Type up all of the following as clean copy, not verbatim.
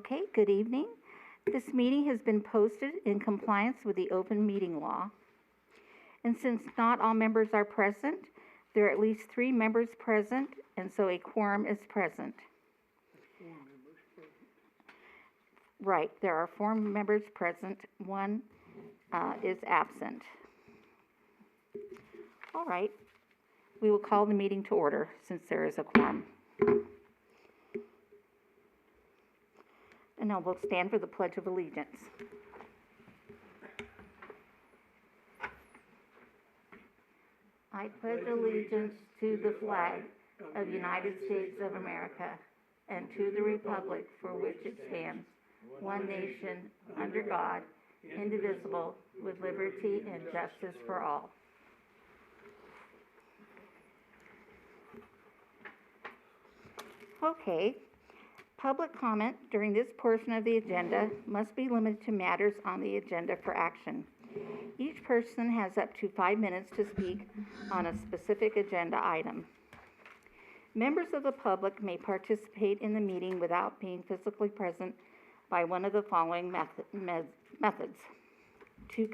Okay, good evening. This meeting has been posted in compliance with the open meeting law. And since not all members are present, there are at least 3 members present, and so a quorum is present. Right, there are 4 members present, 1 is absent. All right, we will call the meeting to order since there is a quorum. And now we'll stand for the Pledge of Allegiance. I pledge allegiance to the flag of the United States of America and to the republic for which it stands, one nation, under God, indivisible, with liberty and justice for all. Okay. Public comment during this portion of the agenda must be limited to matters on the agenda for action. Each person has up to 5 minutes to speak on a specific agenda item. Members of the public may participate in the meeting without being physically present by one of the following methods. To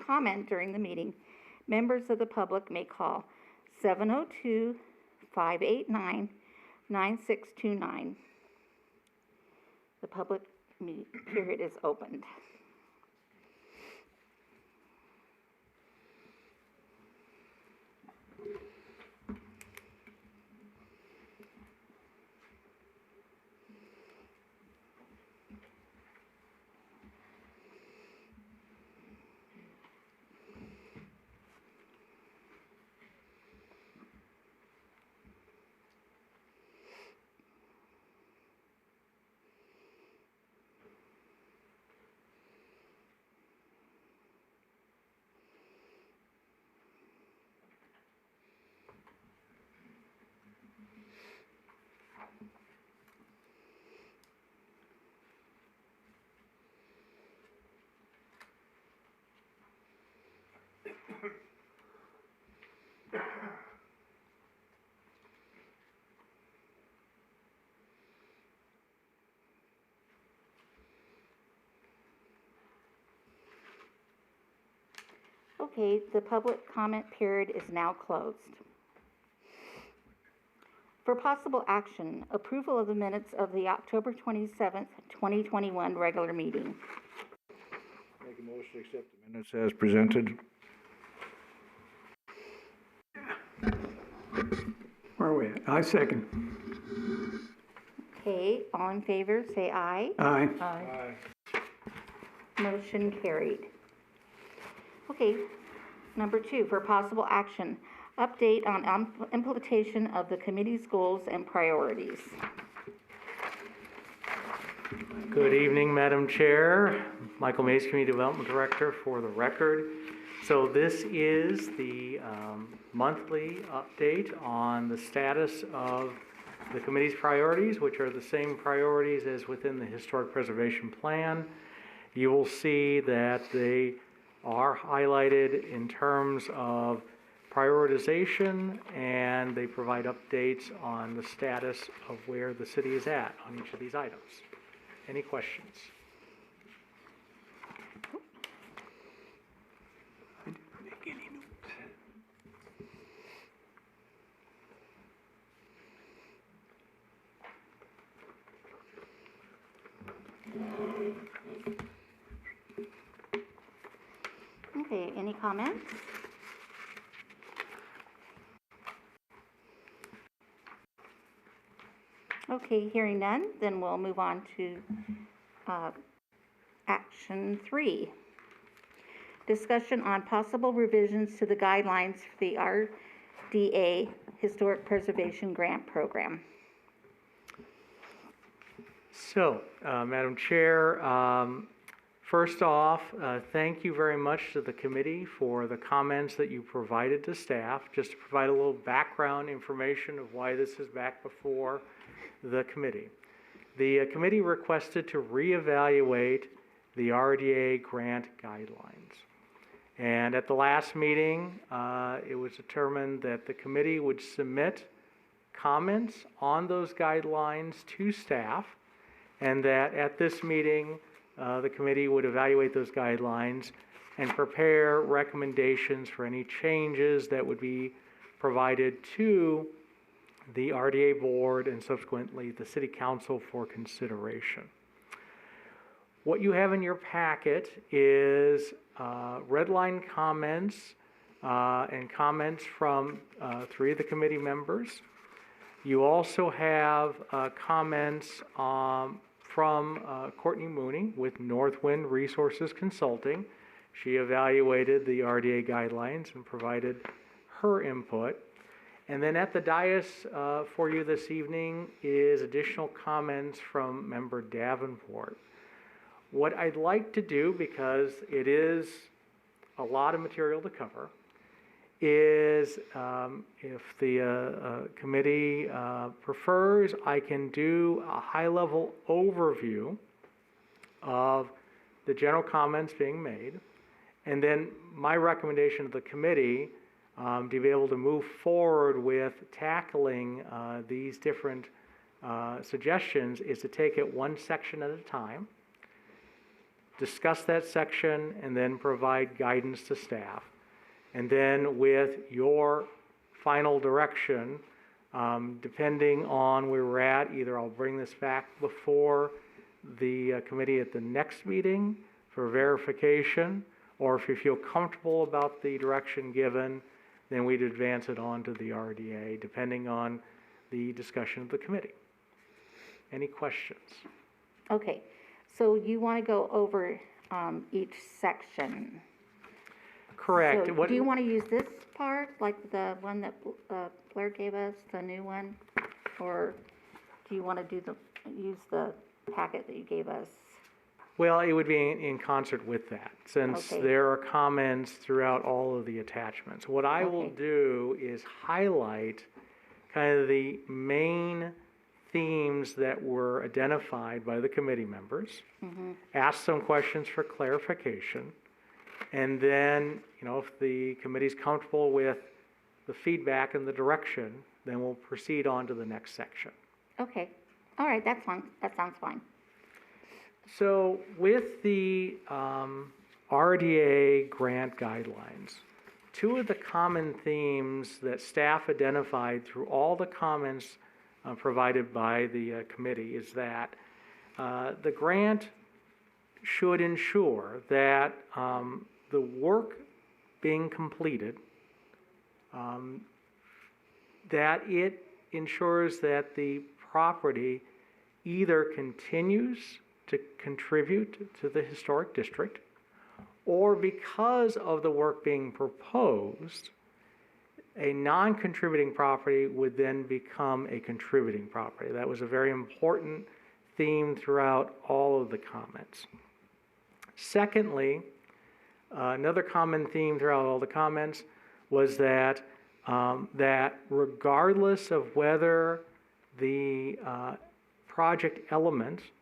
comment during the meeting, members of the public may call 702-589-9629. The public period is opened. Okay, the public comment period is now closed. For possible action, approval of the minutes of the October 27th, 2021 regular meeting. Make a motion to accept the minutes as presented. Where are we at? I second. Okay, all in favor, say aye. Aye. Aye. Motion carried. Okay, number 2, for possible action, update on implementation of the committee's goals and priorities. Good evening, Madam Chair. Michael Mays, Community Development Director for the record. So this is the monthly update on the status of the committee's priorities, which are the same priorities as within the Historic Preservation Plan. You will see that they are highlighted in terms of prioritization, and they provide updates on the status of where the city is at on each of these items. Any questions? I didn't make any notes. Okay, any comments? Okay, hearing none, then we'll move on to action 3. Discussion on possible revisions to the guidelines for the Rda Historic Preservation Grant Program. So, Madam Chair, first off, thank you very much to the committee for the comments that you provided to staff, just to provide a little background information of why this is back before the committee. The committee requested to reevaluate the Rda Grant Guidelines. And at the last meeting, it was determined that the committee would submit comments on those guidelines to staff, and that at this meeting, the committee would evaluate those guidelines and prepare recommendations for any changes that would be provided to the RDA board and subsequently the city council for consideration. What you have in your packet is red line comments and comments from 3 of the committee members. You also have comments from Courtney Mooney with Northwind Resources Consulting. She evaluated the RDA guidelines and provided her input. And then at the dais for you this evening is additional comments from Member Davenport. What I'd like to do, because it is a lot of material to cover, is if the committee prefers, I can do a high-level overview of the general comments being made, and then my recommendation to the committee to be able to move forward with tackling these different suggestions is to take it one section at a time, discuss that section, and then provide guidance to staff. And then with your final direction, depending on where we're at, either I'll bring this back before the committee at the next meeting for verification, or if you feel comfortable about the direction given, then we'd advance it on to the RDA, depending on the discussion of the committee. Any questions? Okay, so you want to go over each section? Correct. So do you want to use this part, like the one that Blair gave us, the new one? Or do you want to use the packet that you gave us? Well, it would be in concert with that, since Okay. there are comments throughout all of the attachments. What I will Okay. do is highlight kind of the main themes that were identified by the committee members, ask some questions for clarification, and then, if the committee's comfortable with the feedback and the direction, then we'll proceed on to the next section. Okay, all right, that's fine, that sounds fine. So with the RDA grant guidelines, 2 of the common themes that staff identified through all the comments provided by the committee is that the grant should ensure that the work being completed, that it ensures that the property either continues to contribute to the historic district, or because of the work being proposed, a non-contributing property would then become a contributing property. That was a very important theme throughout all of the comments. Secondly, another common theme throughout all the comments was that that regardless of whether the project element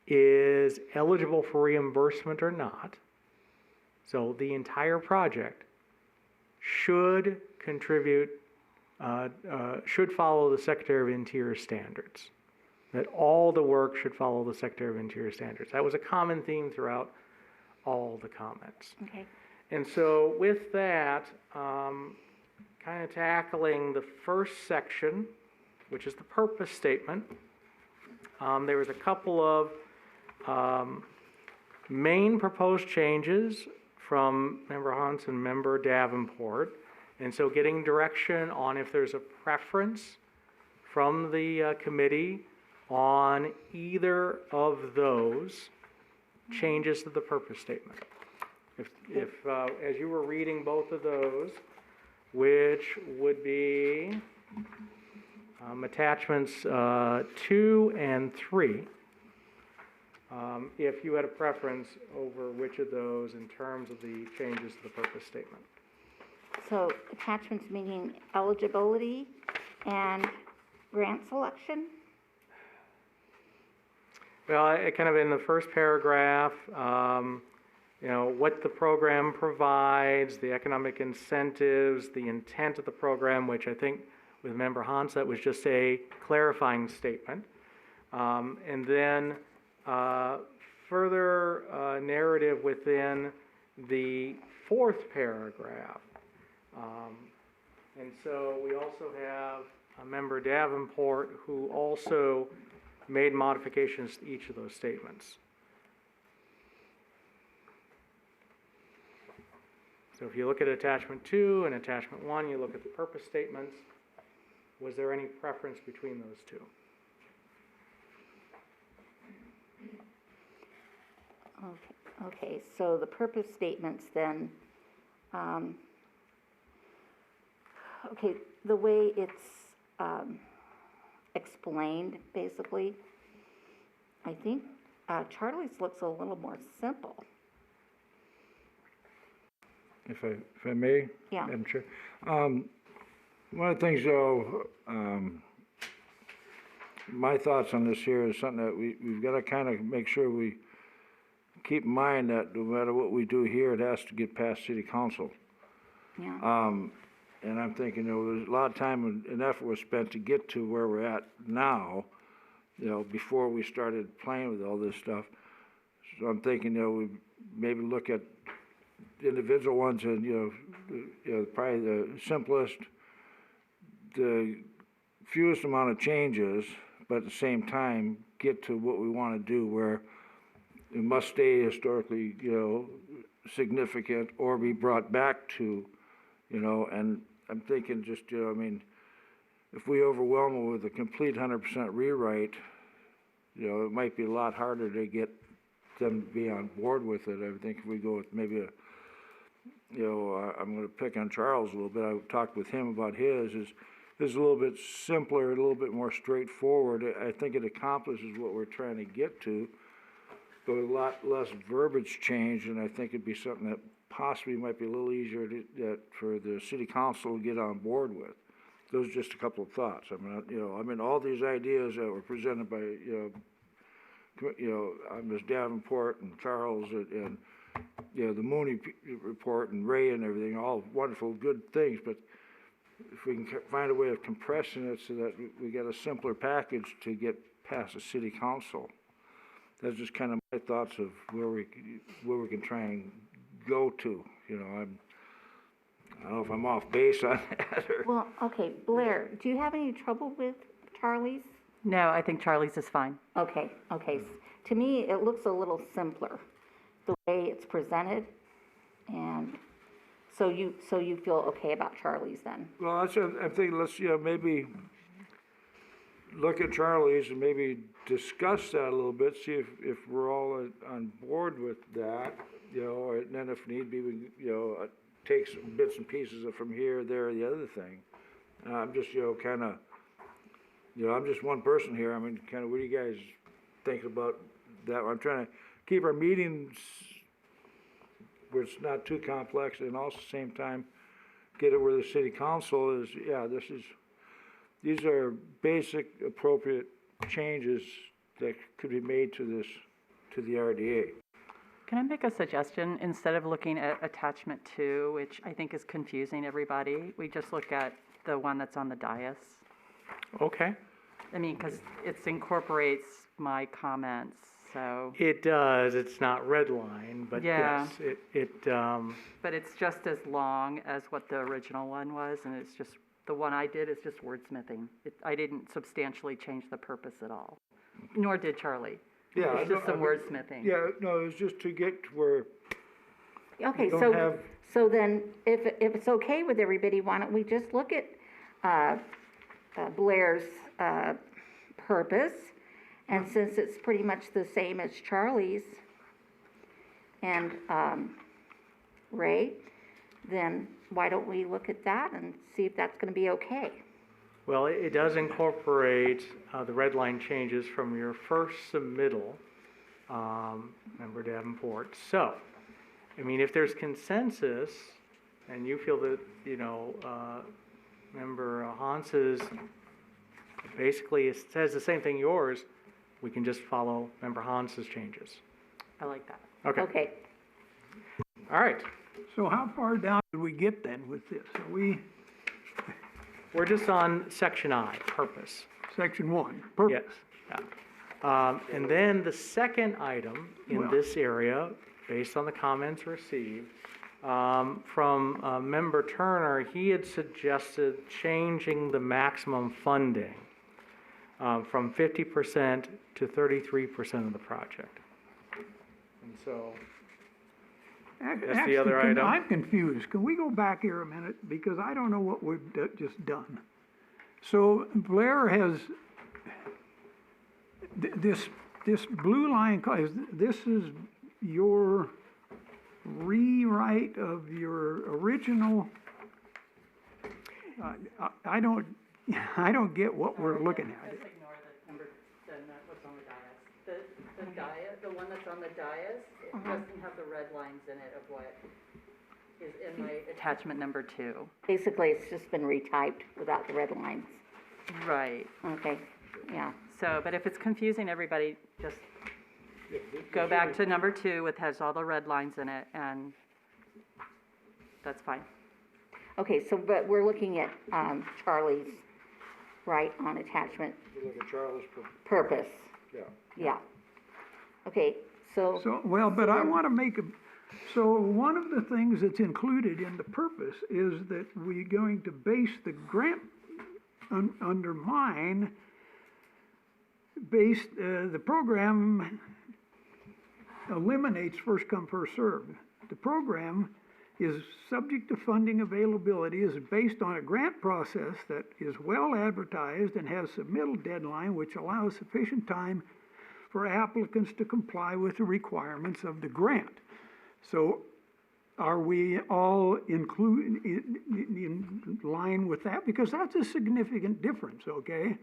is eligible for reimbursement or not, so the entire project should contribute, should follow the Secretary of Interior standards. That all the work should follow the Secretary of Interior standards. That was a common theme throughout all the comments. Okay. And so with that, kind of tackling the first section, which is the purpose statement, there was a couple of main proposed changes from Member Hunt and Member Davenport. And so getting direction on if there's a preference from the committee on either of those changes to the purpose statement. If as you were reading both of those, which would be attachments 2 and 3, if you had a preference over which of those in terms of the changes to the purpose statement. So attachments meaning eligibility and grant selection? Well, kind of in the first paragraph, what the program provides, the economic incentives, the intent of the program, which I think with Member Hans, that was just a clarifying statement. And then further narrative within the fourth paragraph. And so we also have a member Davenport who also made modifications to each of those statements. So if you look at attachment 2 and attachment 1, you look at the purpose statements. Was there any preference between those two? Okay, so the purpose statements then, okay, the way it's explained, basically, I think Charlie's looks a little more simple. If I may? Yeah. Madam Chair. One of the things, though, my thoughts on this here is something that we've got to kind of make sure we keep in mind that no matter what we do here, it has to get past city council. Yeah. And I'm thinking, there's a lot of time and effort was spent to get to where we're at now, before we started playing with all this stuff. So I'm thinking, we maybe look at individual ones and, probably the simplest, the fewest amount of changes, but at the same time, get to what we want to do where it must stay historically, significant or be brought back to, and I'm thinking just, if we overwhelm it with a complete 100% rewrite, it might be a lot harder to get them to be on board with it. I think if we go with maybe I'm going to pick on Charles a little bit. I talked with him about his. Is a little bit simpler, a little bit more straightforward. I think it accomplishes what we're trying to get to, but a lot less verbiage change, and I think it'd be something that possibly might be a little easier for the city council to get on board with. Those are just a couple of thoughts. All these ideas that were presented by, Ms. Davenport and Charles and the Mooney report and Ray and everything, all wonderful, good things, but if we can find a way of compressing it so that we get a simpler package to get past the city council. That's just kind of my thoughts of where we can try and go to. I don't know if I'm off base on that or. Well, okay, Blair, do you have any trouble with Charlie's? No, I think Charlie's is fine. Okay. To me, it looks a little simpler, the way it's presented, and so you feel okay about Charlie's then? Well, I'm thinking, let's, maybe look at Charlie's and maybe discuss that a little bit, see if we're all on board with that, and then if need be, we, take some bits and pieces from here, there, the other thing. I'm just, kind of, I'm just one person here. Kind of, what do you guys think about that? I'm trying to keep our meetings where it's not too complex, and also at the same time, get it where the city council is, these are basic, appropriate changes that could be made to the RDA. Can I make a suggestion? Instead of looking at attachment 2, which I think is confusing everybody, we just look at the one that's on the dais. Okay. Because it incorporates my comments, so. It does. It's not redline, but Yeah. yes, But it's just as long as what the original one was, and it's just, the one I did is just wordsmithing. I didn't substantially change the purpose at all, nor did Charlie. Yeah, It's just some wordsmithing. Yeah, no, it was just to get to where Okay, we don't have. so then, if it's okay with everybody, why don't we just look at Blair's purpose, and since it's pretty much the same as Charlie's and Ray, then why don't we look at that and see if that's going to be okay? well, it does incorporate the red line changes from your first submittal, Member Davenport. So, if there's consensus and you feel that, Member Hans's basically it says the same thing yours, we can just follow Member Hans's changes. I like that. Okay, All right. So how far down did we get then with this? We're just on section I, purpose. Section 1, purpose. Yes. Yeah. And then the second item in this area, based on the comments received, from Member Turner, he had suggested changing the maximum funding from 50% to 33% of the project. And so, that's the other item. I'm confused. Can we go back here a minute? Because I don't know what we've just done. So Blair has, this blue line, this is your rewrite of your original, I don't get what we're looking at. Just ignore the number, what's on the dais. The dais, the one that's on the dais, it doesn't have the red lines in it of what is in my attachment number 2. Basically, it's just been retyped without the red lines. Right. Okay, yeah. So, but if it's confusing everybody, just go back to number 2, which has all the red lines in it, and that's fine. Okay, so, but we're looking at Charlie's, right, on attachment You look at Charles, purpose. yeah. Yeah. Okay, so, So, well, but I want to make so one of the things that's included in the purpose is that we're going to base the grant under mine, the program eliminates first come, first served. The program is subject to funding availability, is based on a grant process that is well advertised and has submittal deadline, which allows sufficient time for applicants to comply with the requirements of the grant. So are we all in line with that? Because that's a significant difference, okay?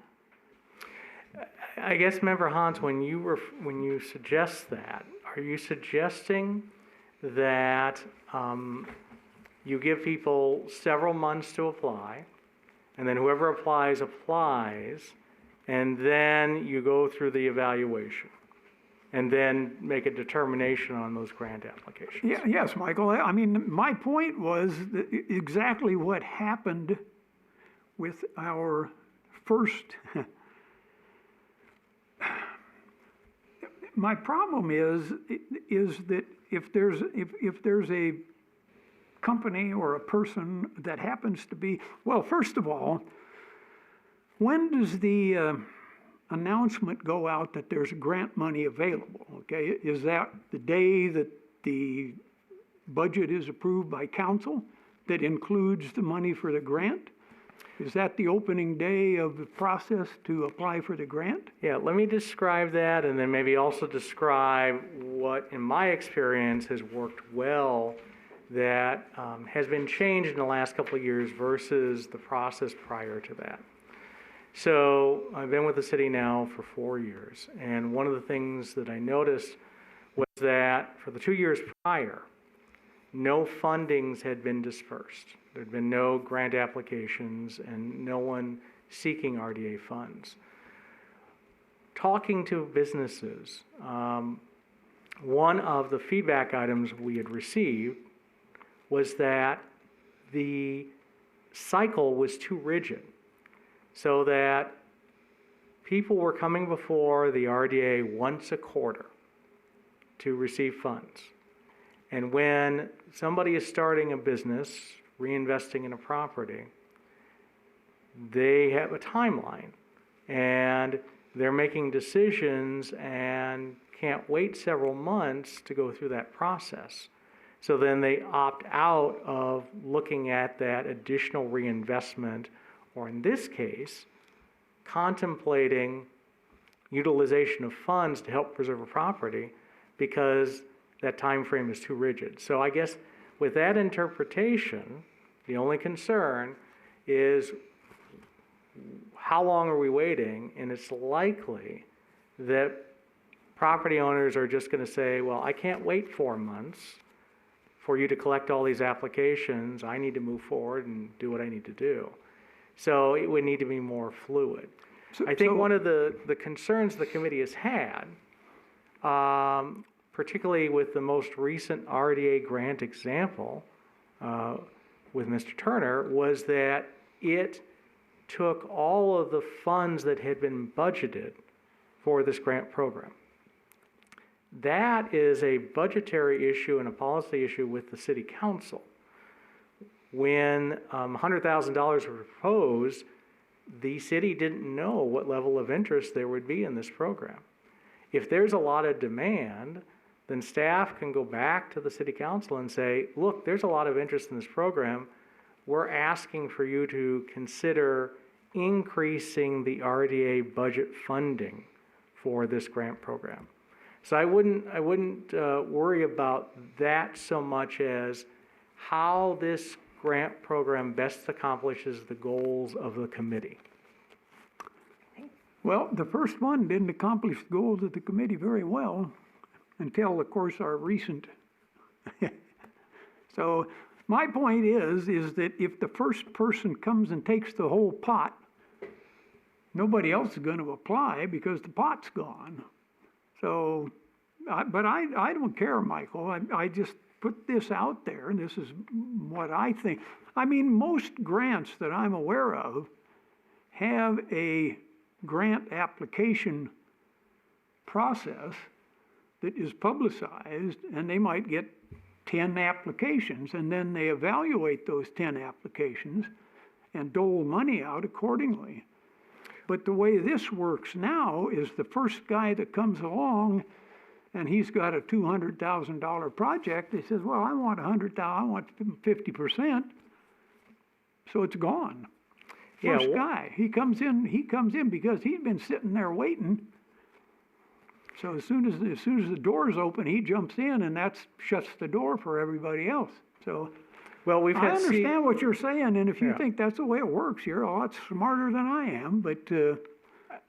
I guess, Member Hans, when you suggest that, are you suggesting that you give people several months to apply, and then whoever applies, and then you go through the evaluation, and then make a determination on those grant applications? Yeah, yes, Michael. I mean, my point was that exactly what happened with our first. My problem is that if there's a company or a person that happens to be, well, first of all, when does the announcement go out that there's grant money available? Okay, is that the day that the budget is approved by council that includes the money for the grant? Is that the opening day of the process to apply for the grant? Yeah, let me describe that, and then maybe also describe what, in my experience, has worked well that has been changed in the last couple of years versus the process prior to that. So I've been with the city now for 4 years, and one of the things that I noticed was that for the 2 years prior, no fundings had been dispersed. There'd been no grant applications and no one seeking RDA funds. Talking to businesses, one of the feedback items we had received was that the cycle was too rigid, so that people were coming before the RDA once a quarter to receive funds. And when somebody is starting a business, reinvesting in a property, they have a timeline, and they're making decisions and can't wait several months to go through that process. So then they opt out of looking at that additional reinvestment, or in this case, contemplating utilization of funds to help preserve a property because that time frame is too rigid. So I guess with that interpretation, the only concern is how long are we waiting? And it's likely that property owners are just going to say, well, I can't wait 4 months for you to collect all these applications. I need to move forward and do what I need to do. So it would need to be more fluid. I think one of the concerns the committee has had, particularly with the most recent RDA grant example with Mr. Turner, was that it took all of the funds that had been budgeted for this grant program. That is a budgetary issue and a policy issue with the city council. When $100,000 were proposed, the city didn't know what level of interest there would be in this program. If there's a lot of demand, then staff can go back to the city council and say, look, there's a lot of interest in this program. We're asking for you to consider increasing the RDA budget funding for this grant program. So I wouldn't worry about that so much as how this grant program best accomplishes the goals of the committee. Well, the first one didn't accomplish the goals of the committee very well until, of course, our recent. So my point is that if the first person comes and takes the whole pot, nobody else is going to apply because the pot's gone. So, but I don't care, Michael. I just put this out there, and this is what I think. I mean, most grants that I'm aware of have a grant application process that is publicized, and they might get 10 applications, and then they evaluate those 10 applications and dole money out accordingly. But the way this works now is the first guy that comes along and he's got a $200,000 project, he says, well, I want $100,000, I want 50%, so it's gone. First guy, he comes in because he's been sitting there waiting. So as soon as the doors open, he jumps in, and that shuts the door for everybody else. So, well, I understand what you're saying, and if you think that's the way it works, you're a lot smarter than I am. But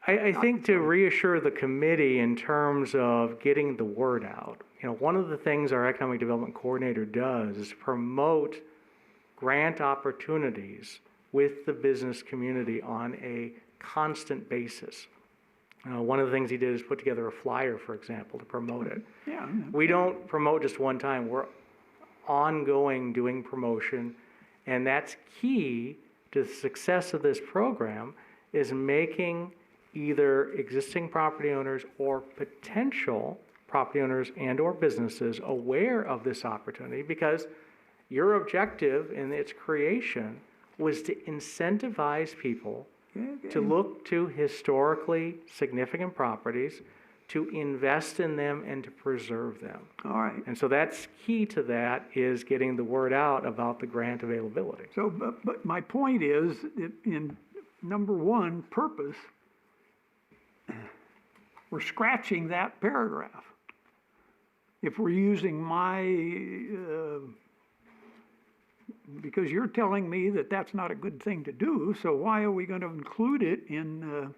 I think to reassure the committee in terms of getting the word out, one of the things our economic development coordinator does is promote grant opportunities with the business community on a constant basis. One of the things he did is put together a flyer, for example, to promote it. Yeah. We don't promote just one time. We're ongoing doing promotion, and that's key to the success of this program, is making either existing property owners or potential property owners and or businesses aware of this opportunity, because your objective in its creation was to incentivize people to look to historically significant properties, to invest in them and to preserve them. All right. And so that's key to that, is getting the word out about the grant availability. So, but my point is, in number one, purpose, we're scratching that paragraph. If we're using my, because you're telling me that that's not a good thing to do, so why are we going to include it in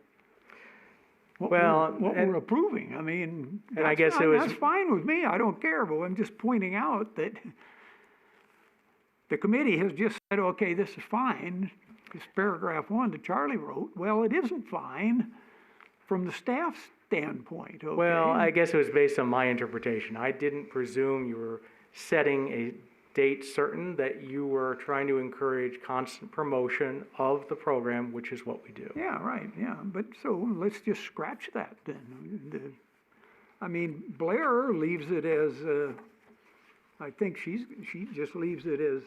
what we're approving? I mean, and I guess it was, that's fine with me. I don't care, but I'm just pointing out that the committee has just said, okay, this is fine. This paragraph 1 that Charlie wrote, well, it isn't fine from the staff standpoint. Okay? Well, I guess it was based on my interpretation. I didn't presume you were setting a date certain, that you were trying to encourage constant promotion of the program, which is what we do. Yeah, right, yeah. But so let's just scratch that then. I mean, Blair leaves it as, I think she just leaves it as,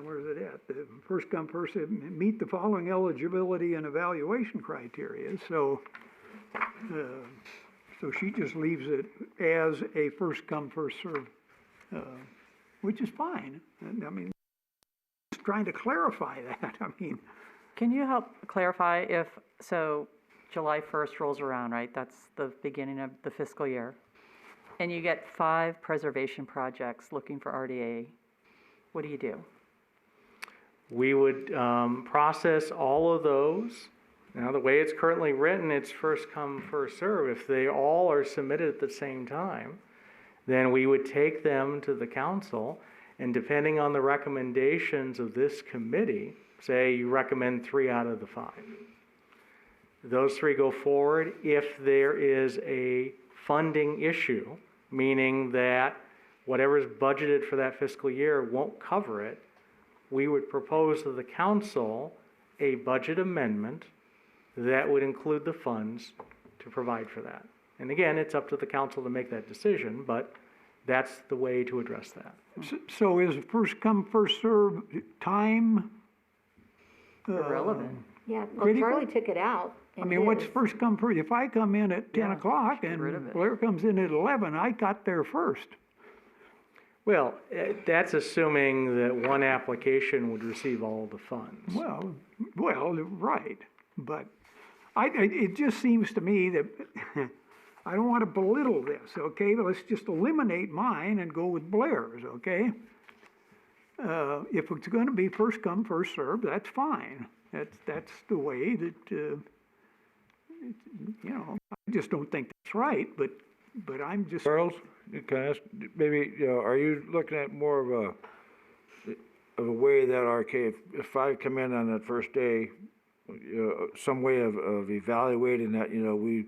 where's it at? The first come, first served, meet the following eligibility and evaluation criteria. So, so she just leaves it as a first come, first served, which is fine. I mean, just trying to clarify that. I mean, Can you help clarify if, so July 1st rolls around, right? That's the beginning of the fiscal year. And you get 5 preservation projects looking for RDA. What do you do? We would process all of those. Now, the way it's currently written, it's first come, first serve. If they all are submitted at the same time, then we would take them to the council, and depending on the recommendations of this committee, say you recommend 3 out of the 5. Those 3 go forward. If there is a funding issue, meaning that whatever is budgeted for that fiscal year won't cover it, we would propose to the council a budget amendment that would include the funds to provide for that. And again, it's up to the council to make that decision, but that's the way to address that. So is first come, first serve time? Irrelevant. Yeah, well, Critical? Charlie took it out. I in mean, what's his. first come first? If I come in at 10 o'clock get rid of and it. Blair comes in at 11, I got there first. Well, that's assuming that one application would receive all the funds. Well, right, but it just seems to me that, I don't want to belittle this, okay, but let's just eliminate mine and go with Blair's, okay? If it's gonna be first come, first served, that's fine. That's the way that, I just don't think that's right, but I'm just. Charles, can I ask, maybe, are you looking at more of a way that, okay, if I come in on that first day, some way of evaluating that, we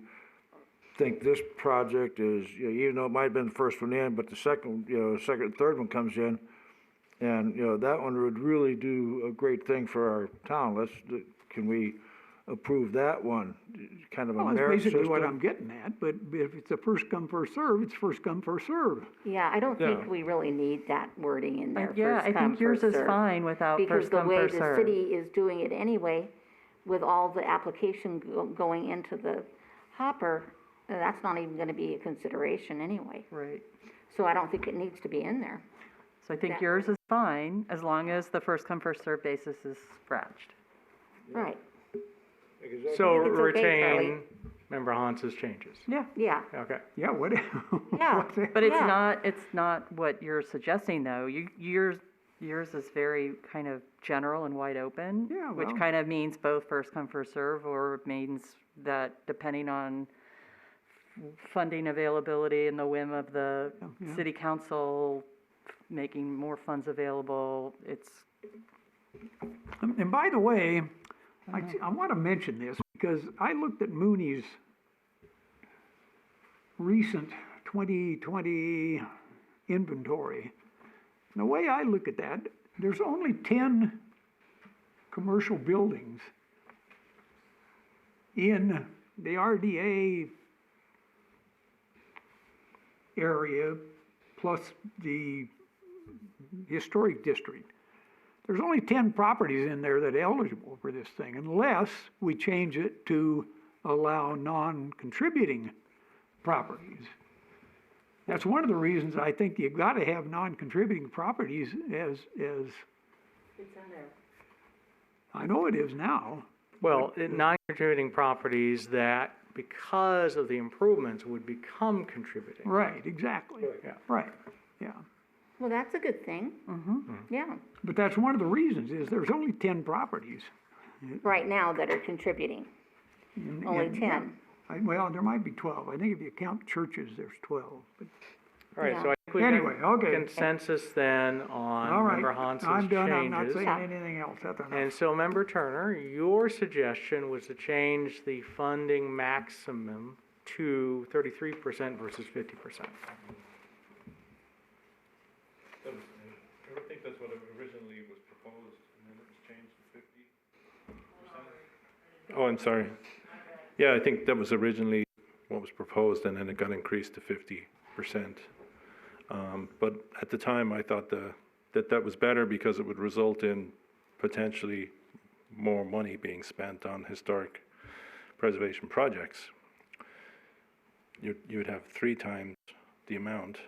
think this project is, even though it might have been the first one in, but the second and third one comes in, and, that one would really do a great thing for our town. Can we approve that one? Kind of a Well, that's merit basically what system? I'm getting at, but if it's a first come, first serve, it's first come, first serve. Yeah, I don't think Yeah. we really need that wording in there, Yeah, first I come, think yours first is served. fine without Because first the come, way first the served. city is doing it anyway, with all the application going into the hopper, that's not even gonna be a consideration anyway. Right. So I don't think it needs to be in there. So I think That- yours is fine, as long as the first come, first served basis is scratched. Right, So I think it's okay, Charlie. retain Member Hans's changes. Yeah. yeah, Okay. Yeah, what? Yeah. what's that? But it's Yeah. not what you're suggesting, though. Yours is very kind of general and wide open. Yeah, Which well- kind of means both first come, first serve, or means that depending on funding availability and the whim of the Yeah. city council making more funds available, it's, And by the way, I want to mention this because I looked at Mooney's recent 2020 inventory. And the way I look at that, there's only 10 commercial buildings in the RDA area plus the historic district. There's only 10 properties in there that are eligible for this thing, unless we change it to allow non-contributing properties. That's one of the reasons I think you've got to have non-contributing properties as. It's in there. I know it is now. Well, non-contributing properties that, because of the improvements, would become contributing. Right, exactly. Yeah. Right, yeah. well, that's a good thing. Yeah, But that's one of the reasons, is there's only 10 properties. right now that are contributing, only And- 10. Well, there might be 12. I think if you count churches, there's 12. But All right, so Yeah. I think we Anyway, okay. consensus then on all Member right, Hans's I'm done. I'm not changes. saying anything else. That's enough. And so, Member Turner, your suggestion was to change the funding maximum to 33% versus 50%. I think that's what originally was proposed, and then it was changed to 50%. Oh, I'm sorry. Yeah, I think that was originally what was proposed, and then it got increased to 50%. But at the time, I thought that was better because it would result in potentially more money being spent on historic preservation projects. You would have 3 times the amount.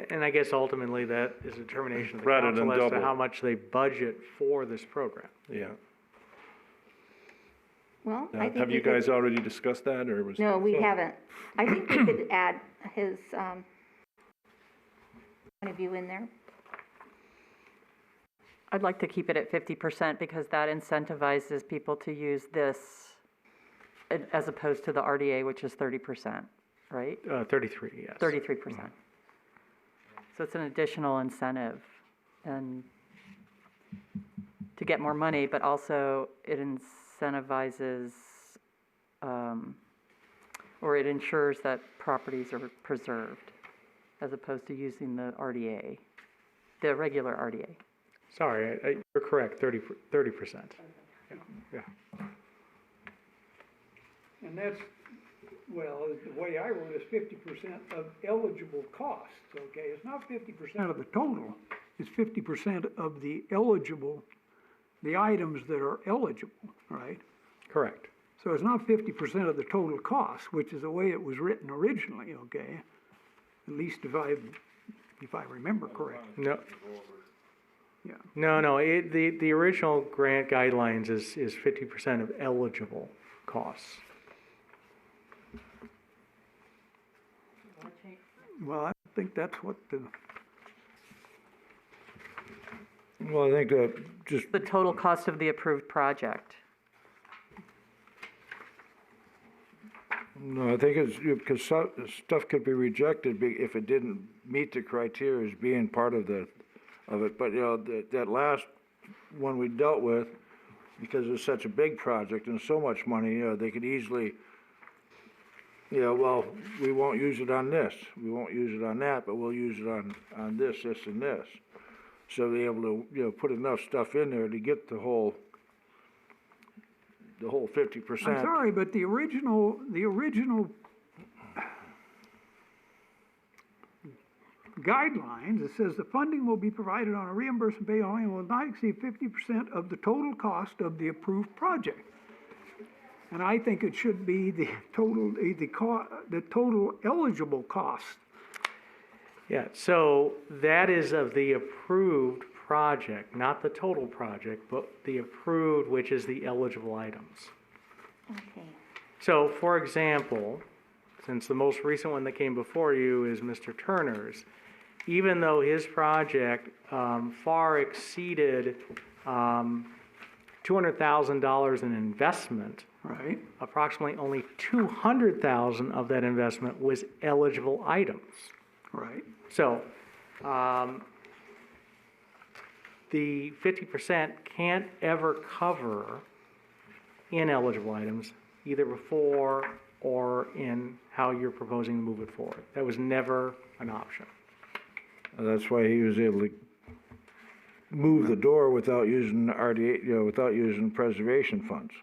And I guess ultimately that is a determination of the Rather council than as to double. how much they budget for this program. Yeah. Well, I think Have we you could- guys already discussed that, or was? No, we haven't. I think we could add his, point of view in there. I'd like to keep it at 50% because that incentivizes people to use this as opposed to the RDA, which is 30%, right? 33, yes. 33%. So it's an additional incentive and to get more money, but also it incentivizes, or it ensures that properties are preserved as opposed to using the RDA, the regular RDA. Sorry, you're correct, 30%. Yeah. And that's, well, the way I wrote it is 50% of eligible costs, okay? It's not 50% of the total, it's 50% of the eligible, the items that are eligible, right? Correct. So it's not 50% of the total cost, which is the way it was written originally, okay? At least if I remember correctly, No, yeah. no, the original grant guidelines is 50% of eligible costs. Well, I think that's what the, Well, I think that just, The total cost of the approved project. no, I think it's, because stuff could be rejected if it didn't meet the criteria as being part of it. But, you know, that last one we dealt with, because it's such a big project and so much money, you know, they could easily, you know, well, we won't use it on this, we won't use it on that, but we'll use it on this, and this. So they're able to, you know, put enough stuff in there to get the whole 50%. I'm sorry, but the original guidelines, it says the funding will be provided on a reimbursement basis only and will not exceed 50% of the total cost of the approved project. And I think it should be the total eligible cost. Yeah, so that is of the approved project, not the total project, but the approved, which is the eligible items. Okay. So, for example, since the most recent one that came before you is Mr. Turner's, even though his project far exceeded $200,000 in investment, Right. approximately only $200,000 of that investment was eligible items. Right. So, the 50% can't ever cover ineligible items, either before or in how you're proposing to move it forward. That was never an option. That's why he was able to move the door without using RDA, you know, without using preservation funds.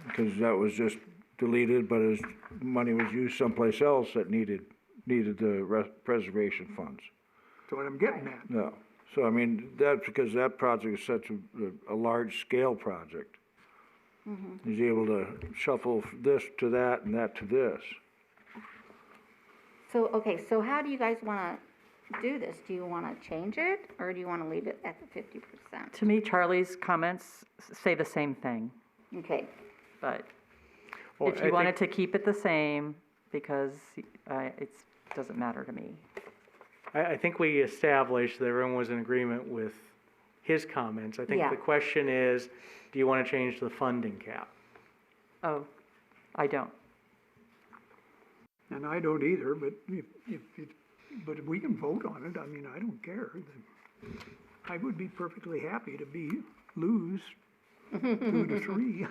Because that was just deleted, but his money was used someplace else that needed the preservation funds. That's what I'm getting at. No. So, I mean, that's because that project is such a large-scale project. He's able to shuffle this to that and that to this. So, okay, so how do you guys want to do this? Do you want to change it, or do you want to leave it at the 50%? To me, Charlie's comments say the same thing, Okay, but Well, if I you wanted think- to keep it the same, because it doesn't matter to me. I think we established that everyone was in agreement with his comments. I think Yeah. the question is, do you want to change the funding cap? Oh, I don't. And I don't either, but but if we can vote on it, I mean, I don't care. I would be perfectly happy to lose 2 to 3.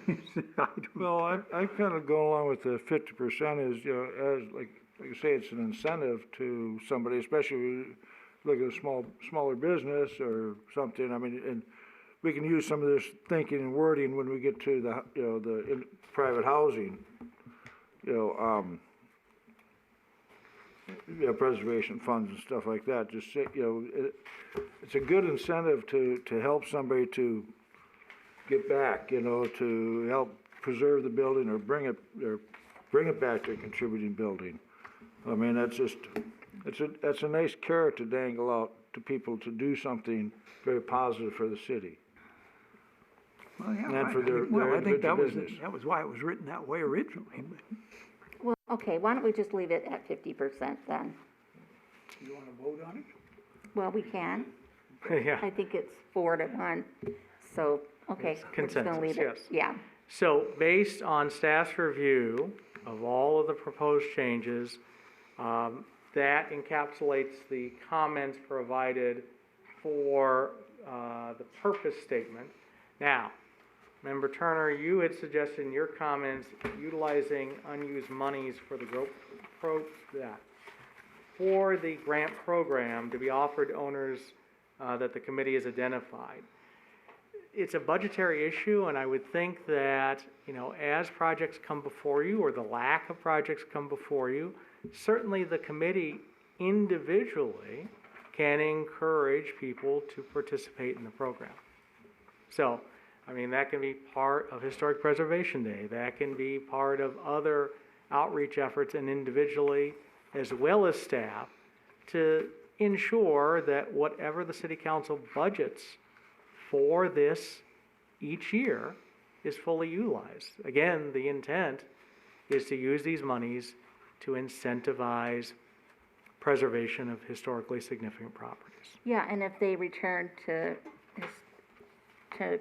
I don't- Well, I kind of go along with the 50% is, you know, as, like you say, it's an incentive to somebody, especially when you look at a smaller business or something. I mean, and we can use some of this thinking and wording when we get to the, you know, the private housing, you know, preservation funds and stuff like that. Just say, you know, it's a good incentive to help somebody to get back, you know, to help preserve the building or bring it back to a contributing building. I mean, that's a nice carrot to dangle out to people to do something very positive for the city. Well, yeah, And for right. their Well, I think individual that business. was why it was written that way originally, but well, okay, why don't we just leave it at 50% then? you wanna vote on it? Well, we can. Yeah. I think it's 4-1, so, okay. It's we're just gonna consensus, leave it. yes. Yeah, So, based on staff's review of all of the proposed changes, that encapsulates the comments provided for the purpose statement. Now, Member Turner, you had suggested in your comments utilizing unused monies for the for the grant program to be offered to owners that the committee has identified. it's a budgetary issue, and I would think that, you know, as projects come before you, or the lack of projects come before you, certainly the committee individually can encourage people to participate in the program. So, I mean, that can be part of Historic Preservation Day, that can be part of other outreach efforts, and individually, as well as staff, to ensure that whatever the city council budgets for this each year is fully utilized. Again, the intent is to use these monies to incentivize preservation of historically significant properties. Yeah, and if they return to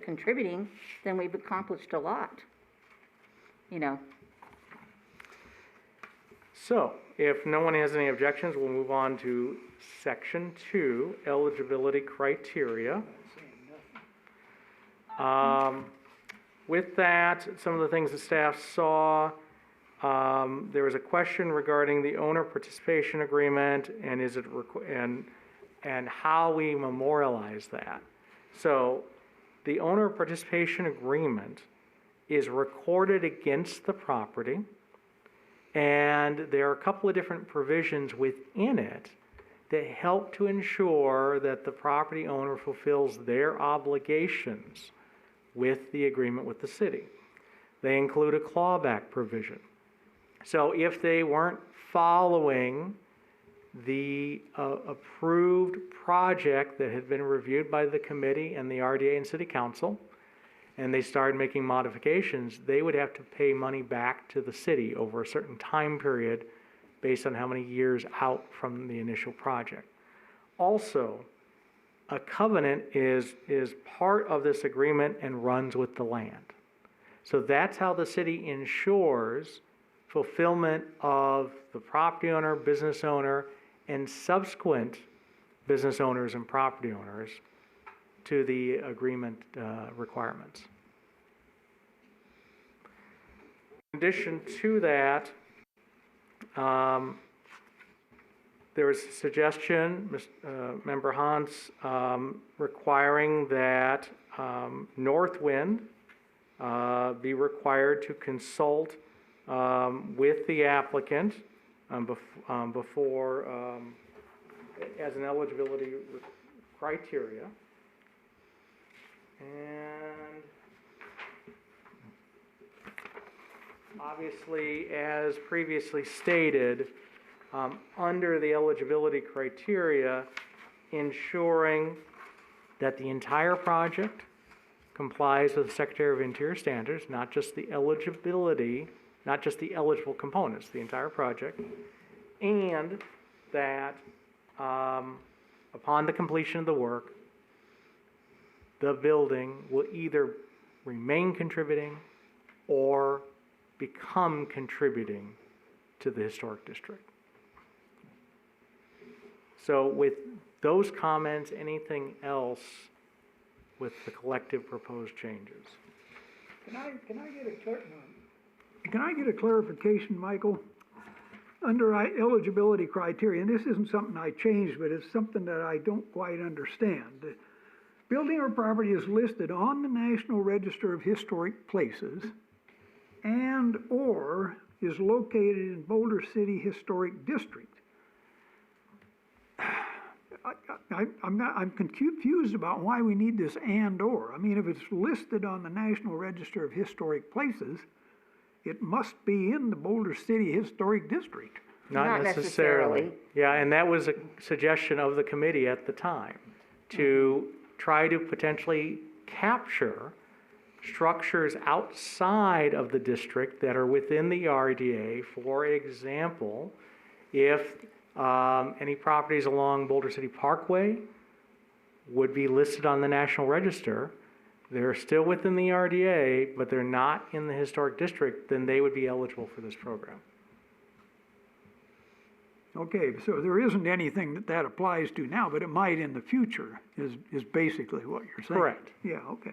contributing, then we've accomplished a lot, you know. So, if no one has any objections, we'll move on to Section 2, Eligibility Criteria. With that, some of the things the staff saw, there was a question regarding the owner participation agreement, and is it and how we memorialize that. So, the owner participation agreement is recorded against the property, and there are a couple of different provisions within it that help to ensure that the property owner fulfills their obligations with the agreement with the city. They include a clawback provision. So if they weren't following the approved project that had been reviewed by the committee and the RDA and city council, and they started making modifications, they would have to pay money back to the city over a certain time period based on how many years out from the initial project. Also, a covenant is part of this agreement and runs with the land. So that's how the city ensures fulfillment of the property owner, business owner, and subsequent business owners and property owners to the agreement requirements. In addition to that, there was a suggestion, Member Hans, requiring that Northwind be required to consult with the applicant before, as an eligibility criteria. And obviously, as previously stated, under the eligibility criteria, ensuring that the entire project complies with the Secretary of Interior standards, not just the eligibility, not just the eligible components, the entire project, and that upon the completion of the work, the building will either remain contributing or become contributing to the historic district. So with those comments, anything else with the collective proposed changes? Can I get a clarification, Michael? Under eligibility criteria, and this isn't something I changed, but it's something that I don't quite understand. Building or property is listed on the National Register of Historic Places and or is located in Boulder City Historic District. I'm confused about why we need this and or. I mean, if it's listed on the National Register of Historic Places, it must be in the Boulder City Historic District. Not necessarily. Yeah, and that was a suggestion of the committee at the time, to try to potentially capture structures outside of the district that are within the RDA. For example, if any properties along Boulder City Parkway would be listed on the National Register, they're still within the RDA, but they're not in the historic district, then they would be eligible for this program. Okay, so there isn't anything that applies to now, but it might in the future, is basically what you're saying. Correct. Yeah, okay.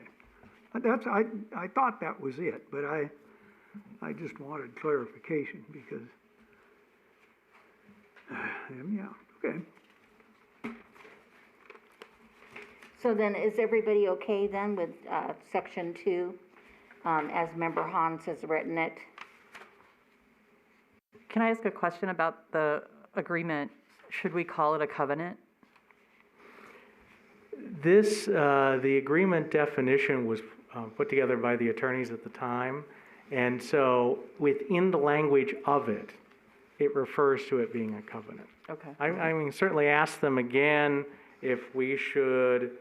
I thought that was it, but I just wanted clarification because, yeah, okay. So then, is everybody okay then with, section 2, as Member Hans has written it? Can I ask a question about the agreement? Should we call it a covenant? This, the agreement definition was put together by the attorneys at the time, and so within the language of it, it refers to it being a covenant. Okay. I mean, certainly ask them again if we should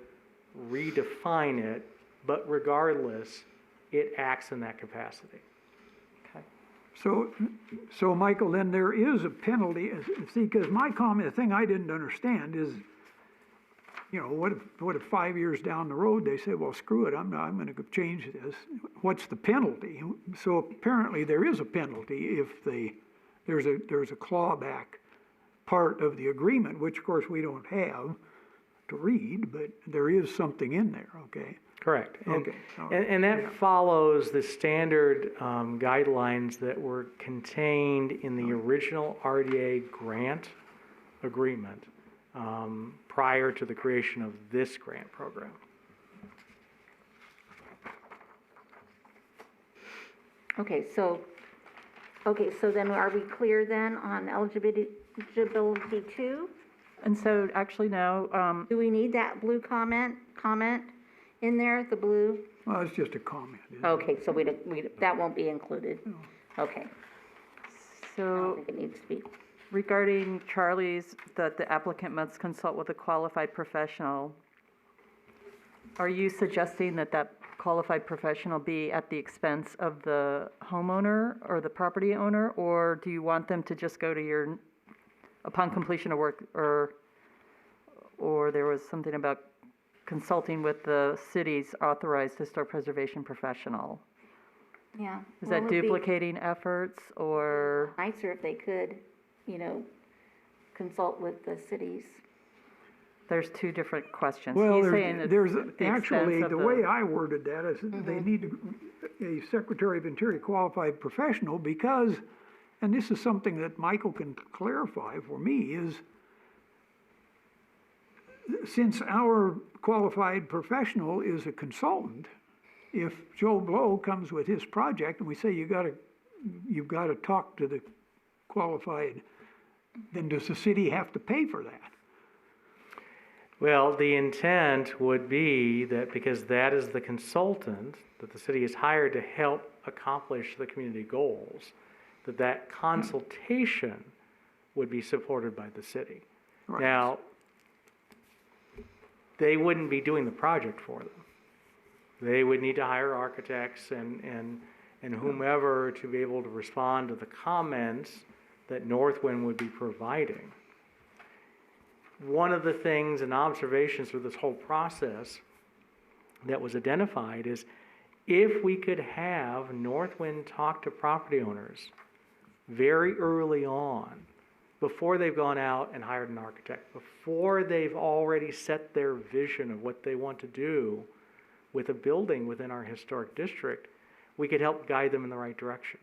redefine it, but regardless, it acts in that capacity. Okay. So Michael, then there is a penalty, see, because my comment, the thing I didn't understand is, you know, what if 5 years down the road, they say, well, screw it, I'm gonna go change this. What's the penalty? So apparently there is a penalty if there's a clawback part of the agreement, which of course we don't have to read, but there is something in there, okay? Correct. Okay, all right, And that yeah. follows the standard guidelines that were contained in the original RDA grant agreement prior to the creation of this grant program. Okay, so then are we clear then on eligibility 2? And so, actually, no, Do we need that blue comment in there, the blue? Well, it's just a comment. isn't it? Okay, so that won't be included. Okay, I so don't think it needs to be. regarding Charlie's, that the applicant must consult with a qualified professional, are you suggesting that that qualified professional be at the expense of the homeowner or the property owner? Or do you want them to just go to your, upon completion of work, or there was something about consulting with the city's authorized historic preservation professional? Yeah. Is Well, that it'd be duplicating efforts, or? nicer if they could, consult with the cities. There's two different questions. Well, He's saying it's there's, at the actually, expense of the way I worded that is they need a Secretary of Interior qualified professional because, and this is something that Michael can clarify for me, is since our qualified professional is a consultant, if Joe Blow comes with his project and we say you've got to talk to the qualified, then does the city have to pay for that? Well, the intent would be that because that is the consultant that the city has hired to help accomplish the community goals, that consultation would be supported by the city. Right. Now, they wouldn't be doing the project for them. They would need to hire architects and whomever to be able to respond to the comments that Northwind would be providing. One of the things and observations through this whole process that was identified is if we could have Northwind talk to property owners very early on, before they've gone out and hired an architect, before they've already set their vision of what they want to do with a building within our historic district, we could help guide them in the right direction.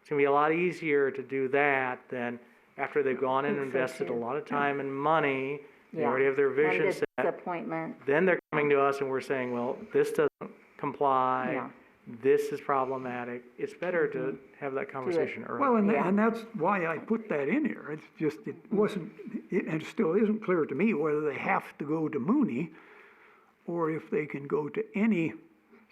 It's going to be a lot easier to do that than after they've gone and Think so, invested a too. lot of time and money, they Yeah. already have their vision And set, disappointment. then they're coming to us and we're saying, well, this doesn't comply, Yeah. this is problematic. It's better to have that conversation early. Well, Yeah. and that's why I put that in here. It's just, it wasn't, and it still isn't clear to me whether they have to go to Mooney or if they can go to any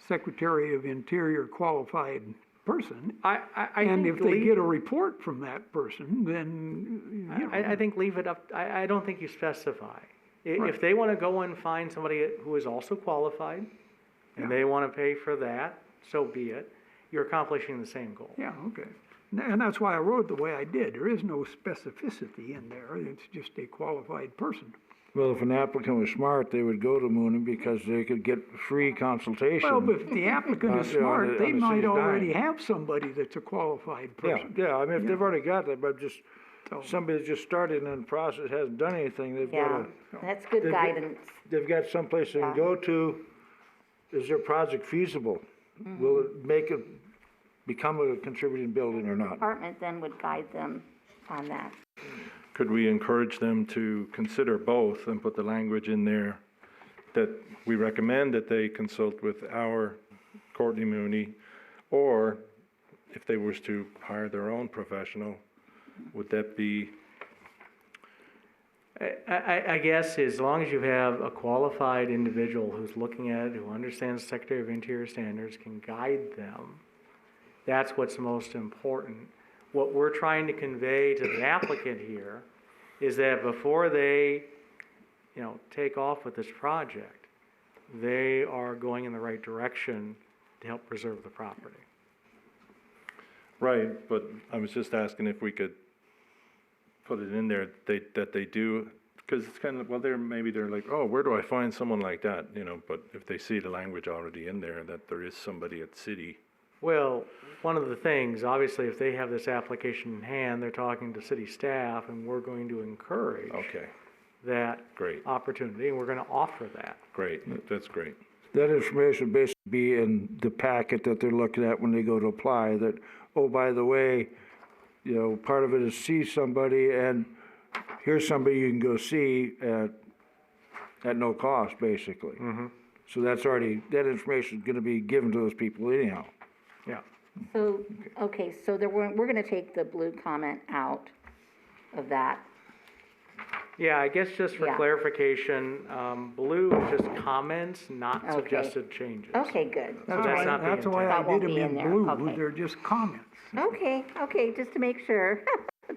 Secretary of Interior qualified person. I And think if they leave- get a report from that person, then, you know. I think leave it up, I don't think you specify. Right. If they want to go and find somebody who is also qualified, and Yeah. they want to pay for that, so be it. You're accomplishing the same goal. Yeah, okay. And that's why I wrote the way I did. There is no specificity in there. It's just a qualified person. Well, if an applicant was smart, they would go to Mooney because they could get free consultation. Well, but if the applicant is Yeah, on smart, the- they on the might city's already dime. have somebody that's a qualified person. Yeah, I mean, if they've already got that, but just, So- somebody that's just started in the process, hasn't done anything, they've got Yeah, that's good they've got- guidance. they've got someplace they can Yeah. go to. Is their project feasible? Will it make it, become a contributing building or not? Department then would guide them on that. Could we encourage them to consider both and put the language in there that we recommend that they consult with our Courtney Mooney, or if they wish to hire their own professional, would that be, I guess as long as you have a qualified individual who's looking at it, who understands Secretary of Interior standards, can guide them, that's what's most important. What we're trying to convey to the applicant here is that before they, take off with this project, they are going in the right direction to help preserve the property. right, but I was just asking if we could put it in there, that they do, because it's kind of, well, maybe they're like, oh, where do I find someone like that, but if they see the language already in there, that there is somebody at city. Well, one of the things, obviously, if they have this application in hand, they're talking to city staff, and we're going to encourage Okay, that great, opportunity, and we're going to offer that. great, that's great. That information basically be in the packet that they're looking at when they go to apply, that, oh, by the way, part of it is see somebody, and here's somebody you can go see at no cost, basically. Mm-hmm. So that information is gonna be given to those people anyhow. Yeah. So, okay, so we're gonna take the blue comment out of that. Yeah, I guess just for Yeah. clarification, blue is just comments, not Okay. suggested changes. Okay, good. So that's not the That's why That I won't did them be in in there. blue, Okay. they're just comments. Okay, just to make sure.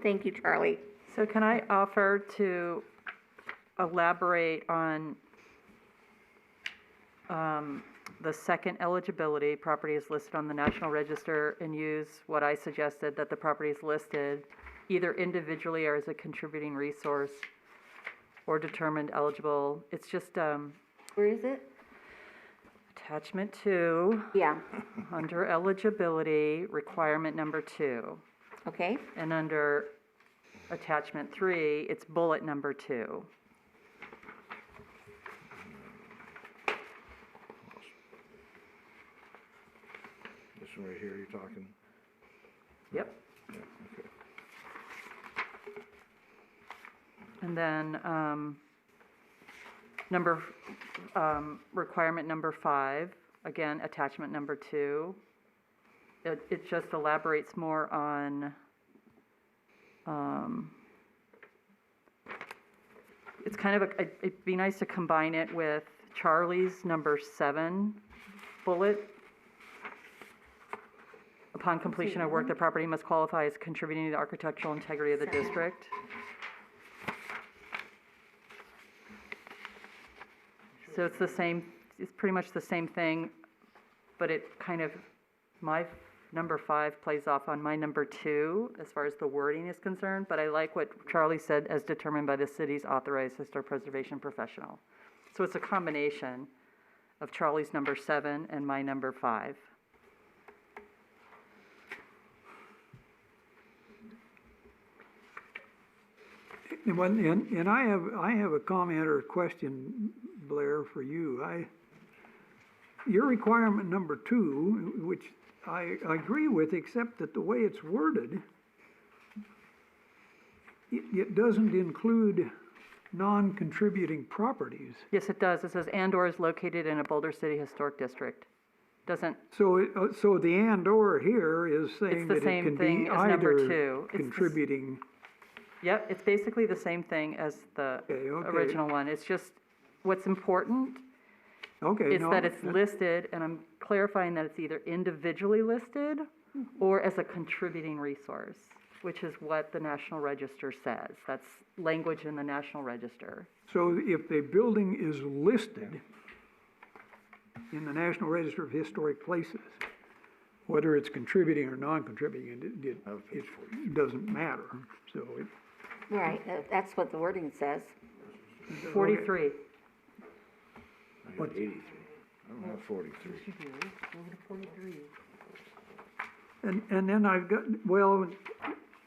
Thank you, Charlie. So can I offer to elaborate on the second eligibility, property is listed on the National Register, and use what I suggested, that the property is listed either individually or as a contributing resource or determined eligible. It's just Where is it? attachment 2, Yeah, under eligibility, requirement number 2. okay, And under attachment 3, it's bullet number 2. This one right here you're talking? Yep. Yeah, okay. And then, requirement number 5, again, attachment number 2. It just elaborates more on, it's kind of it'd be nice to combine it with Charlie's number 7 bullet. Upon completion of work, the property must qualify as contributing to the architectural integrity of the district. So it's the same, it's pretty much the same thing, but it kind of, my number 5 plays off on my number 2 as far as the wording is concerned, but I like what Charlie said, as determined by the city's authorized historic preservation professional. So it's a combination of Charlie's number 7 and my number 5. And I have a comment or a question, Blair, for you. Your requirement number 2, which I agree with, except that the way it's worded, it doesn't include non-contributing properties. Yes, it does. It says and/or is located in a Boulder City Historic District. Doesn't, So the and/or here is saying the that it same can thing be as number either 2. It's the contributing. yep, it's basically the same thing as the Okay. original one. It's just, what's important Okay, is no, that it's listed, and I'm clarifying that it's either individually listed or as a contributing resource, which is what the National Register says. That's language in the National Register. So if the building is listed in the National Register of Historic Places, whether it's contributing or non-contributing, it doesn't matter. So it, right, that's what the wording says. 43. I got 83. I don't have 43. and then I've got, well,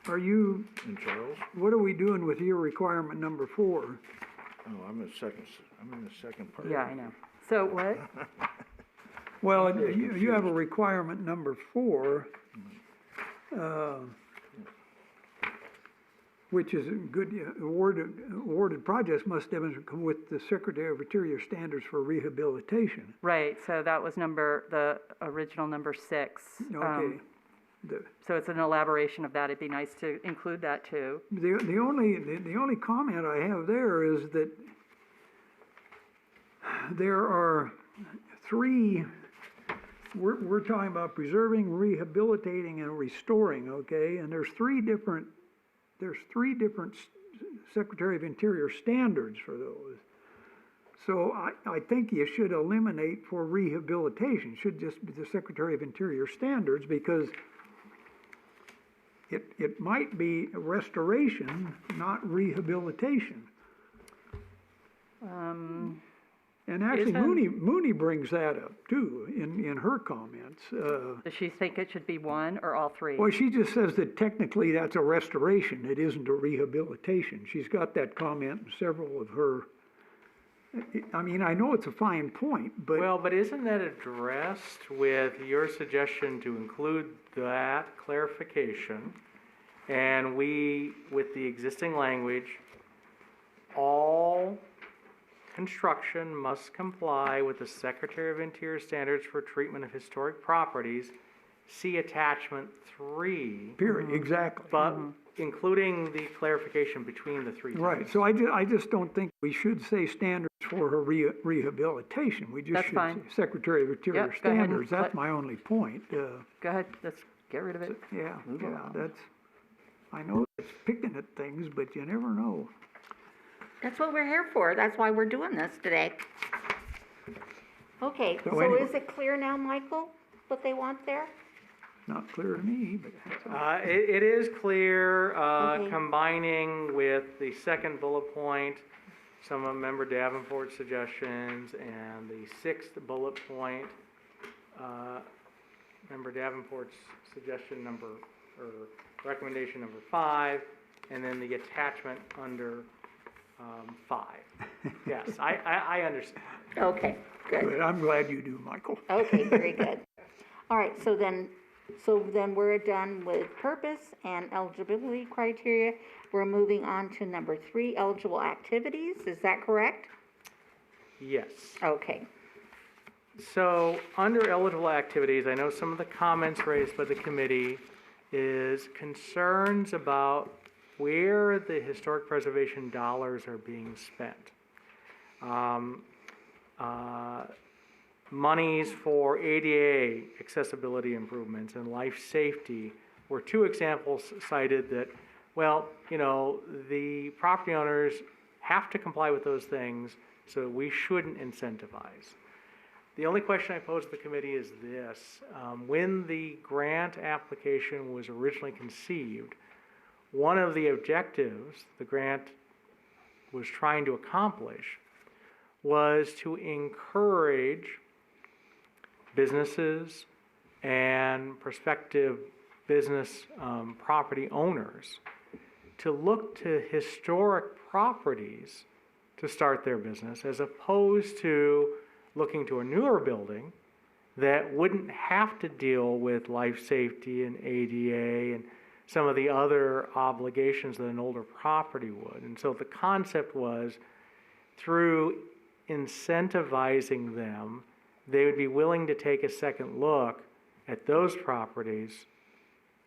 are you, And Charles? what are we doing with your requirement number 4? Oh, I'm in the second part. Yeah, I know. So what? Well, you have a requirement number 4. which is a good, awarded projects must demonstrate with the Secretary of Interior standards for rehabilitation. Right, so that was the original number 6. Okay. So it's an elaboration of that. It'd be nice to include that too. The only comment I have there is that there are 3, we're talking about preserving, rehabilitating, and restoring, okay? And there's 3 different Secretary of Interior standards for those. So I think you should eliminate for rehabilitation, should just be the Secretary of Interior standards, because it might be restoration, not rehabilitation. And actually, Mooney brings that up too in her comments. Does she think it should be 1 or all 3? Well, she just says that technically that's a restoration, it isn't a rehabilitation. She's got that comment in several of her, I mean, I know it's a fine point, but. Well, but isn't that addressed with your suggestion to include that clarification? And we, with the existing language, all construction must comply with the Secretary of Interior standards for treatment of historic properties. See attachment 3. Period, exactly. But including the clarification between the 3 Right, types. so I just don't think we should say standards for her rehabilitation. We just That's should fine. say Secretary of Interior Yep, go ahead and standards. That's my only point. Go ahead, let's get rid of it. Yeah, that's, I know it's picking at things, but you never know. That's what we're here for. That's why we're doing this today. Okay, So so anyway- is it clear now, Michael, what they want there? Not clear to me, but that's all. It is clear, Okay. combining with the second bullet point, some of Member Davenport's suggestions, and the 6th bullet point, Member Davenport's suggestion or recommendation number 5, and then the attachment under 5. Yes, I understand. Okay, good. Good, I'm glad you do, Michael. Okay, very good. All right, so then we're done with purpose and eligibility criteria. We're moving on to number 3, eligible activities. Is that correct? Yes. Okay. So, under eligible activities, I know some of the comments raised by the committee is concerns about where the historic preservation dollars are being spent. Monies for ADA accessibility improvements and life safety were 2 examples cited that, well, you know, the property owners have to comply with those things, so we shouldn't incentivize. The only question I pose to the committee is this. When the grant application was originally conceived, one of the objectives the grant was trying to accomplish was to encourage businesses and prospective business property owners to look to historic properties to start their business, as opposed to looking to a newer building that wouldn't have to deal with life safety and ADA and some of the other obligations that an older property would. And so the concept was, through incentivizing them, they would be willing to take a second look at those properties,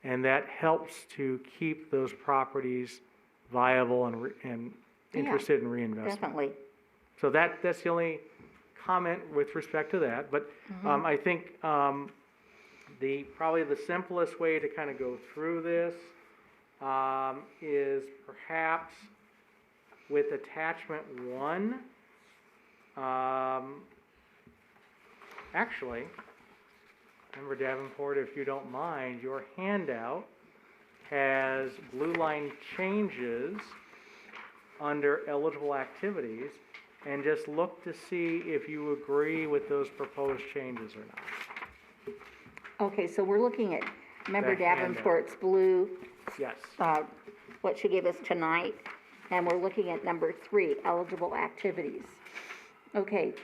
and that helps to keep those properties viable and interested in reinvestment. Definitely. So that's the only comment with respect to that. But I think probably the simplest way to kind of go through this is perhaps with attachment 1. Actually, Member Davenport, if you don't mind, your handout has blue line changes under eligible activities, and just look to see if you agree with those proposed changes or not. Okay, so we're looking at Member The handout. Davenport's blue, Yes. what she gave us tonight, and we're looking at number 3, eligible activities. Okay,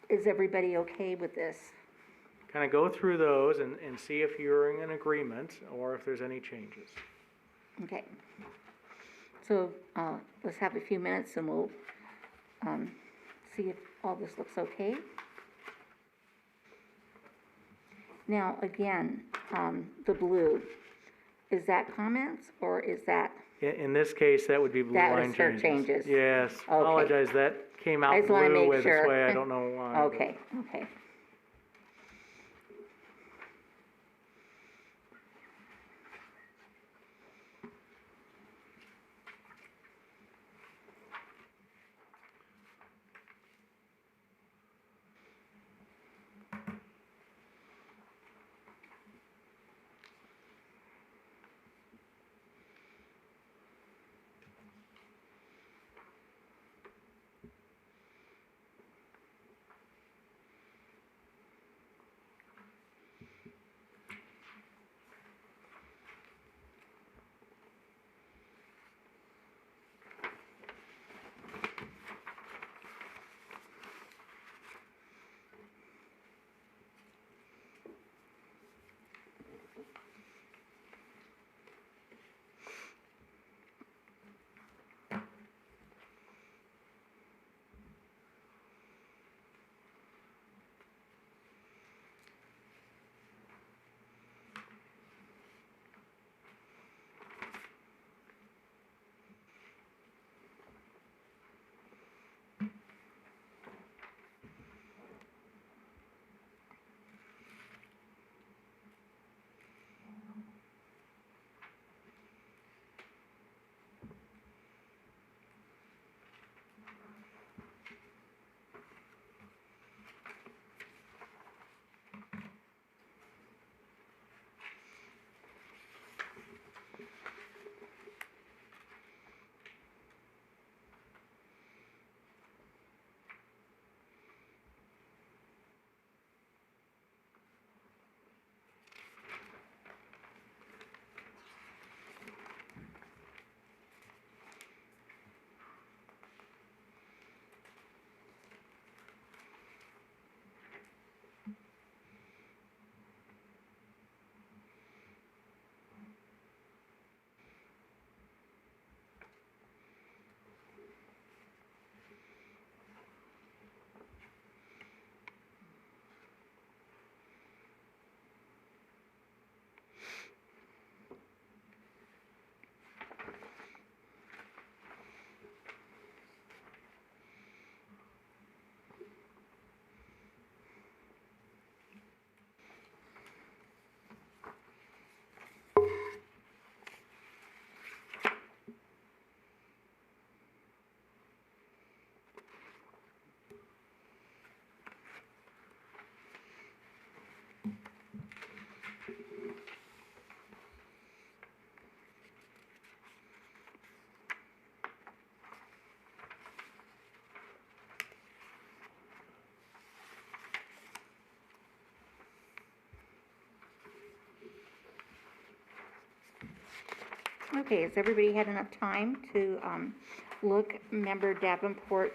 is everybody okay with this? Kind of go through those and see if you're in agreement or if there's any changes. Okay. So, let's have a few minutes and we'll, see if all this looks okay. Now, again, the blue, is that comments or is that, In this case, that would be blue That was line their changes. changes. Yes, apologize, that came I out just wanna blue make with this sure. way, I don't know why. but- okay, okay. Okay, has everybody had enough time to look Member Davenport's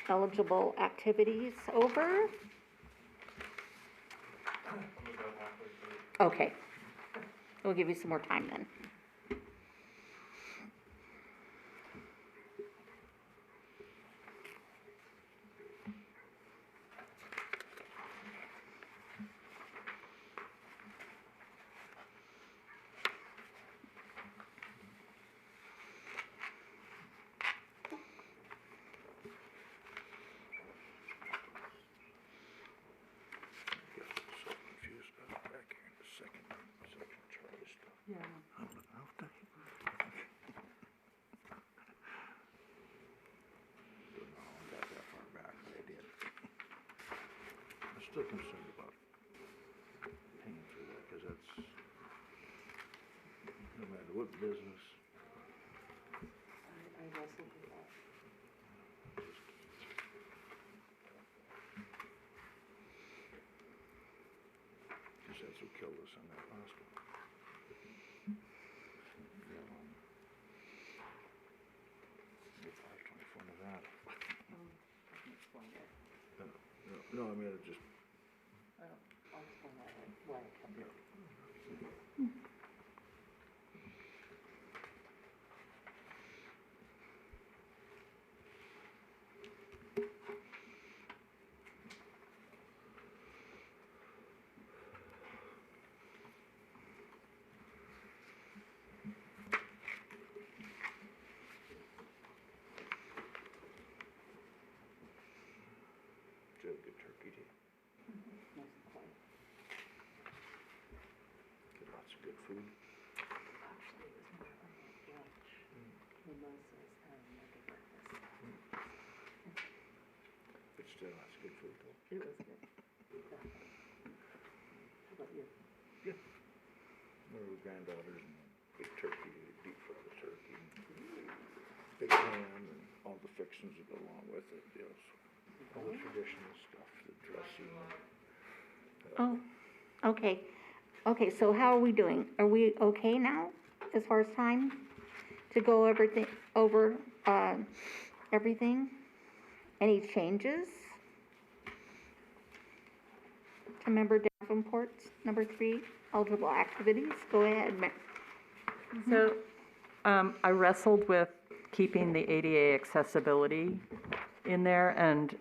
eligible activities over? Okay, we'll give you some more time then. So confused about back here in the second Charlie stuff. Yeah. Don't know how I got that far back, but I did. I'm still concerned about paying through that, because that's, no matter what business, I wrestled with that. because that's what killed us on that last one. Get 524 Nevada. No, I mean, it just, I'll explain that why I kept it. really good turkey day. Get lots of good food. But still, lots of good food though. It was good. How about you? One of her granddaughters and big turkey, deep fried the turkey, and big ham and all the fixings that go along with it, you know, so all the traditional stuff, the dressing. Oh, okay. Okay, so how are we doing? Are we okay now as far as time to go over everything? Any changes to member Davenport's number 3, eligible activities? Go ahead, So, I wrestled with keeping the ADA accessibility in there, and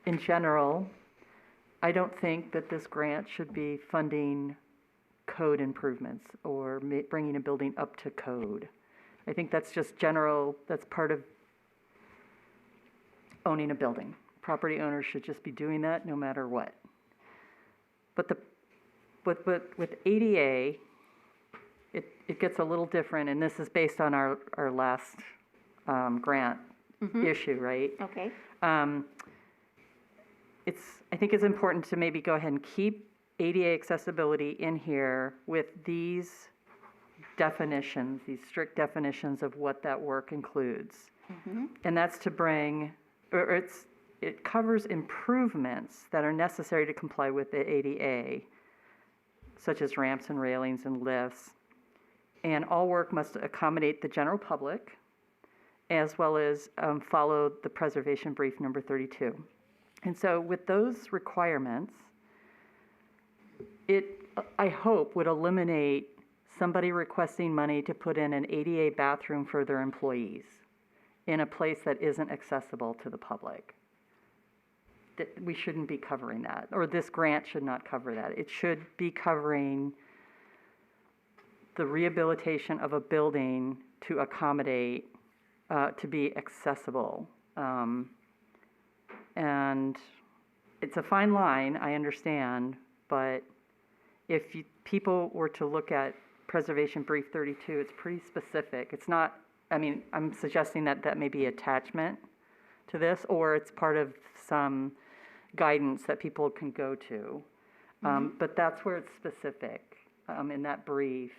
in general, I don't think that this grant should be funding code improvements or bringing a building up to code. I think that's just general, that's part of owning a building. Property owners should just be doing that no matter what. But with ADA, it gets a little different, and this is based on our last grant issue, right? Okay. I think it's important to maybe go ahead and keep ADA accessibility in here with these definitions, these strict definitions of what that work includes. And that's to bring, it covers improvements that are necessary to comply with the ADA, such as ramps and railings and lifts. And all work must accommodate the general public, as well as follow the preservation brief number 32. And so with those requirements, I hope, would eliminate somebody requesting money to put in an ADA bathroom for their employees in a place that isn't accessible to the public. We shouldn't be covering that, or this grant should not cover that. It should be covering the rehabilitation of a building to accommodate, to be accessible. And it's a fine line, I understand, but if people were to look at Preservation Brief 32, it's pretty specific. It's not, I mean, I'm suggesting that that may be attachment to this, or it's part of some guidance that people can go to. But that's where it's specific, in that brief,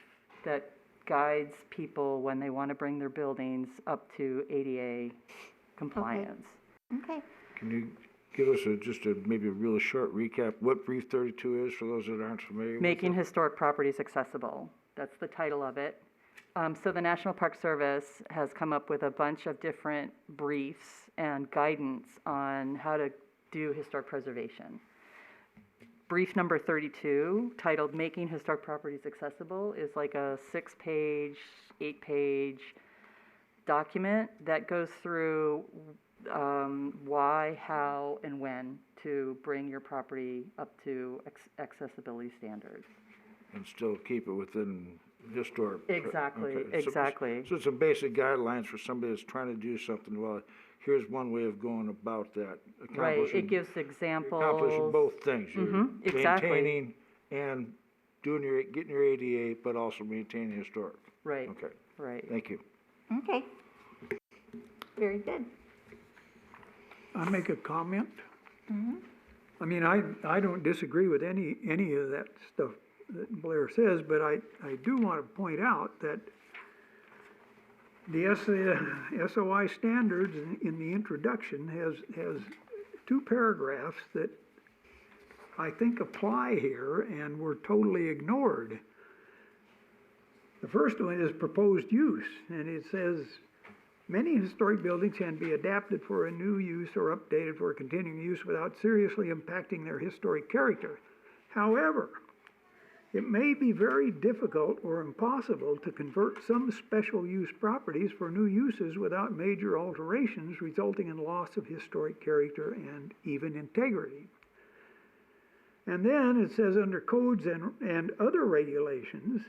that guides people when they want to bring their buildings up to ADA compliance. Okay. Can you give us maybe a really short recap, what Brief 32 is for those that aren't familiar with it? Making historic properties accessible. That's the title of it. So the National Park Service has come up with a bunch of different briefs and guidance on how to do historic preservation. Brief number 32, titled Making Historic Properties Accessible, is like a 6-page, 8-page document that goes through why, how, and when to bring your property up to accessibility standards. And still keep it within historic. Exactly, Okay. exactly. So some basic guidelines for somebody that's trying to do something, well, here's one way of going about that. Right, it gives examples. Accomplishing both things. You're exactly. maintaining and getting your ADA, but also maintaining historic. Right, Okay, right. thank you. Okay. Very good. I make a comment. I mean, I don't disagree with any of that stuff that Blair says, but I do want to point out that the SOI standards in the introduction has 2 paragraphs that I think apply here and were totally ignored. The first one is proposed use, and it says, many historic buildings can be adapted for a new use or updated for continuing use without seriously impacting their historic character. However, it may be very difficult or impossible to convert some special use properties for new uses without major alterations resulting in loss of historic character and even integrity. And then it says under codes and other regulations,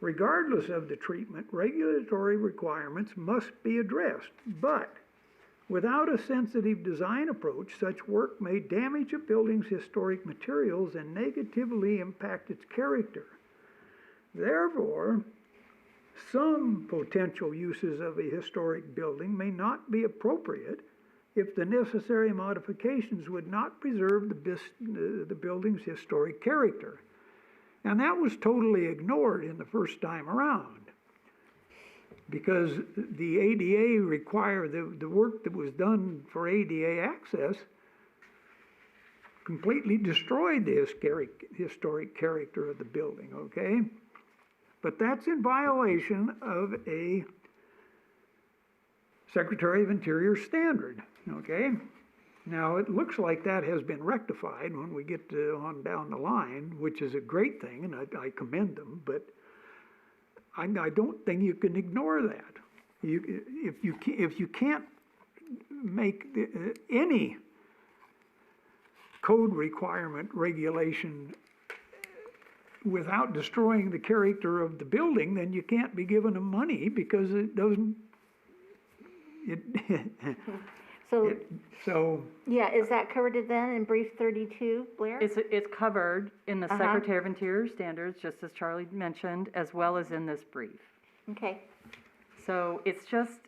regardless of the treatment, regulatory requirements must be addressed, but Without a sensitive design approach, such work may damage a building's historic materials and negatively impact its character. Therefore, some potential uses of a historic building may not be appropriate if the necessary modifications would not preserve the building's historic character. And that was totally ignored in the first time around, because the ADA required, the work that was done for ADA access completely destroyed the historic character of the building, okay? But that's in violation of a Secretary of Interior standard, okay? Now, it looks like that has been rectified when we get on down the line, which is a great thing, and I commend them, but I don't think you can ignore that. If you can't make any code requirement regulation without destroying the character of the building, then you can't be giving them money because it doesn't. So. Yeah, is that covered then in brief 32, Blair? It's covered in the Uh-huh. Secretary of Interior standards, just as Charlie mentioned, as well as in this brief. Okay, So it's just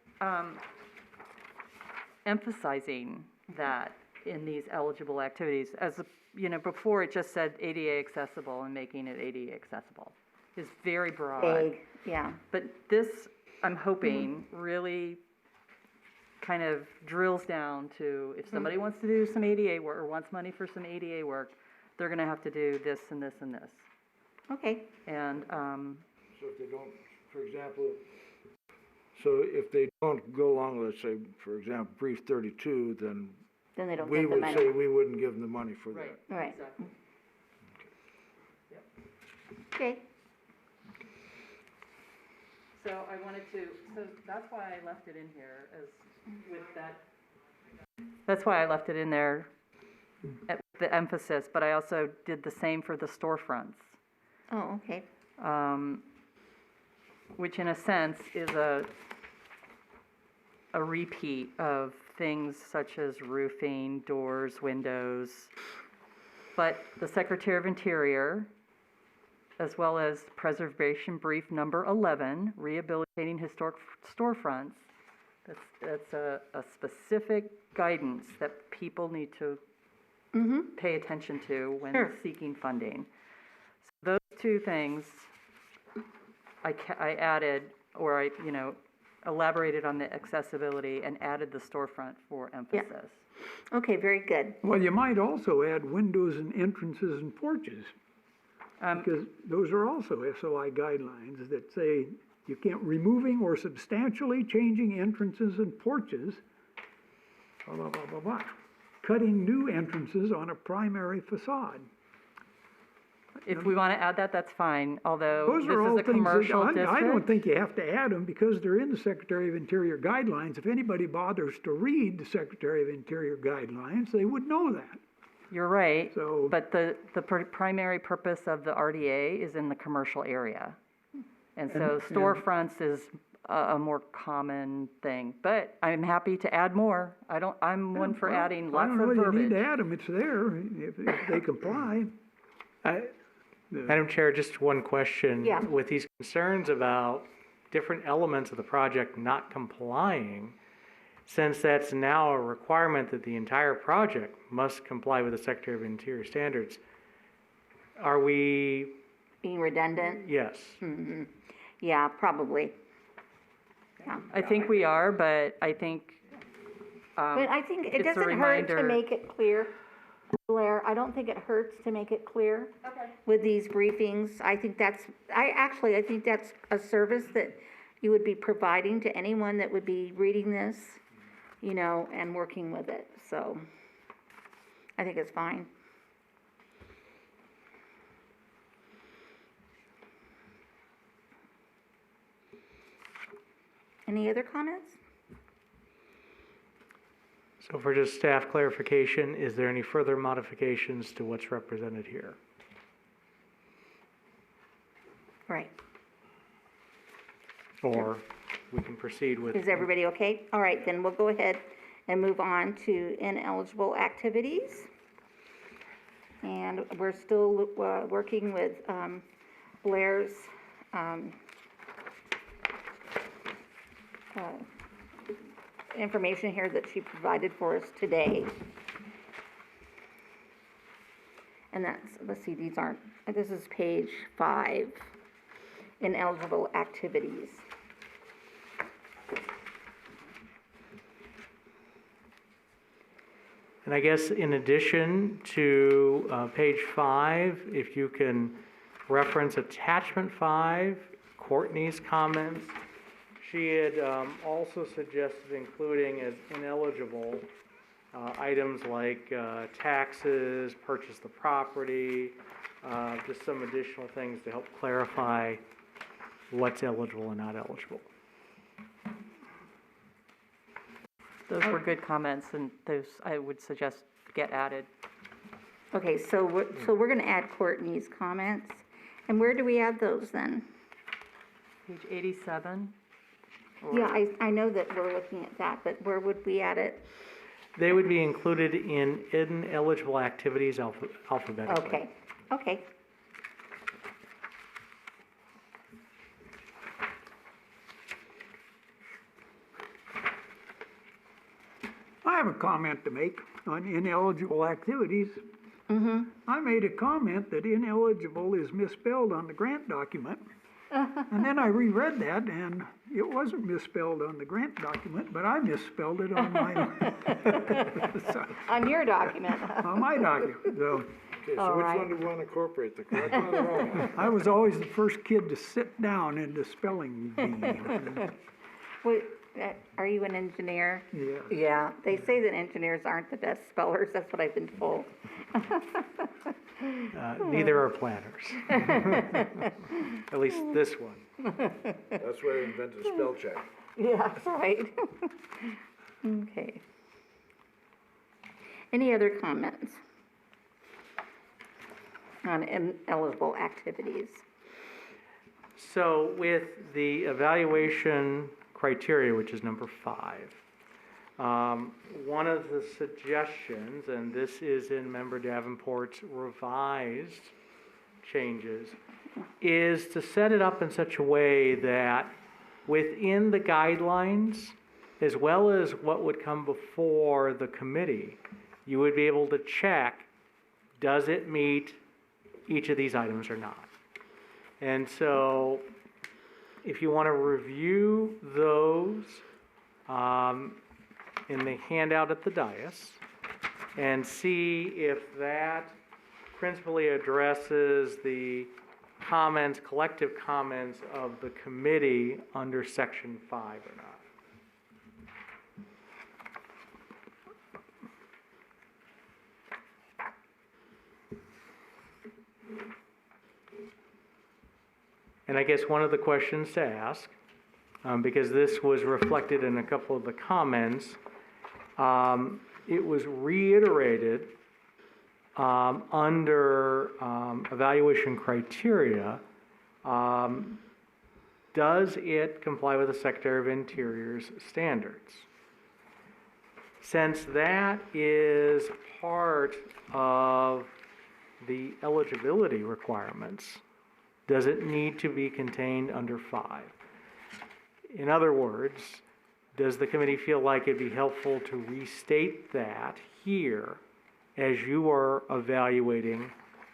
emphasizing that in these eligible activities, before it just said ADA accessible, and making it ADA accessible is very broad. vague, yeah. But this, I'm hoping, really kind of drills down to, if somebody wants to do some ADA work, or wants money for some ADA work, they're gonna have to do this and this and this. Okay, And, So if they don't, for example, so if they don't go along, let's say, for example, brief 32, then then they don't we get the would money. say we wouldn't give them the money for that. Right. Exactly. Okay, So I wanted to, so that's why I left it in here as with that. That's why I left it in there at the emphasis, but I also did the same for the storefronts, oh, okay, which in a sense is a repeat of things such as roofing, doors, windows. But the Secretary of Interior, as well as Preservation Brief Number 11, Rehabilitating Historic Storefronts, that's a specific guidance that people need to pay attention to when Sure. seeking funding. So those two things I added, or I elaborated on the accessibility and added the storefront for emphasis. okay, very good. Well, you might also add windows and entrances and porches, because those are also SOI guidelines that say you can't removing or substantially changing entrances and porches, blah, blah, blah, blah, blah. Cutting new entrances on a primary facade. If we want to add that, that's fine, although Those this are all is a things commercial that, district. I don't think you have to add them because they're in the Secretary of Interior guidelines. If anybody bothers to read the Secretary of Interior guidelines, they would know that. You're right, So- but the primary purpose of the RDA is in the commercial area. And so storefronts is a more common thing, but I'm happy to add more. I'm one for Well, adding I lots don't of know, you need verbiage. to add them, it's there, if they comply. Madam Chair, just one question. Yeah. With these concerns about different elements of the project not complying, since that's now a requirement that the entire project must comply with the Secretary of Interior standards, are we, Being redundant, yes. yeah, probably. Yeah, I think we are, but I think, but I think it it's a doesn't hurt to reminder- make it clear, Blair, I don't think it hurts to make it clear. With these briefings, I think that's a service that you would be providing to anyone that would be reading this, and working with it, so I think it's fine. Any other comments? So for just staff clarification, is there any further modifications to what's represented here? Right, Or we can proceed with. is everybody okay? All right, then we'll go ahead and move on to ineligible activities. And we're still working with Blair's information here that she provided for us today. And that's, let's see, this is page 5, ineligible activities. And I guess in addition to page 5, if you can reference attachment 5, Courtney's comments. She had also suggested including as ineligible items like taxes, purchase the property, just some additional things to help clarify what's eligible and not eligible. Those were good comments, and those I would suggest get added. Okay, so we're going to add Courtney's comments. And where do we add those then? Page 87. Yeah, I know that we're looking at that, but where would we add it? They would be included in ineligible activities alphabetically. Okay. I have a comment to make on ineligible activities. I made a comment that ineligible is misspelled on the grant document. And then I reread that, and it wasn't misspelled on the grant document, but I misspelled it on mine. So, On your document. on my document. So Okay, so All which right. one do you want to incorporate, the correct one or the wrong one? I was always the first kid to sit down in the spelling bee. Wait, are you an engineer? Yeah. Yeah, they say that engineers aren't the best spellers, that's what I've been told. Neither are planners. At least this one. That's why they invented spell check. Yeah, right. Okay. Any other comments on ineligible activities? So with the evaluation criteria, which is number 5, one of the suggestions, and this is in Member Davenport's revised changes, is to set it up in such a way that within the guidelines, as well as what would come before the committee, you would be able to check, does it meet each of these items or not? And so if you want to review those in the handout at the dais and see if that principally addresses the comments, collective comments of the committee under section 5 or not. And I guess one of the questions to ask, because this was reflected in a couple of the comments, it was reiterated under evaluation criteria. Does it comply with the Secretary of Interior's standards? Since that is part of the eligibility requirements, does it need to be contained under 5? In other words, does the committee feel like it'd be helpful to restate that here as you are evaluating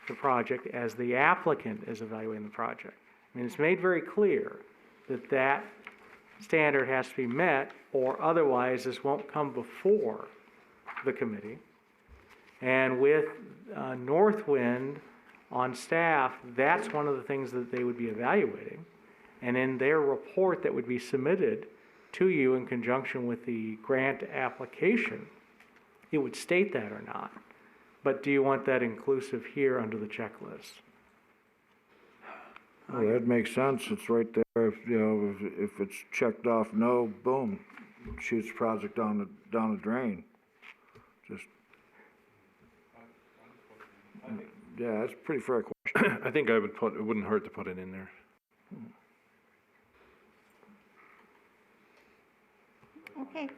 the project, as the applicant is evaluating the project? I mean, it's made very clear that that standard has to be met, or otherwise this won't come before the committee. And with Northwind on staff, that's one of the things that they would be evaluating. And in their report that would be submitted to you in conjunction with the grant application, it would state that or not. But do you want that inclusive here under the checklist? Well, that makes sense, it's right there, if it's checked off no, boom, shoots the project down the drain. Just. Yeah, that's a pretty fair question. I think it wouldn't hurt to put it in there. Okay.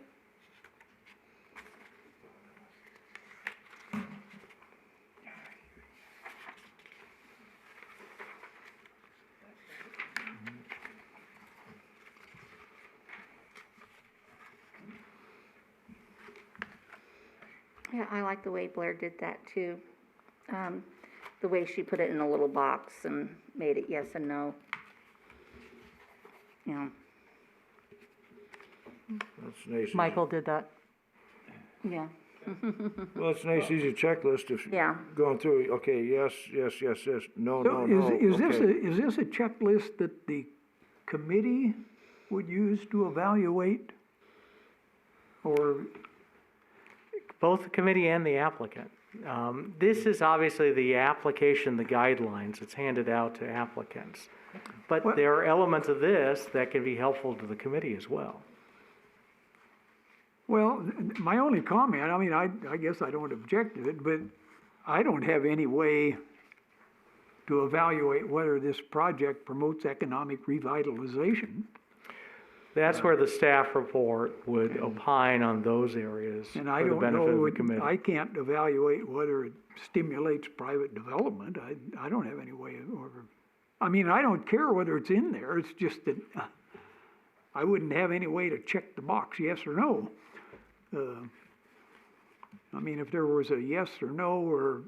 Yeah, I like the way Blair did that too. The way she put it in a little box and made it yes and no. Yeah, That's nice. easy- Michael did that. yeah, Well, it's a nice, easy checklist if yeah. going through, okay, yes, yes, yes, yes, no, So no, no, is this okay. is this a checklist that the committee would use to evaluate? Or, Both the committee and the applicant. This is obviously the application, the guidelines, it's handed out to applicants. But Well- there are elements of this that can be helpful to the committee as well. well, my only comment, I mean, I guess I don't object to it, but I don't have any way to evaluate whether this project promotes economic revitalization. That's where the staff report would opine on those areas for And I the don't benefit of know, the committee. I can't evaluate whether it stimulates private development. I don't have any way of, or, I mean, I don't care whether it's in there, it's just that I wouldn't have any way to check the box, yes or no. I mean, if there was a yes or no, or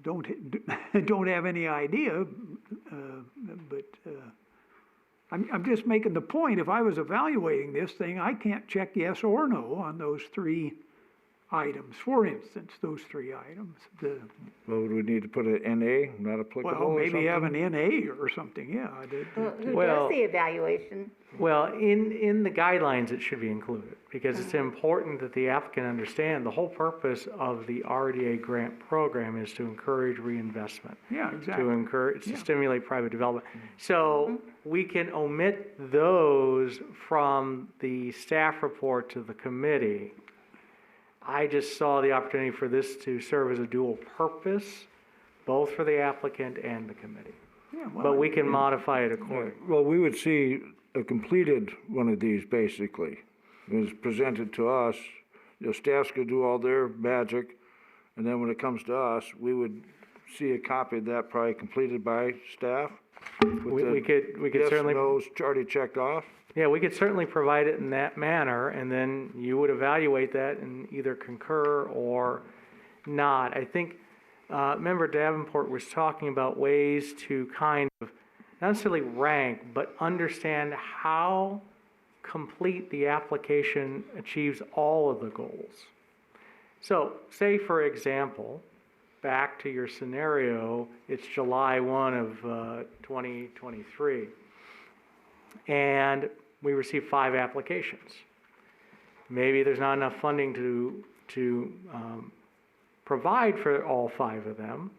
don't have any idea, but, I'm just making the point, if I was evaluating this thing, I can't check yes or no on those three items. For instance, those three items. Well, would we need to put an NA, not applicable Well, or maybe have an something? NA or something, yeah. Who Well- does the evaluation? Well, in the guidelines, it should be included, because it's important that the applicant understand the whole purpose of the RDA grant program is to encourage reinvestment. Yeah, To exactly. encourage, to Yeah. stimulate private development. So we can omit those from the staff report to the committee. I just saw the opportunity for this to serve as a dual purpose, both for the applicant and the committee. Yeah, well, But we can modify it accordingly. Well, we would see a completed one of these, basically. It was presented to us, staff's could do all their magic, and then when it comes to us, we would see a copy of that probably completed by staff. We could certainly. Yes, no's already checked off. Yeah, we could certainly provide it in that manner, and then you would evaluate that and either concur or not. I think, Member Davenport was talking about ways to kind of, not necessarily rank, but understand how complete the application achieves all of the goals. So, say for example, back to your scenario, it's July 1 of 2023. And we received 5 applications. Maybe there's not enough funding to provide for all 5 of them,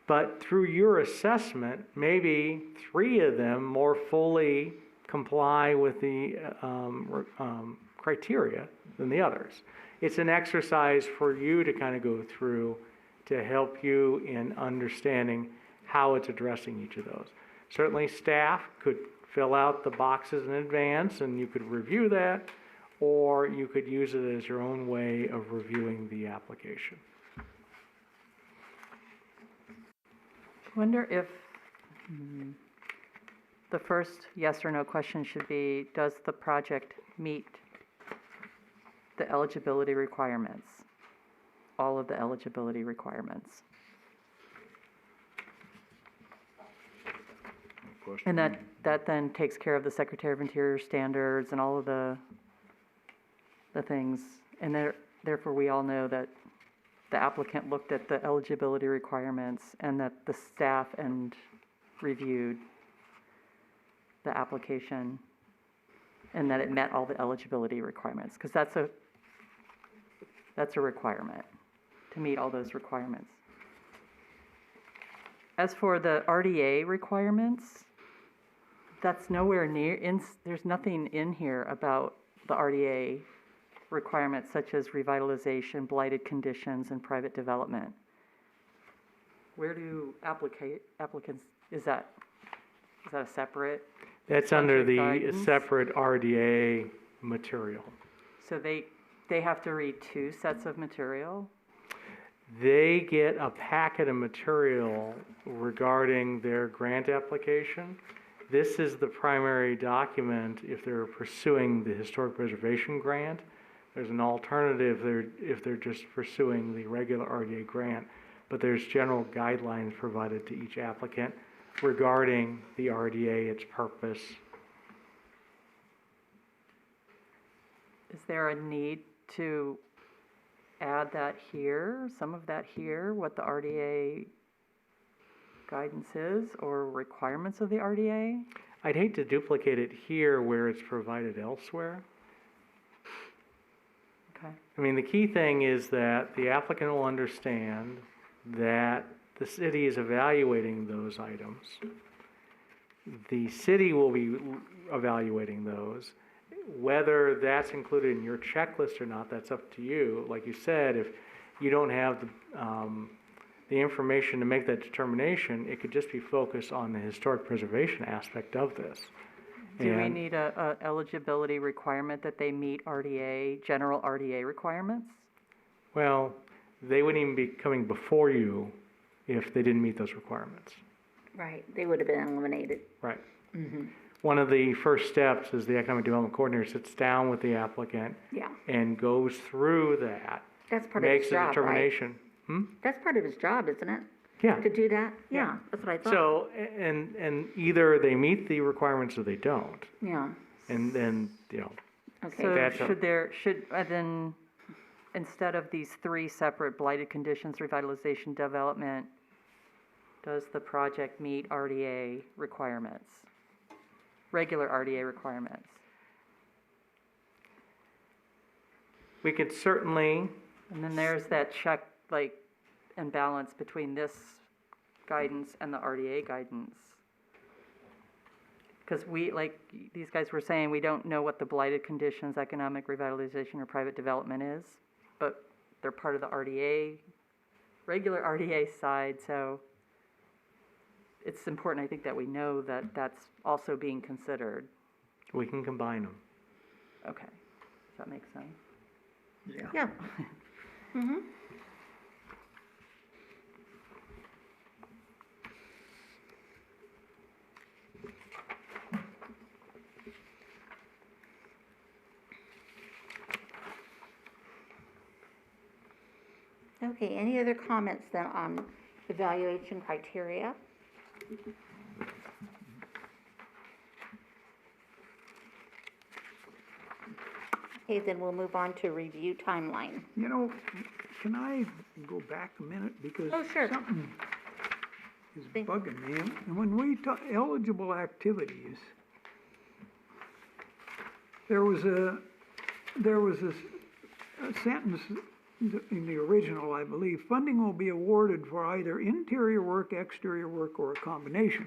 but through your assessment, maybe 3 of them more fully comply with the criteria than the others. It's an exercise for you to kind of go through to help you in understanding how it's addressing each of those. Certainly staff could fill out the boxes in advance and you could review that, or you could use it as your own way of reviewing the application. I wonder if the first yes or no question should be, does the project meet the eligibility requirements? All of the eligibility requirements. And that then takes care of the Secretary of Interior standards and all of the things. And therefore, we all know that the applicant looked at the eligibility requirements and that the staff and reviewed the application and that it met all the eligibility requirements, because that's a requirement to meet all those requirements. As for the RDA requirements, that's nowhere near, there's nothing in here about the RDA requirements such as revitalization, blighted conditions, and private development. Where do applicants, is that a separate? That's under the guidance? separate RDA material. So they have to read 2 sets of material? They get a packet of material regarding their grant application. This is the primary document if they're pursuing the historic preservation grant, There's an alternative if they're just pursuing the regular RDA grant, but there's general guidelines provided to each applicant regarding the RDA, its purpose. Is there a need to add that here, some of that here, what the RDA guidance is or requirements of the RDA? I'd hate to duplicate it here where it's provided elsewhere. Okay. I mean, the key thing is that the applicant will understand that the city is evaluating those items. The city will be evaluating those. Whether that's included in your checklist or not, that's up to you. Like you said, if you don't have the information to make that determination, it could just be focused on the historic preservation aspect of this. Do we And- need a eligibility requirement that they meet RDA, general RDA requirements? Well, they wouldn't even be coming before you if they didn't meet those requirements. Right, they would have been eliminated. Right. One of the first steps is the economic development coordinator sits down with the applicant Yeah, and goes through that, that's part of makes his a job, right? determination. That's part of his job, isn't it? Yeah. To do that? Yeah, that's what I thought. So, and either they meet the requirements or they don't. Yeah, And then, okay. So That's a- should then, instead of these three separate blighted conditions, revitalization, development, does the project meet RDA requirements? Regular RDA requirements? we could certainly, And then there's that check, like, and balance between this guidance and the RDA guidance. Because we, like these guys were saying, we don't know what the blighted conditions, economic revitalization, or private development is, but they're part of the RDA, regular RDA side, so it's important, I think, that we know that that's also being considered. we can combine them. Okay, does that make sense? Yeah. Okay, any other comments then on evaluation criteria? Okay, then we'll move on to review timeline. You know, can I go back a minute, because Oh, sure. something is Thank- bugging me. And when we talk eligible activities, there was a sentence in the original, I believe: funding will be awarded for either interior work, exterior work, or a combination.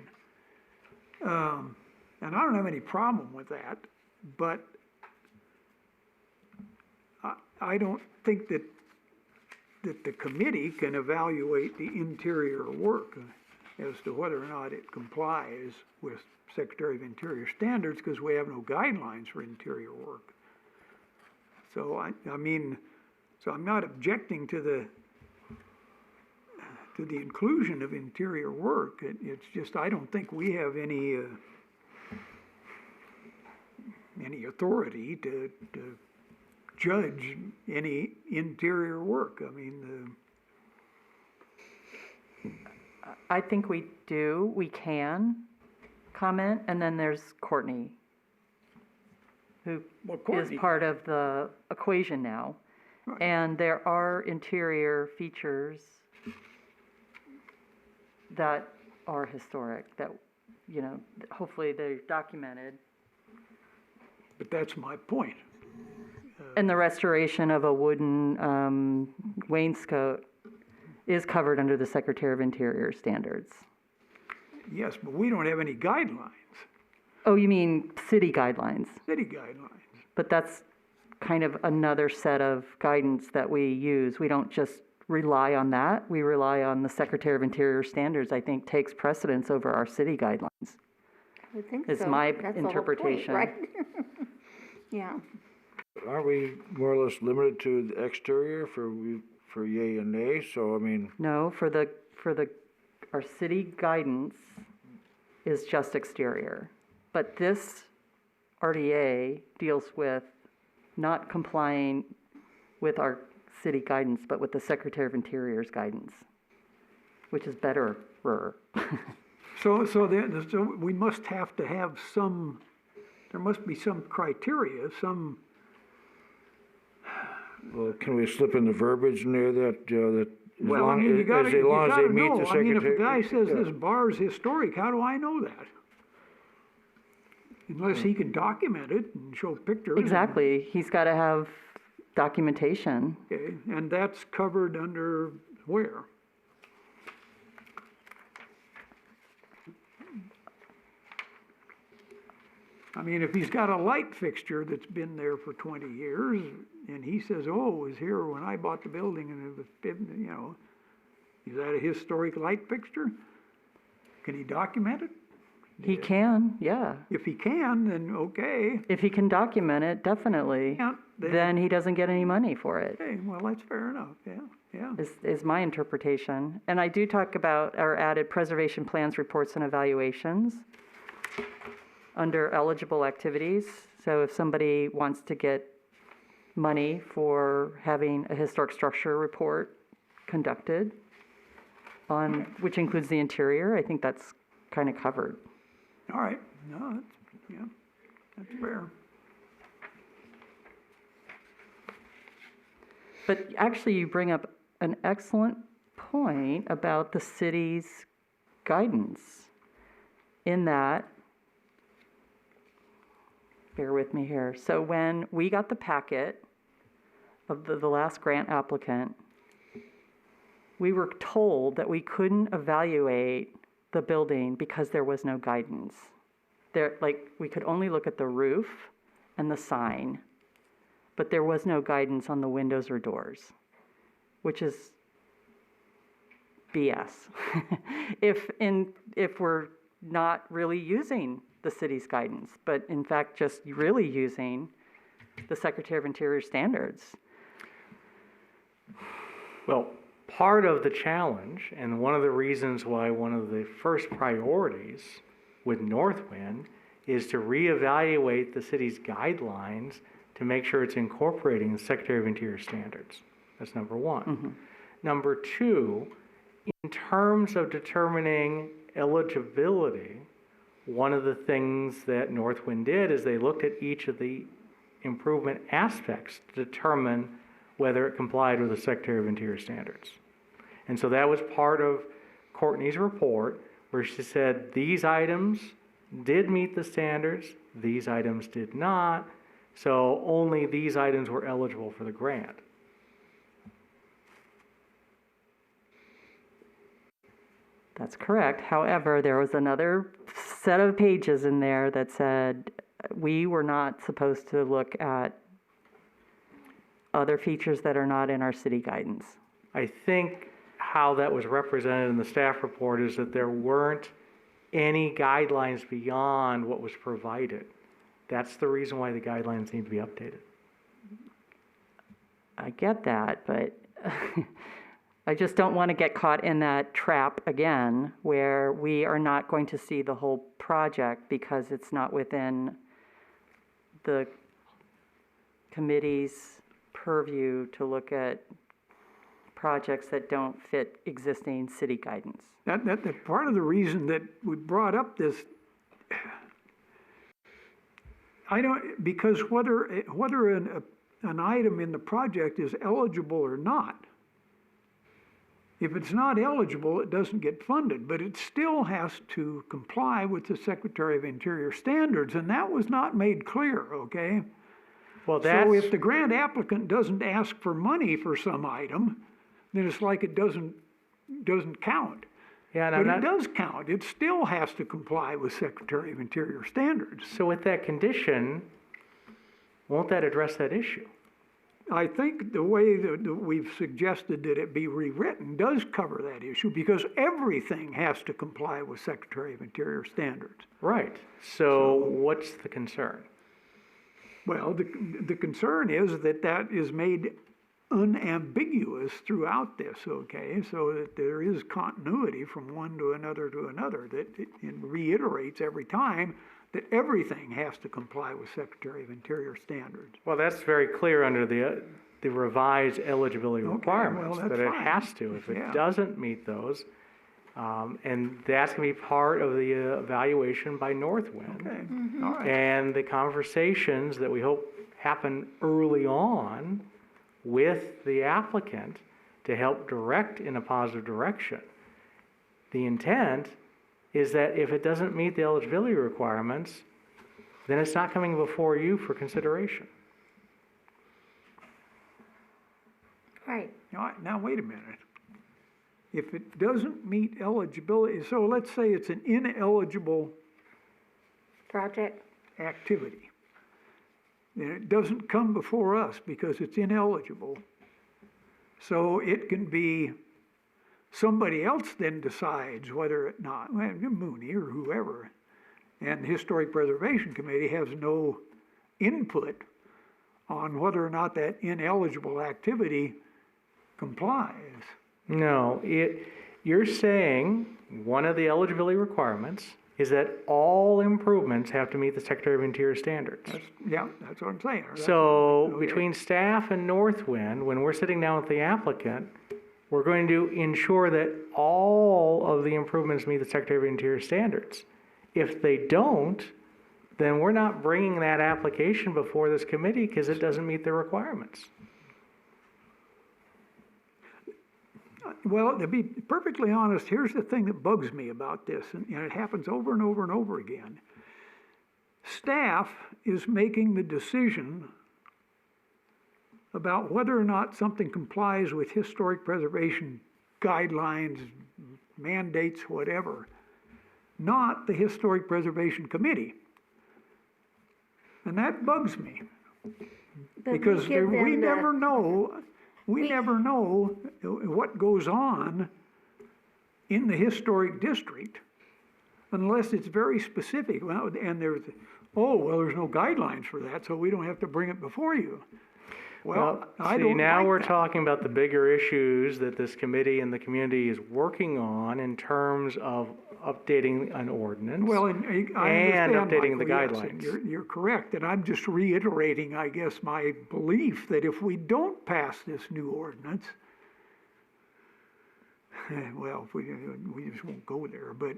And I don't have any problem with that, but I don't think that the committee can evaluate the interior work as to whether or not it complies with Secretary of Interior standards, because we have no guidelines for interior work. So I mean, so I'm not objecting to the inclusion of interior work. It's just, I don't think we have any authority to judge any interior work. I mean, I think we do, we can comment, and then there's Courtney, who Well, is Courtney- part of the equation now. Right. And there are interior features that are historic, that, you know, hopefully they're documented. but that's my point. And the restoration of a wooden wainscot is covered under the Secretary of Interior standards. Yes, but we don't have any guidelines, Oh, you mean city guidelines? city guidelines. But that's kind of another set of guidance that we use. We don't just rely on that. We rely on the Secretary of Interior standards, I think, takes precedence over our city guidelines. I would think It's so. my That's the whole point, interpretation. right? Yeah, Aren't we more or less limited to the exterior for yay and nay? So, I mean, No, our city guidance is just exterior. But this RDA deals with not complying with our city guidance, but with the Secretary of Interior's guidance, which is better. So we must have to have some, there must be some criteria, some, Well, can we slip in the verbiage in there that, that as well, I long mean, you gotta, as you long as they gotta meet the know. I secretary? mean, if a guy says Yeah. this bar's historic, how do I know that? Unless he can document it and show pictures. Exactly, he's got to have documentation. Okay, and that's covered under where? I mean, if he's got a light fixture that's been there for 20 years, and he says, oh, it was here when I bought the building, and it was, you know, is that a historic light fixture? Can he document it? He can, yeah. If he can, then okay. If he can document it, definitely. Yeah, Then he doesn't get any money for it, okay, well, that's fair enough, yeah. is my interpretation. And I do talk about our added preservation plans, reports, and evaluations under eligible activities. So if somebody wants to get money for having a historic structure report conducted on, which includes the interior, I think that's kind of covered. All right, no, that's, yeah, that's fair. But actually, you bring up an excellent point about the city's guidance in that, bear with me here. So when we got the packet of the last grant applicant, we were told that we couldn't evaluate the building because there was no guidance. We could only look at the roof and the sign, but there was no guidance on the windows or doors, which is BS. If we're not really using the city's guidance, but in fact just really using the Secretary of Interior standards. Well, part of the challenge, and one of the reasons why one of the first priorities with Northwind is to reevaluate the city's guidelines to make sure it's incorporating the Secretary of Interior standards. That's number one. Mm-hmm. Number two, in terms of determining eligibility, one of the things that Northwind did is they looked at each of the improvement aspects to determine whether it complied with the Secretary of Interior standards. And so that was part of Courtney's report, where she said these items did meet the standards, these items did not, so only these items were eligible for the grant. That's correct. However, there was another set of pages in there that said we were not supposed to look at other features that are not in our city guidance. I think how that was represented in the staff report is that there weren't any guidelines beyond what was provided. That's the reason why the guidelines need to be updated. I get that, but I just don't want to get caught in that trap again where we are not going to see the whole project because it's not within the committee's purview to look at projects that don't fit existing city guidance. That part of the reason that we brought up this, because whether an item in the project is eligible or not, if it's not eligible, it doesn't get funded, but it still has to comply with the Secretary of Interior standards, and that was not made clear, okay? Well, that's... So if the grant applicant doesn't ask for money for some item, then it's like it doesn't count. Yeah, But it does count. It still has to comply with Secretary of Interior standards. So with that condition, won't that address that issue? I think the way that we've suggested that it be rewritten does cover that issue because everything has to comply with Secretary of Interior standards. Right. So what's the concern? Well, the concern is that is made unambiguous throughout this, okay? So that there is continuity from one to another, that it reiterates every time that everything has to comply with Secretary of Interior standards. Well, that's very clear under the revised eligibility Okay, requirements, well, that that's it fine. has to. If Yeah. it doesn't meet those, and that's gonna be part of the evaluation by Northwind. Okay, all right. And the conversations that we hope happen early on with the applicant to help direct in a positive direction. The intent is that if it doesn't meet the eligibility requirements, then it's not coming before you for consideration. Right. Now, wait a minute. If it doesn't meet eligibility, so let's say it's an ineligible Project? activity. And it doesn't come before us because it's ineligible. So it can be, somebody else then decides whether or not, well, Mooney or whoever, and the Historic Preservation Committee has no input on whether or not that ineligible activity complies. No, you're saying one of the eligibility requirements is that all improvements have to meet the Secretary of Interior standards. That's what I'm saying. So Okay. between staff and Northwind, when we're sitting down with the applicant, we're going to ensure that all of the improvements meet the Secretary of Interior standards. If they don't, then we're not bringing that application before this committee because it doesn't meet the requirements. Well, to be perfectly honest, here's the thing that bugs me about this, and it happens over and over and over again. Staff is making the decision about whether or not something complies with historic preservation guidelines, mandates, whatever, not the Historic Preservation Committee. And that bugs me, But we because give them we the- never know what goes on in the historic district unless it's very specific. Well, and there's no guidelines for that, so we don't have to bring it before you. Well, I see, don't now like we're that. talking about the bigger issues that this committee and the community is working on in terms of updating an ordinance. Well, and I understand, updating the Michael, yes, and guidelines. you're correct, and I'm just reiterating, I guess, my belief that if we don't pass this new ordinance, well, we just won't go there, but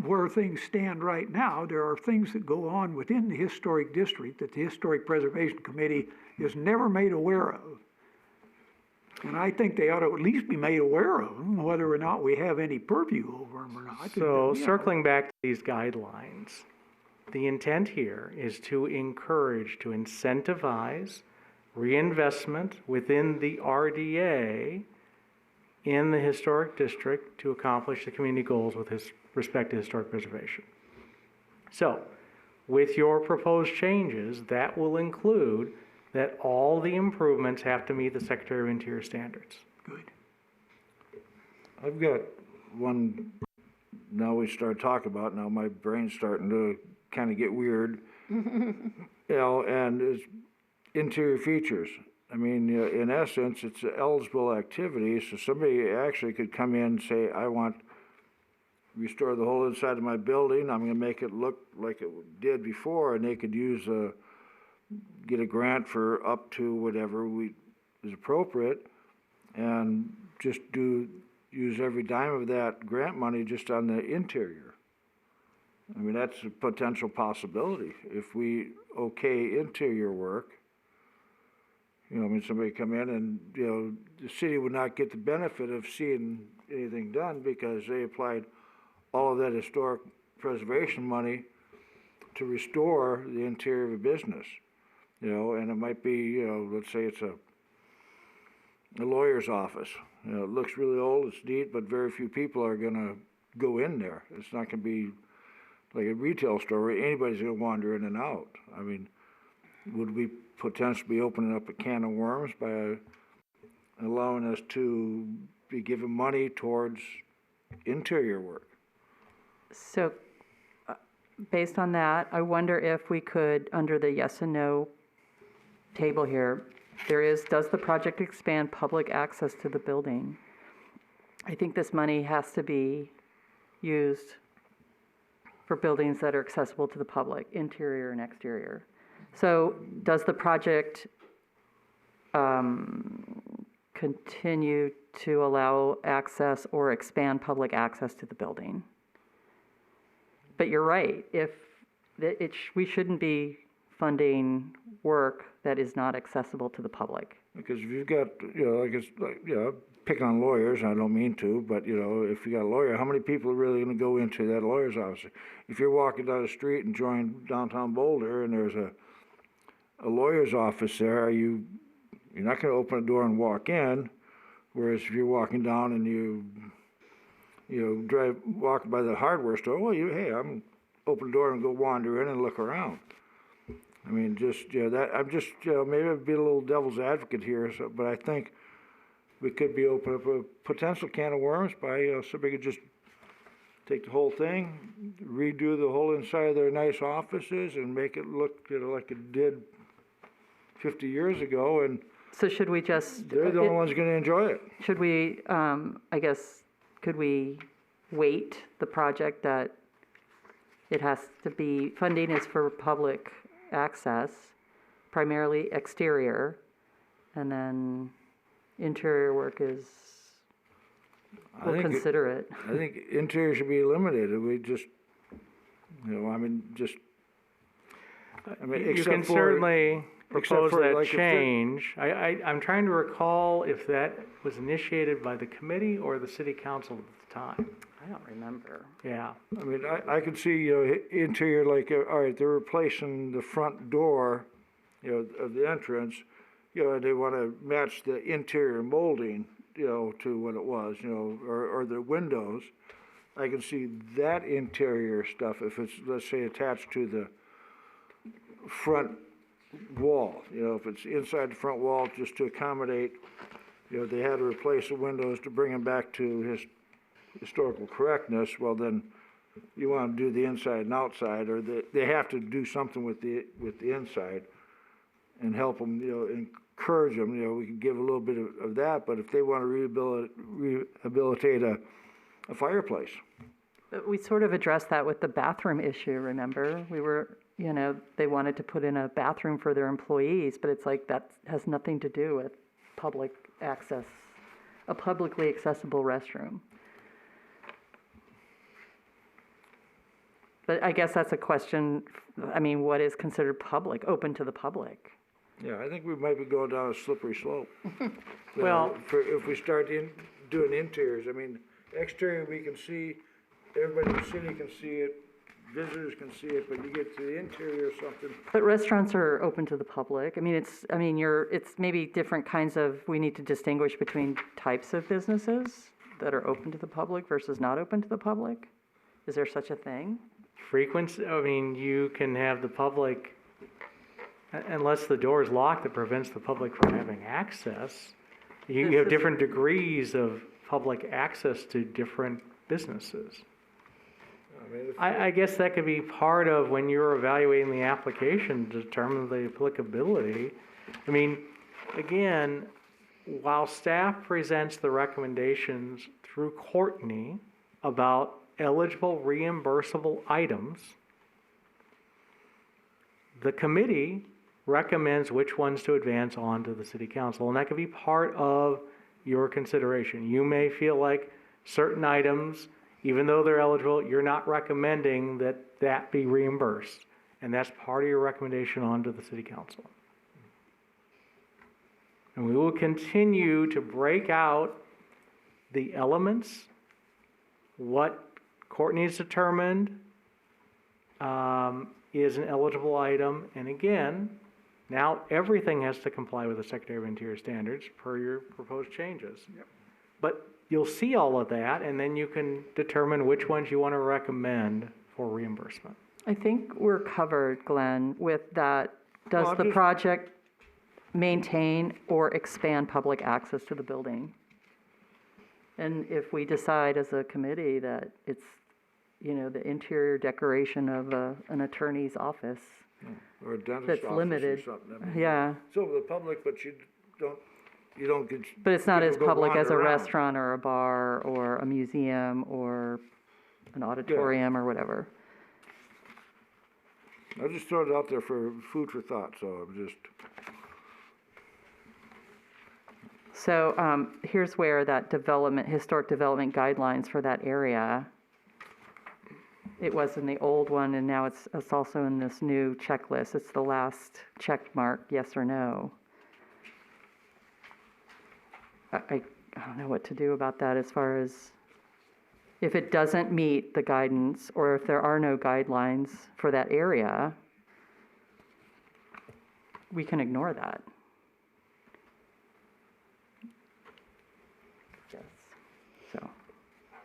where things stand right now, there are things that go on within the historic district that the Historic Preservation Committee is never made aware of. And I think they ought to at least be made aware of them, whether or not we have any purview over them or not. So You know. circling back to these guidelines, the intent here is to encourage, to incentivize reinvestment within the RDA in the historic district to accomplish the community goals with respect to historic preservation. So, with your proposed changes, that will include that all the improvements have to meet the Secretary of Interior standards. Good. I've got one, now we start talking about, now my brain's starting to kind of get weird. You know, and it's interior features. I mean, in essence, it's an eligible activity, so somebody actually could come in and say, I want restore the whole inside of my building, I'm gonna make it look like it did before, and they could get a grant for up to whatever is appropriate, and just use every dime of that grant money just on the interior. I mean, that's a potential possibility. If we okay interior work, you know, I mean, somebody come in and, you know, the city would not get the benefit of seeing anything done because they applied all of that historic preservation money to restore the interior of a business, you know, and it might be, you know, let's say it's a lawyer's office. You know, it looks really old, it's neat, but very few people are gonna go in there. It's not gonna be like a retail store where anybody's gonna wander in and out. I mean, would we potentially be opening up a can of worms by allowing us to be given money towards interior work? So, based on that, I wonder if we could, under the yes and no table here, does the project expand public access to the building? I think this money has to be used for buildings that are accessible to the public, interior and exterior. So does the project continue to allow access or expand public access to the building? But you're right, we shouldn't be funding work that is not accessible to the public. Because if you've got, pick on lawyers, I don't mean to, but, if you got a lawyer, how many people are really gonna go into that lawyer's office? If you're walking down the street and join downtown Boulder and there's a lawyer's office there, you're not gonna open a door and walk in, whereas if you're walking down and walk by the hardware store, well, I'm open the door and go wander in and look around. I mean, I'm just, maybe I'd be a little devil's advocate here, but I think we could be opening up a potential can of worms by, somebody could just take the whole thing, redo the whole inside of their nice offices and make it look, like it did 50 years ago, and So should we just? they're the only ones gonna enjoy it. Should we, could we weight the project that it has to be, funding is for public access, primarily exterior, and then interior work is, I we'll think consider it. I think interior should be eliminated. We just, You except can for- certainly propose for, that like, if they're- change. I'm trying to recall if that was initiated by the committee or the city council at the time. I don't remember. Yeah. I mean, I could see, interior, like, all right, they're replacing the front door, of the entrance, and they want to match the interior molding, to what it was, or the windows. I can see that interior stuff if it's, let's say, attached to the front wall, if it's inside the front wall, just to accommodate, they had to replace the windows to bring them back to historical correctness, well then, you want to do the inside and outside, or they have to do something with the inside and help them, encourage them, we can give a little bit of that, but if they want to rehabilitate a fireplace. But we sort of addressed that with the bathroom issue, remember? We were, they wanted to put in a bathroom for their employees, but it's like that has nothing to do with public access, a publicly accessible restroom. But I guess that's a question, what is considered public, open to the public? Yeah, I think we might be going down a slippery slope. Well- If we start doing interiors, exterior we can see, everybody in the city can see it, visitors can see it, but you get to the interior or something. But restaurants are open to the public. It's maybe different kinds of, we need to distinguish between types of businesses that are open to the public versus not open to the public. Is there such a thing? Frequency, you can have the public, unless the door is locked that prevents the public from having access, you have different degrees of public access to different businesses. I guess that could be part of when you're evaluating the application to determine the applicability. Again, while staff presents the recommendations through Courtney about eligible reimbursable items, the committee recommends which ones to advance on to the city council, and that could be part of your consideration. You may feel like certain items, even though they're eligible, you're not recommending that be reimbursed, and that's part of your recommendation on to the city council. And we will continue to break out the elements, what Courtney's determined is an eligible item, and again, now everything has to comply with the Secretary of Interior standards per your proposed changes. Yep. But you'll see all of that, and then you can determine which ones you want to recommend for reimbursement. I think we're covered, Glenn, with that. Does Well, the just- project maintain or expand public access to the building? And if we decide as a committee that it's, the interior decoration of an attorney's office, Or a dentist's that's office or limited. something. Yeah, It's open to the public, but you don't get. but it's not as people go public as a wander around. restaurant or a bar or a museum or an auditorium or whatever. I just throw it out there for food for thought, so I'm just, So here's where that historic development guidelines for that area, it was in the old one, and now it's also in this new checklist. It's the last check mark, yes or no. I don't know what to do about that as far as if it doesn't meet the guidance, or if there are no guidelines for that area, we can ignore that. Yes. So.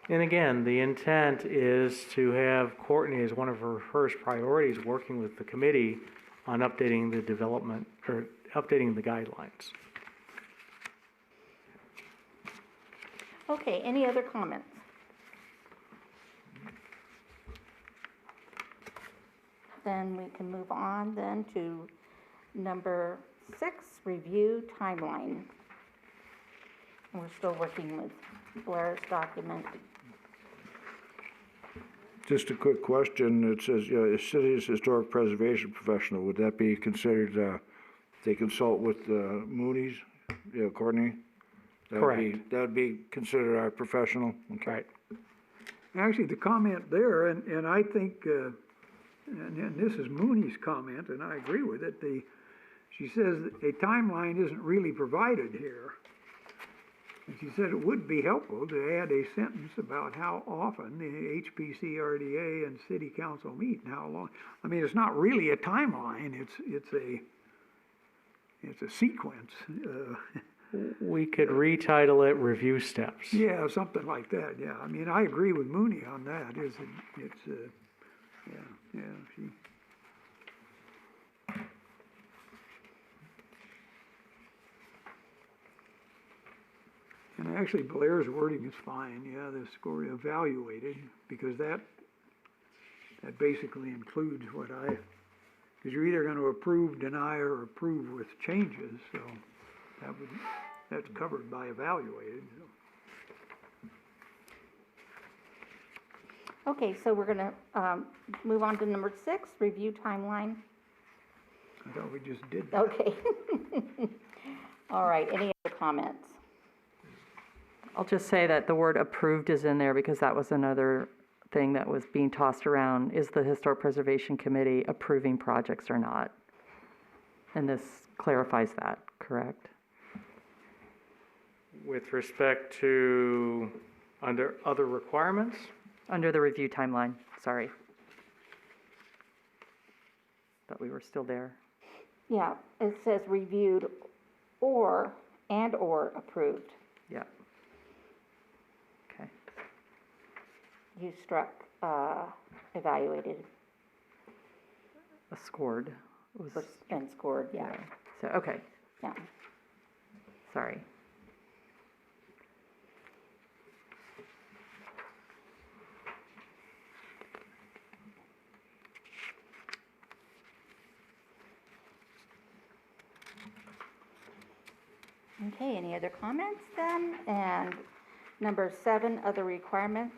And again, the intent is to have Courtney as one of her first priorities, working with the committee on updating the development, or updating the guidelines. Okay, any other comments? Then we can move on then to number 6, review timeline. And we're still working with Blair's document. just a quick question. It says, a city's historic preservation professional, would that be considered, they consult with, Mooney's, Courtney? That would be- Correct. That would be considered our professional? Okay. Right. Actually, the comment there, and I think, and this is Mooney's comment, and I agree with it, she says a timeline isn't really provided here. And she said it would be helpful to add a sentence about how often the HPC, RDA, and city council meet and how long. I mean, it's not really a timeline, it's a sequence. We could retitle it Review Steps. Yeah, something like that, yeah. I mean, I agree with Mooney on that, she. And actually Blair's wording is fine, the score evaluated, because that basically includes because you're either gonna approve, deny, or approve with changes, so that's covered by evaluated, so. Okay, so we're gonna move on to number 6, review timeline. I thought we just did that. Okay. All right, any other comments? I'll just say that the word approved is in there because that was another thing that was being tossed around. Is the Historic Preservation Committee approving projects or not? And this clarifies that, correct? With respect to, under other requirements, Under the review timeline, sorry. Thought we were still there. Yeah, it says reviewed or approved. Yeah. Okay. You struck evaluated Scored was, and scored, yeah, so, okay, yeah. sorry. Okay, any other comments then? And number 7, other requirements.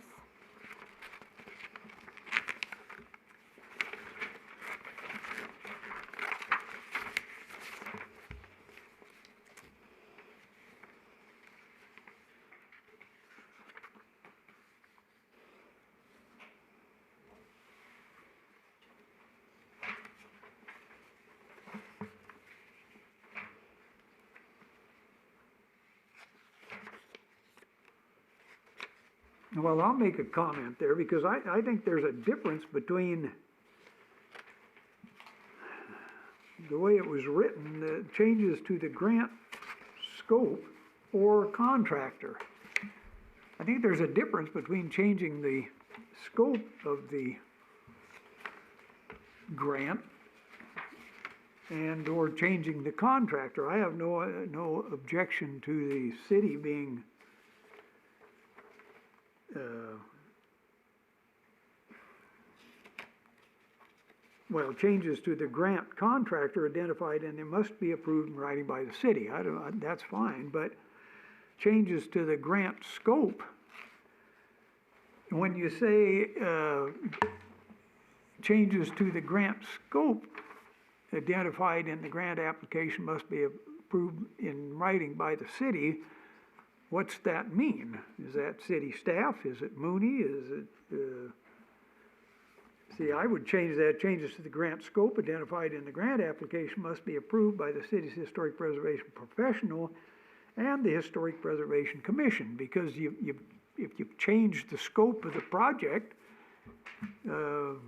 Well, I'll make a comment there, because I think there's a difference between the way it was written, the changes to the grant scope or contractor. I think there's a difference between changing the scope of the grant and or changing the contractor. I have no objection to the city being changes to the grant contractor identified, and they must be approved in writing by the city. That's fine, but changes to the grant scope, when you say, changes to the grant scope identified in the grant application must be approved in writing by the city. What's that mean? Is that city staff? Is it Mooney? Is it, see, I would change that, changes to the grant scope identified in the grant application must be approved by the city's historic preservation professional and the Historic Preservation Commission, because if you've changed the scope of the project, you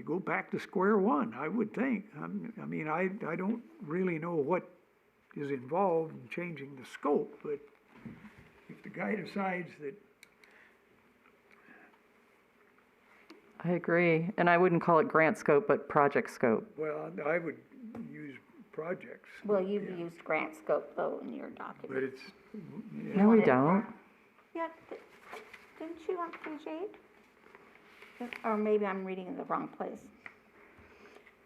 go back to square one, I would think. I mean, I don't really know what is involved in changing the scope, but if the guy decides that. I agree, and I wouldn't call it grant scope, but project scope. Well, I would use projects. Well, you've used grant scope though in your document. But it's, No, we don't. Yeah, didn't you on page 8? Or maybe I'm reading in the wrong place.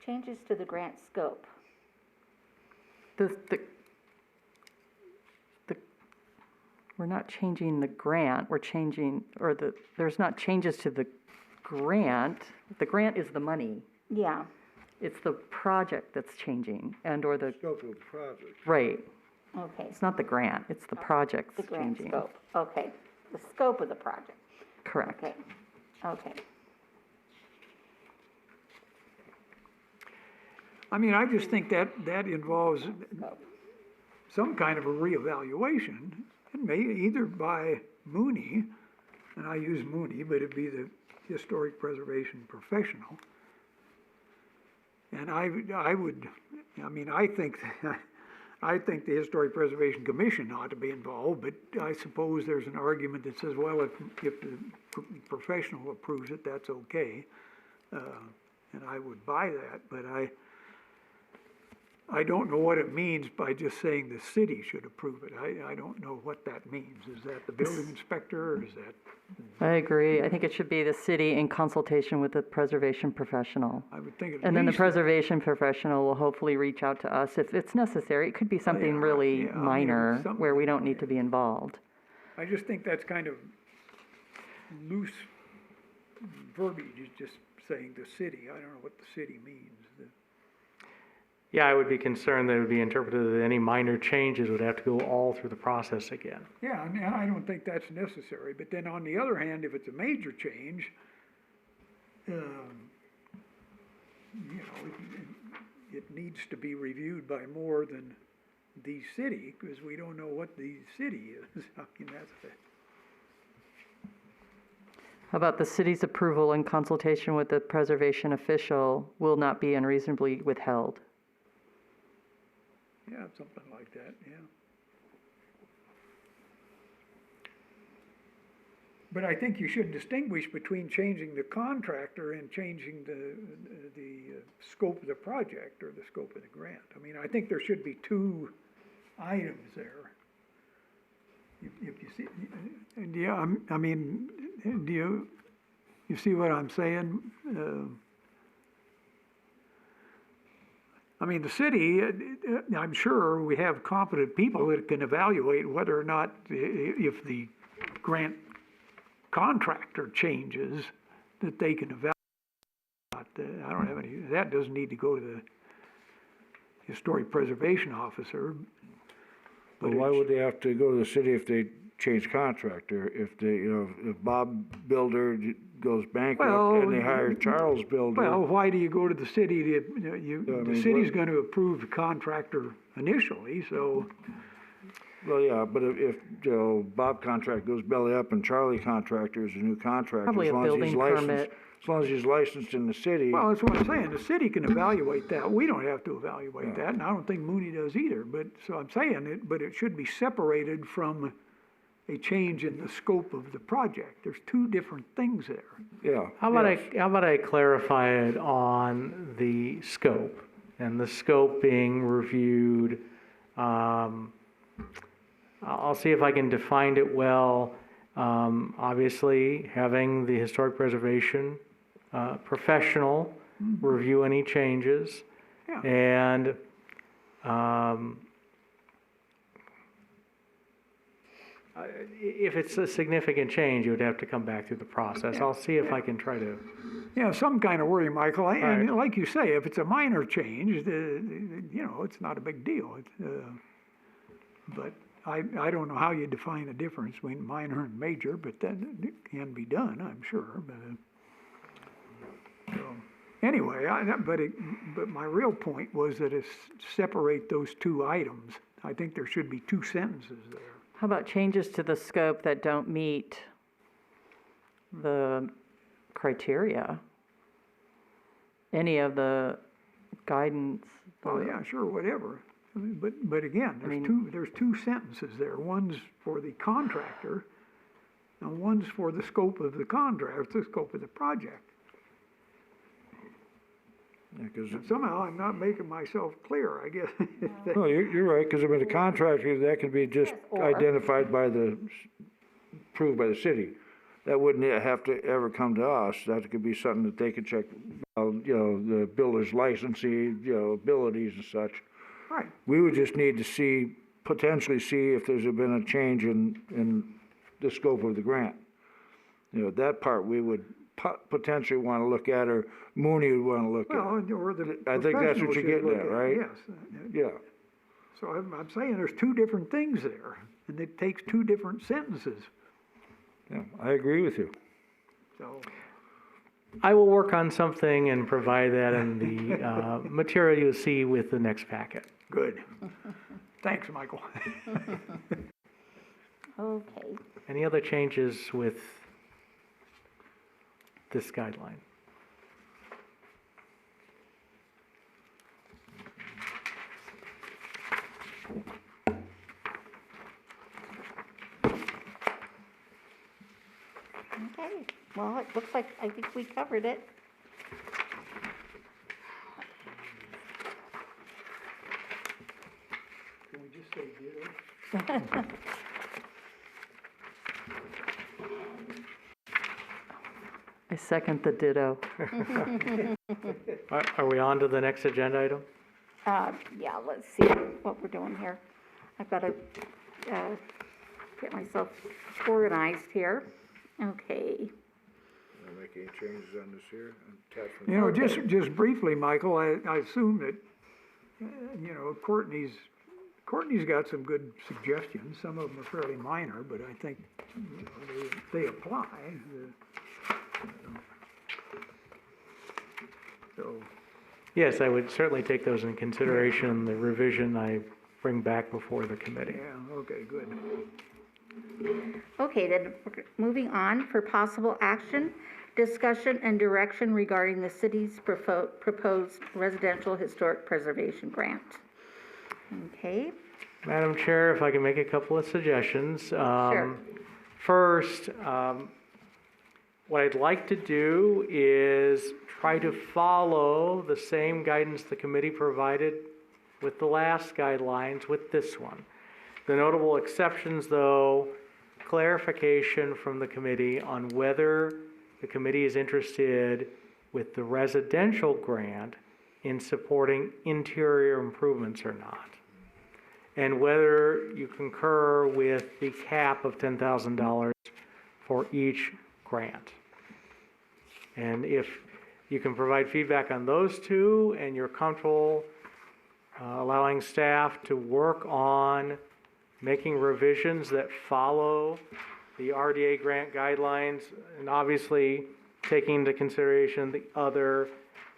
Changes to the grant scope. We're not changing the grant, we're changing, there's not changes to the grant. The grant is the money. Yeah, It's the project that's changing or the, Scope of the project. right. okay. It's not the grant, it's the project The that's grant changing. scope, okay. The scope of the project, Correct. okay, okay. I mean, I just think that involves Scope. some kind of a reevaluation, and either by Mooney, and I use Mooney, but it'd be the historic preservation professional. And I think the Historic Preservation Commission ought to be involved, but I suppose there's an argument that says, well, if the professional approves it, that's okay. And I would buy that, but I don't know what it means by just saying the city should approve it. I don't know what that means. Is that the building inspector, or is that? I agree. I think it should be the city in consultation with the preservation professional. I would think at And then the least- preservation professional will hopefully reach out to us if it's necessary. It could be something yeah, really yeah, I mean, minor something where we like don't need to be involved. I just think that's kind of loose verbiage, it's just saying the city. I don't know what the city means. Yeah, I would be concerned that it would be interpreted that any minor changes would have to go all through the process again. Yeah, and I don't think that's necessary, but then on the other hand, if it's a major change, it needs to be reviewed by more than the city, because we don't know what the city is. I mean, that's the. How about the city's approval in consultation with the preservation official will not be unreasonably withheld? Yeah, something like that, yeah. But I think you should distinguish between changing the contractor and changing the scope of the project or the scope of the grant. I mean, I think there should be two items there. If you see, yeah, I mean, do you see what I'm saying? I mean, the city, I'm sure we have competent people that can evaluate whether or not, if the grant contractor changes, that they can evaluate. I don't have any, that doesn't need to go to the historic preservation officer. But why would they have to go to the city if they change contractor? If they, if Bob Builder goes bankrupt and they hire Charles Builder? Well, why do you go to the city to, the city's gonna approve the contractor initially, so. Well, yeah, but if Bob contract goes belly up and Charlie contractor is a new contractor, Probably as a long as he's building licensed, permit. as long as he's licensed in the city. Well, that's what I'm saying, the city can evaluate that, we don't have to evaluate that, and I don't think Mooney does either, but, so I'm saying it, but it should be separated from a change in the scope of the project, there's two different things there. Yeah. How about yes. how about I clarify it on the scope, and the scope being reviewed, I'll see if I can define it well. Obviously, having the historic preservation professional review any changes. Yeah. And if it's a significant change, you would have to come back through the process. I'll see if I can try to, Yeah, some kind of worry, Michael. And Right. like you say, if it's a minor change, it's not a big deal. But I don't know how you define the difference between minor and major, but that it can be done, I'm sure. So, anyway, but my real point was that it's separate those two items. I think there should be two sentences there. How about changes to the scope that don't meet the criteria? Any of the guidance? Well, yeah, sure, whatever. I mean, but again, mean- there's two sentences there. One's for the contractor, and one's for the scope of the contract, the scope of the project. Yeah, 'cause And somehow I'm not making myself clear, I guess. no, you're right, because I mean, the contractor, that can be just Or- identified by approved by the city. That wouldn't have to ever come to us. That could be something that they could check, the builder's licensing, abilities and such. Right, We would just need to potentially see if there's been a change in the scope of the grant. That part we would potentially want to look at, or Mooney would want to look well, at. or the I think that's professional what you're should getting look at, it, right? Yes. Yeah, So I'm saying there's two different things there, and it takes two different sentences, yeah, I agree with you. so. I will work on something and provide that in the material you'll see with the next packet. Good. Thanks, Michael. Okay. Any other changes with this guideline? Okay, well, it looks like, I think we covered it. Can we just say ditto? I second the ditto. Are we on to the next agenda item? Yeah, let's see what we're doing here. I've got to, get myself organized here. Okay. Make any changes on this here? Just briefly, Michael, I assume that, Courtney's got some good suggestions. Some of them are fairly minor, but I think, they apply. So, Yes, I would certainly take those in consideration, the revision I bring back before the committee. yeah, okay, good. Okay, then, we're moving on for possible action, discussion and direction regarding the city's proposed residential historic preservation grant. Okay, Madam Chair, if I can make a couple of suggestions. Sure. First, what I'd like to do is try to follow the same guidance the committee provided with the last guidelines with this one. The notable exceptions, though, clarification from the committee on whether the committee is interested with the residential grant in supporting interior improvements or not, and whether you concur with the cap of $10,000 for each grant. And if you can provide feedback on those two and you're comfortable allowing staff to work on making revisions that follow the RDA grant guidelines, and obviously taking into consideration the other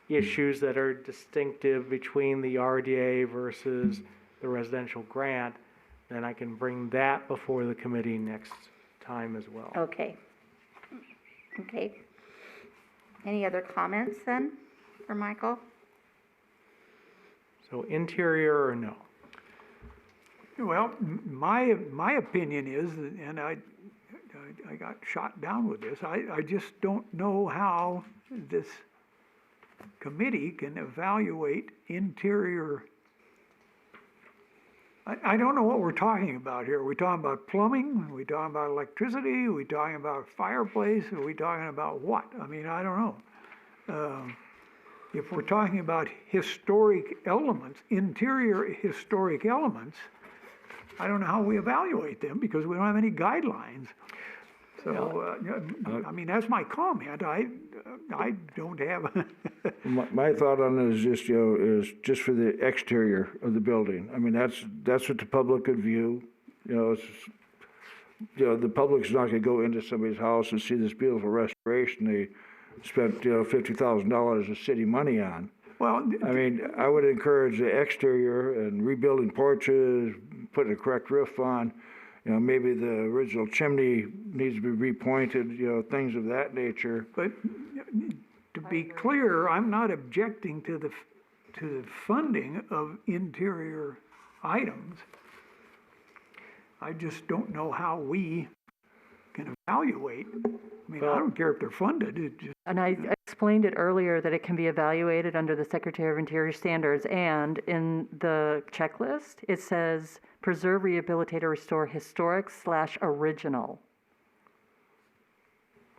issues that are distinctive between the RDA versus the residential grant, then I can bring that before the committee next time as well. okay. Okay. Any other comments then for Michael? So interior or no? Well, my opinion is, and I got shot down with this, I just don't know how this committee can evaluate interior. I don't know what we're talking about here. Are we talking about plumbing? Are we talking about electricity? Are we talking about fireplace? Are we talking about what? I mean, I don't know. If we're talking about historic elements, interior historic elements, I don't know how we evaluate them because we don't have any guidelines. So, I mean, that's my comment. I don't have, My thought on it is just, is just for the exterior of the building. I mean, that's what the public could view, it's, the public's not gonna go into somebody's house and see this beautiful restoration they spent, $50,000 of city money on. well, I mean, I would encourage the exterior and rebuilding porches, putting a correct roof on. Maybe the original chimney needs to be repointed, things of that nature. but to be clear, I'm not objecting to the funding of interior items. I just don't know how we can evaluate. I mean, I don't care if they're funded, it just, And I explained it earlier that it can be evaluated under the Secretary of Interior standards, and in the checklist, it says preserve, rehabilitate, or restore historic/original.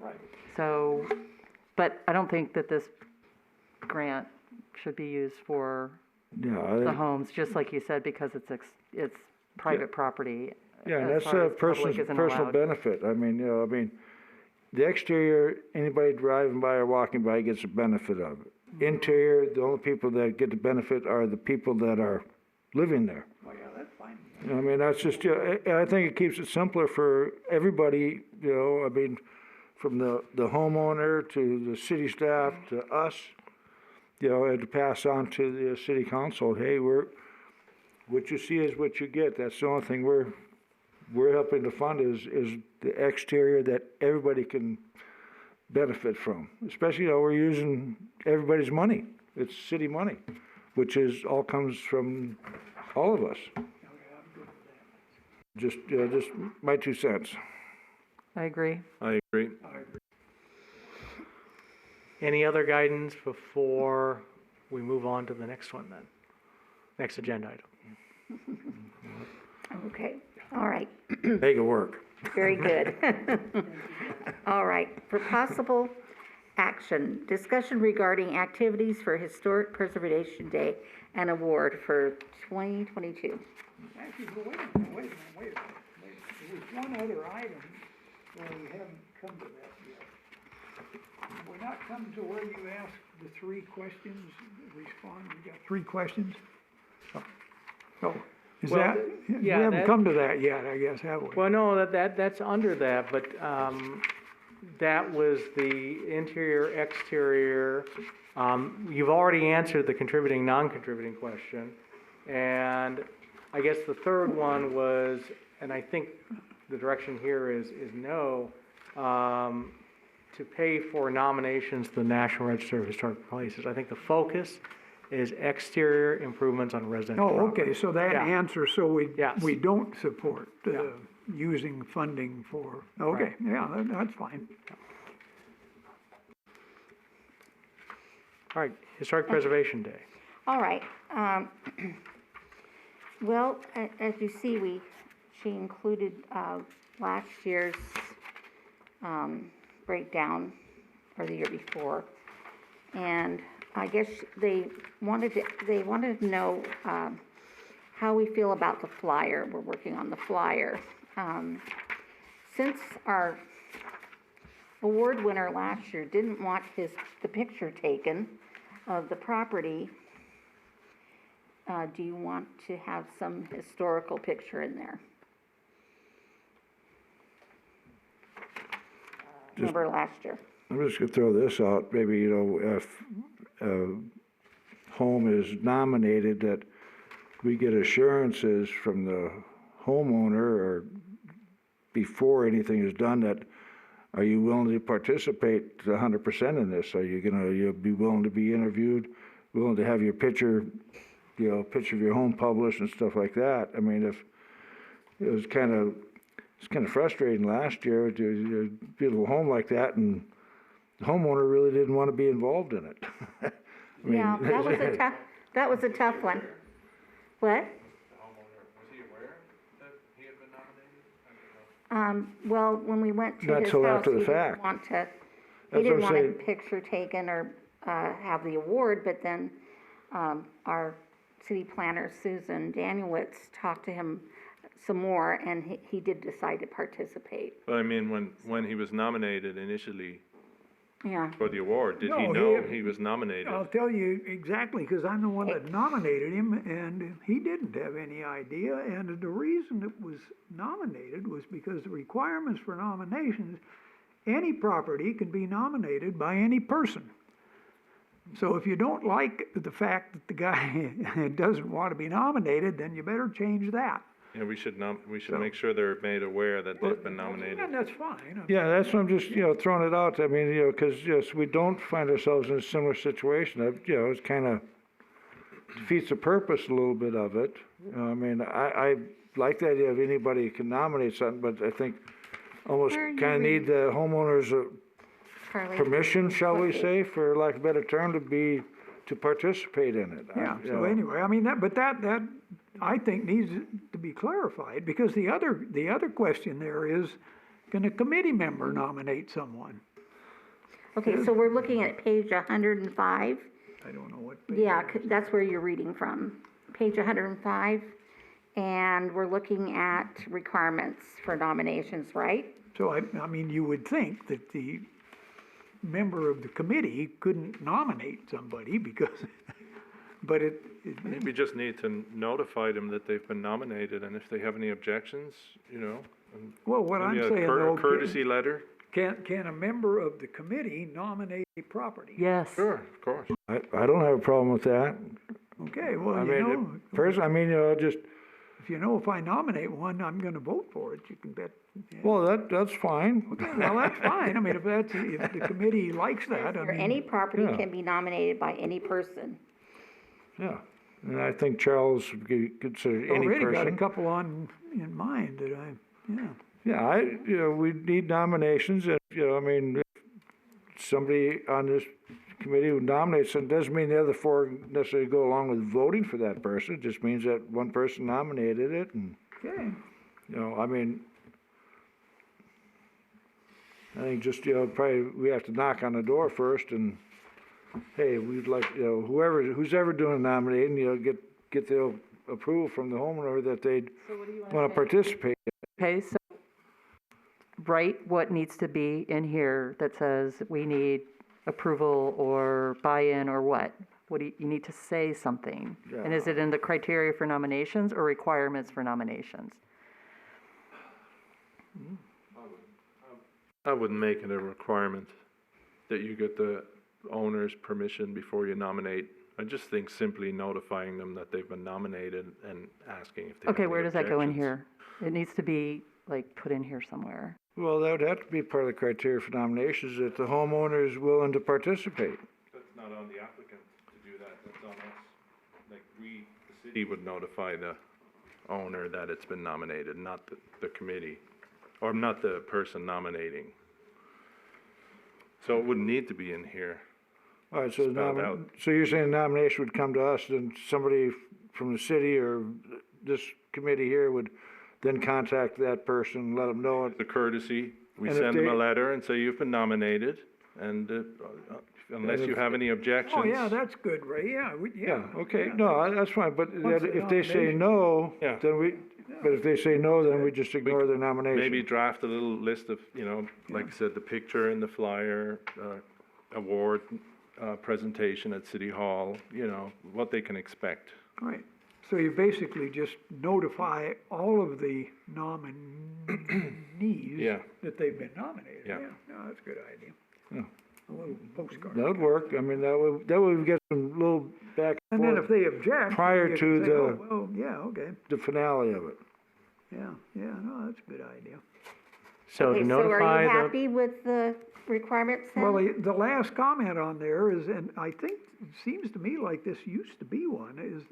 Right. So, but I don't think that this grant should be used for Yeah, the homes, just like you said, because it's private property. Yeah, and as that's far a as public isn't personal allowed. benefit. I mean, the exterior, anybody driving by or walking by gets a benefit of it. Interior, the only people that get the benefit are the people that are living there. oh yeah, that's fine. I mean, that's just, I think it keeps it simpler for everybody, I mean, from the homeowner to the city staff to us, and to pass on to the city council, hey, what you see is what you get. That's the only thing we're helping to fund is the exterior that everybody can benefit from. Especially, we're using everybody's money. It's city money, which all comes from all of us. Just my 2 cents. I agree. I agree. Any other guidance before we move on to the next one then? Next agenda item. Okay, all right, Make it work. very good. All right, for possible action, discussion regarding activities for Historic Preservation Day and award for 2022. Actually, but wait a minute. There was one other item where we haven't come to that yet. We're not coming to where you asked the 3 questions, respond, you got 3 questions? Oh, is Well, that, we yeah, haven't that- come to that yet, I guess, have we? Well, no, that's under that, but that was the interior, exterior. You've already answered the contributing, non-contributing question. And I guess the third one was, and I think the direction here is no, to pay for nominations to the National Register of Historic Places. I think the focus is exterior improvements on residential Oh, property. okay, so that Yeah. answer, so Yes. we don't support Yeah. using funding for, okay, yeah, that's fine. All right, Historic Preservation Day. All right, well, as you see, she included, last year's, breakdown, or the year before. And I guess they wanted to know, how we feel about the flyer. We're working on the flyer. Since our award winner last year didn't want the picture taken of the property, do you want to have some historical picture in there? Remember last year? I'm just gonna throw this out, maybe, if a home is nominated, that we get assurances from the homeowner or before anything is done, that, are you willing to participate 100% in this? Are you you'll be willing to be interviewed, willing to have your picture, picture of your home published and stuff like that? I mean, if, it was kind of frustrating last year to do a beautiful home like that, and the homeowner really didn't want to be involved in it. I mean, Yeah, that was a tough one. What? Well, when we went to Not his till house, after the he didn't fact. want to, he That's didn't what I'm want a saying. picture taken or, have the award, but then, our city planner, Susan Danielewicz, talked to him some more, and he did decide to participate. But I mean, when he was nominated initially Yeah. for the award, did he No, know he was nominated? I'll tell you exactly, because I'm the one that nominated him, and he didn't have any idea, and the reason it was nominated was because the requirements for nominations, any property can be nominated by any person. So if you don't like the fact that the guy doesn't want to be nominated, then you better change that. Yeah, we should make sure they're made aware that they've been nominated. And that's fine. Yeah, that's what I'm just, throwing it out. I mean, because, yes, we don't find ourselves in a similar situation. It's kind of defeats the purpose a little bit of it. I mean, I like the idea of anybody can nominate something, but I think almost Where are you kind of need the homeowners' Carly? permission, shall we say, for lack of a better term, to participate in it. Yeah, so anyway, I mean, that I think needs to be clarified, because the other question there is, can a committee member nominate someone? Okay, so we're looking at page 105. I don't know what. Yeah, that's where you're reading from, page 105. And we're looking at requirements for nominations, right? So I mean, you would think that the member of the committee couldn't nominate somebody because, but Maybe we just need to notify them that they've been nominated, and if they have any objections, and well, what I'm maybe saying a though, courtesy letter. can a member of the committee nominate a property? Yes. Sure, of course. I don't have a problem with that. Okay, well, I you mean, know, personally, I mean, just, if you know if I nominate one, I'm gonna vote for it, you can bet. Yeah. well, that's fine. Well, that's fine, I mean, if the committee likes that, I Or mean. any property yeah. can be nominated by any person. Yeah, and I think Charles would be considered any Already got a person. couple in mind that yeah. Yeah, we need nominations, and, I mean, if somebody on this committee who nominates, it doesn't mean the other four necessarily go along with voting for that person, it just means that one person nominated it, and, Okay, I mean, I think just, probably we have to knock on the door first, and, hey, we'd like, who's ever doing nominating, get the approval from the homeowner that they'd wanna participate. Okay, so write what needs to be in here that says we need approval or buy-in or what? What do you need to say something? And is it in the criteria for nominations or requirements for nominations? I wouldn't make it a requirement that you get the owner's permission before you nominate. I just think simply notifying them that they've been nominated and asking if they have Okay, any where does that go in objections. here? It needs to be like put in here somewhere. Well, that would have to be part of the criteria for nominations, that the homeowner is willing to participate. That's not on the applicant to do that, that's on us. Like, the city would notify the owner that it's been nominated, not the committee, or not the person nominating. So it wouldn't need to be in here. All right, so Spelled out. so you're saying the nomination would come to us, and somebody from the city or this committee here would then contact that person, let them know it. The courtesy, we And if send them a they- letter and say you've been nominated, and unless you have any objections. oh, yeah, that's good, Ray, yeah, Yeah, okay, no, that's fine, but Once the if they say nomination- no, Yeah. but if they say no, then we just ignore their nomination. Maybe draft a little list of, like I said, the picture in the flyer, award, presentation at City Hall, what they can expect. Right, so you basically just notify all of the nominees Yeah. that they've been nominated, Yeah. no, that's a good idea. Yeah. A little postcard. That would work, I mean, that would we get some little back And and then if forth, they object. prior you to can say, the- oh, well, yeah, okay, the finale of it. yeah, no, that's a good idea. So Okay, to so are notify you the, happy with the requirements then? Well, the last comment on there is, and I think, it seems to me like this used to be one, is,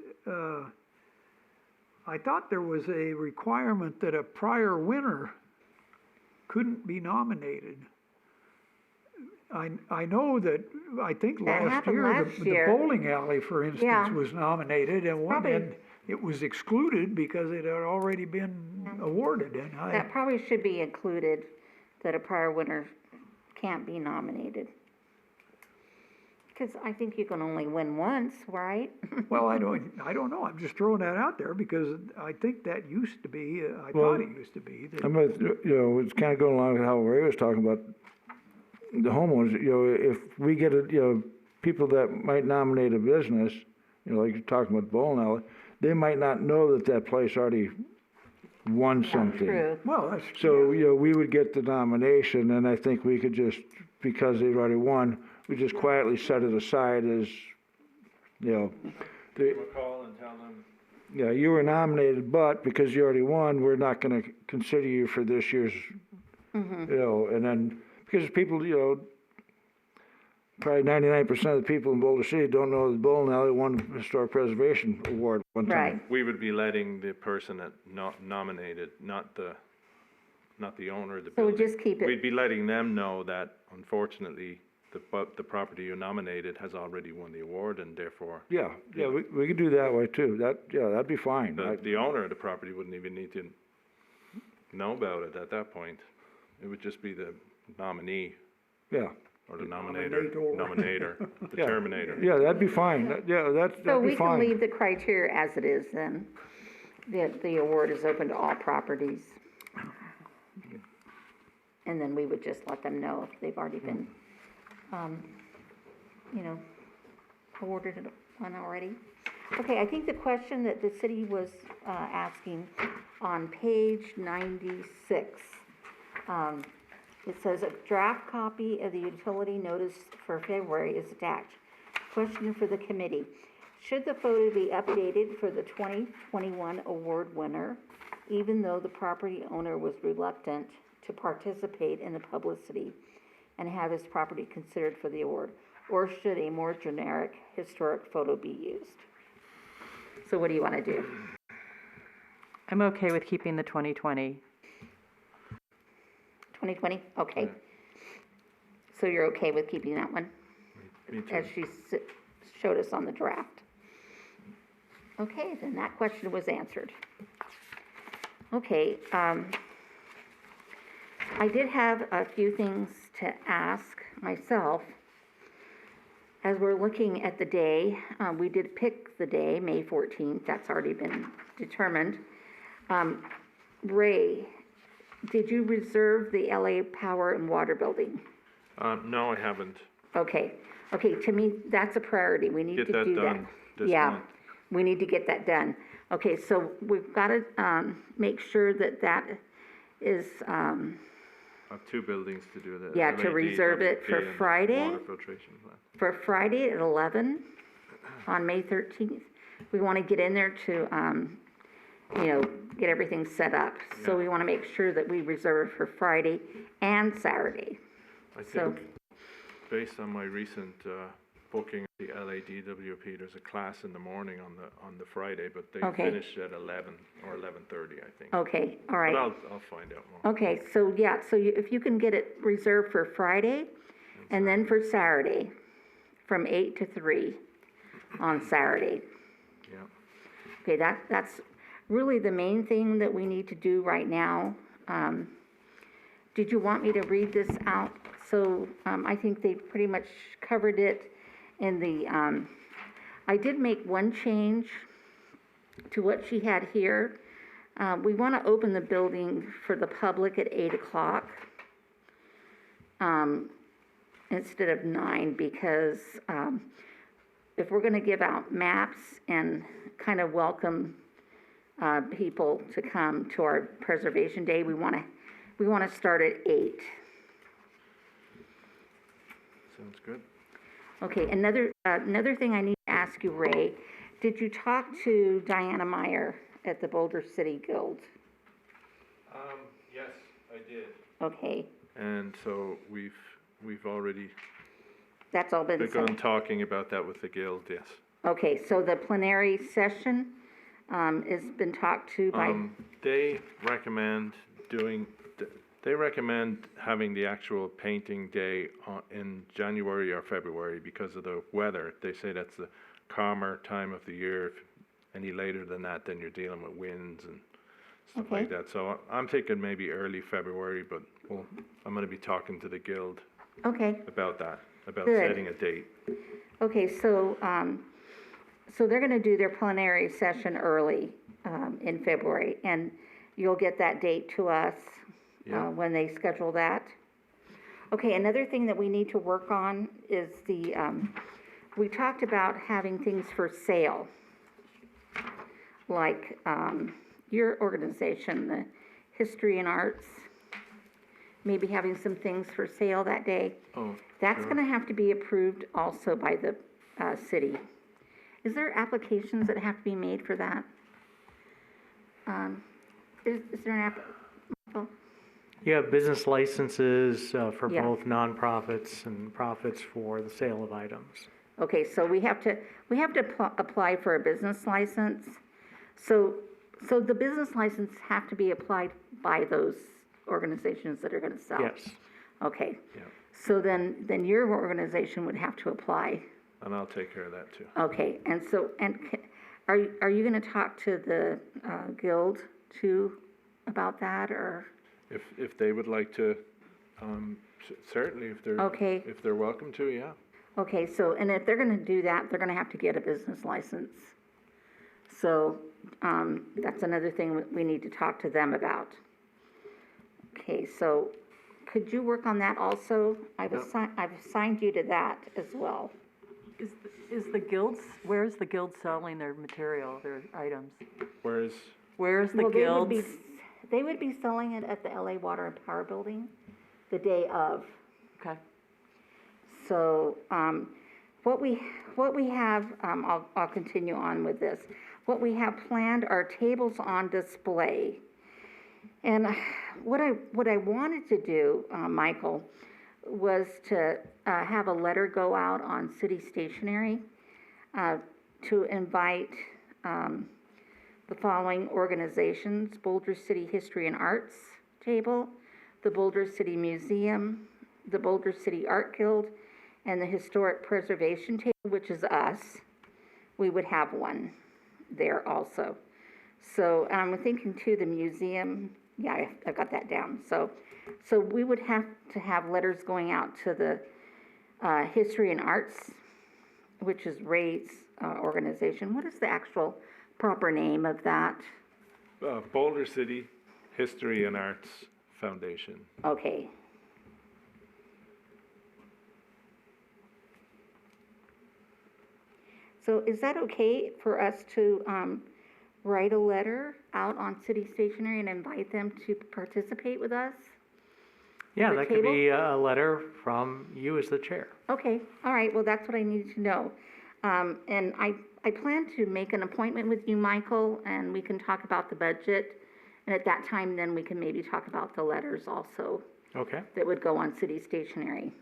I thought there was a requirement that a prior winner couldn't be nominated. I know that, I think That last happened year, last the year. bowling alley, for instance, Yeah. was nominated, and Probably- and it was excluded because it had already been awarded, and That probably should be included, that a prior winner can't be nominated. 'Cause I think you can only win once, right? Well, I don't know, I'm just throwing that out there because I think that used to be, I Well, thought it used to be. that- I'm, it's kind of going along with how Ray was talking about the homeowners, if we get people that might nominate a business, like you're talking about bowling alley, they might not know that place already won something. True. Well, that's. So, we would get the nomination, and I think we could just, because they've already won, we just quietly set it aside as, Call and tell them. yeah, you were nominated, but because you already won, we're not gonna consider you for this year's, and then, because people, probably 99% of the people in Boulder City don't know the bowling alley won the Historic Preservation Award one time. Right. We would be letting the person that nominated, not the owner of the So we building. just keep it- We'd be letting them know that unfortunately, the property you nominated has already won the award and therefore Yeah, we could do that way too, that'd be fine. the owner of the property wouldn't even need to know about it at that point. It would just be the nominee Yeah, or the nominator, the Yeah. terminator. yeah, that'd be fine, So that'd be we can fine. leave the criteria as it is then, that the award is open to all properties. And then we would just let them know if they've already been, awarded one already. Okay, I think the question that the city was, asking on page 96, it says a draft copy of the utility notice for February is attached. Question for the committee. Should the photo be updated for the 2021 award winner, even though the property owner was reluctant to participate in the publicity and have his property considered for the award? Or should a more generic historic photo be used? So what do you want to do? I'm okay with keeping the 2020. 2020? Okay. So you're okay with keeping that one? Me too. As she showed us on the draft. Okay, then that question was answered. Okay, I did have a few things to ask myself. As we're looking at the day, we did pick the day, May 14th, that's already been determined. Ray, did you reserve the LA Power and Water Building? No, I haven't. Okay, to me, that's a priority, we need to Get that do that. done this Yeah, month. we need to get that done. Okay, so we've got to, make sure that that is, I have two buildings to do the. Yeah, to LAD, reserve it for WP, and Friday? Water filtration plant. for Friday at 11 on May 13th. We want to get in there to, get everything set up. So Yeah. we want to make sure that we reserve for Friday and Saturday. I So- think, based on my recent booking at the LADWP, there's a class in the morning on the Friday, but they Okay. finish at 11 or 11:30, I think. Okay, all But right. I'll find out more. Okay, so yeah, so if you can get it reserved for Friday and then for Saturday, from 8 to 3 on Saturday. Yeah. Okay, that's really the main thing that we need to do right now. Did you want me to read this out? So, I think they pretty much covered it in the, I did make one change to what she had here. We want to open the building for the public at 8 o'clock. Instead of 9, because, if we're gonna give out maps and kind of welcome, people to come to our preservation day, we wanna start at 8. Sounds good. Okay, another thing I need to ask you, Ray, did you talk to Diana Meyer at the Boulder City Guild? Yes, I did. Okay, And so we've already that's all been begun said. talking about that with the guild, yes. Okay, so the plenary session, has been talked to by, They recommend having the actual painting day in January or February because of the weather. They say that's the calmer time of the year. If any later than that, then you're dealing with winds and stuff like Okay. that. So I'm thinking maybe early February, but I'm gonna be talking to the guild okay. about that, about Good. setting a date. Okay, so, so they're gonna do their plenary session early, in February, and you'll get that date to us, Yeah. when they schedule that. Okay, another thing that we need to work on is the, we talked about having things for sale. Like, your organization, the History and Arts, maybe having some things for sale that day. Oh, That's sure. gonna have to be approved also by the, city. Is there applications that have to be made for that? Is there an app? Michael? You have business licenses for Yeah. both nonprofits and profits for the sale of items. Okay, so we have to apply for a business license. So the business license have to be applied by those organizations that are gonna sell? Yes. Okay. Yeah. So then your organization would have to apply. And I'll take care of that too. Okay, and so, are you gonna talk to the, guild too about that, or? If they would like to, certainly, Okay. if they're welcome to, yeah. Okay, so, and if they're gonna do that, they're gonna have to get a business license. So, that's another thing we need to talk to them about. Okay, so, could you work on that also? I've assigned you to that as well. Is the guilds, where's the guild selling their material, their items? Whereas, Where's the Well, guilds? they would be selling it at the LA Water and Power Building the day of. Okay, So, what we have, I'll continue on with this. What we have planned are tables on display. And what I wanted to do, Michael, was to have a letter go out on city stationery to invite the following organizations: Boulder City History and Arts Table, the Boulder City Museum, the Boulder City Art Guild, and the Historic Preservation Table, which is us. We would have one there also. So I'm thinking too, the museum, yeah, I got that down. So we would have to have letters going out to the History and Arts, which is Ray's organization. What is the actual proper name of that? Boulder City History and Arts Foundation. Okay. So is that okay for us to write a letter out on city stationery and invite them to participate with us? Yeah, The that could table? be a letter from you as the chair. Okay, all right, well, that's what I needed to know. And I plan to make an appointment with you, Michael, and we can talk about the budget. And at that time, then we can maybe talk about the letters also Okay. that would go on city stationery.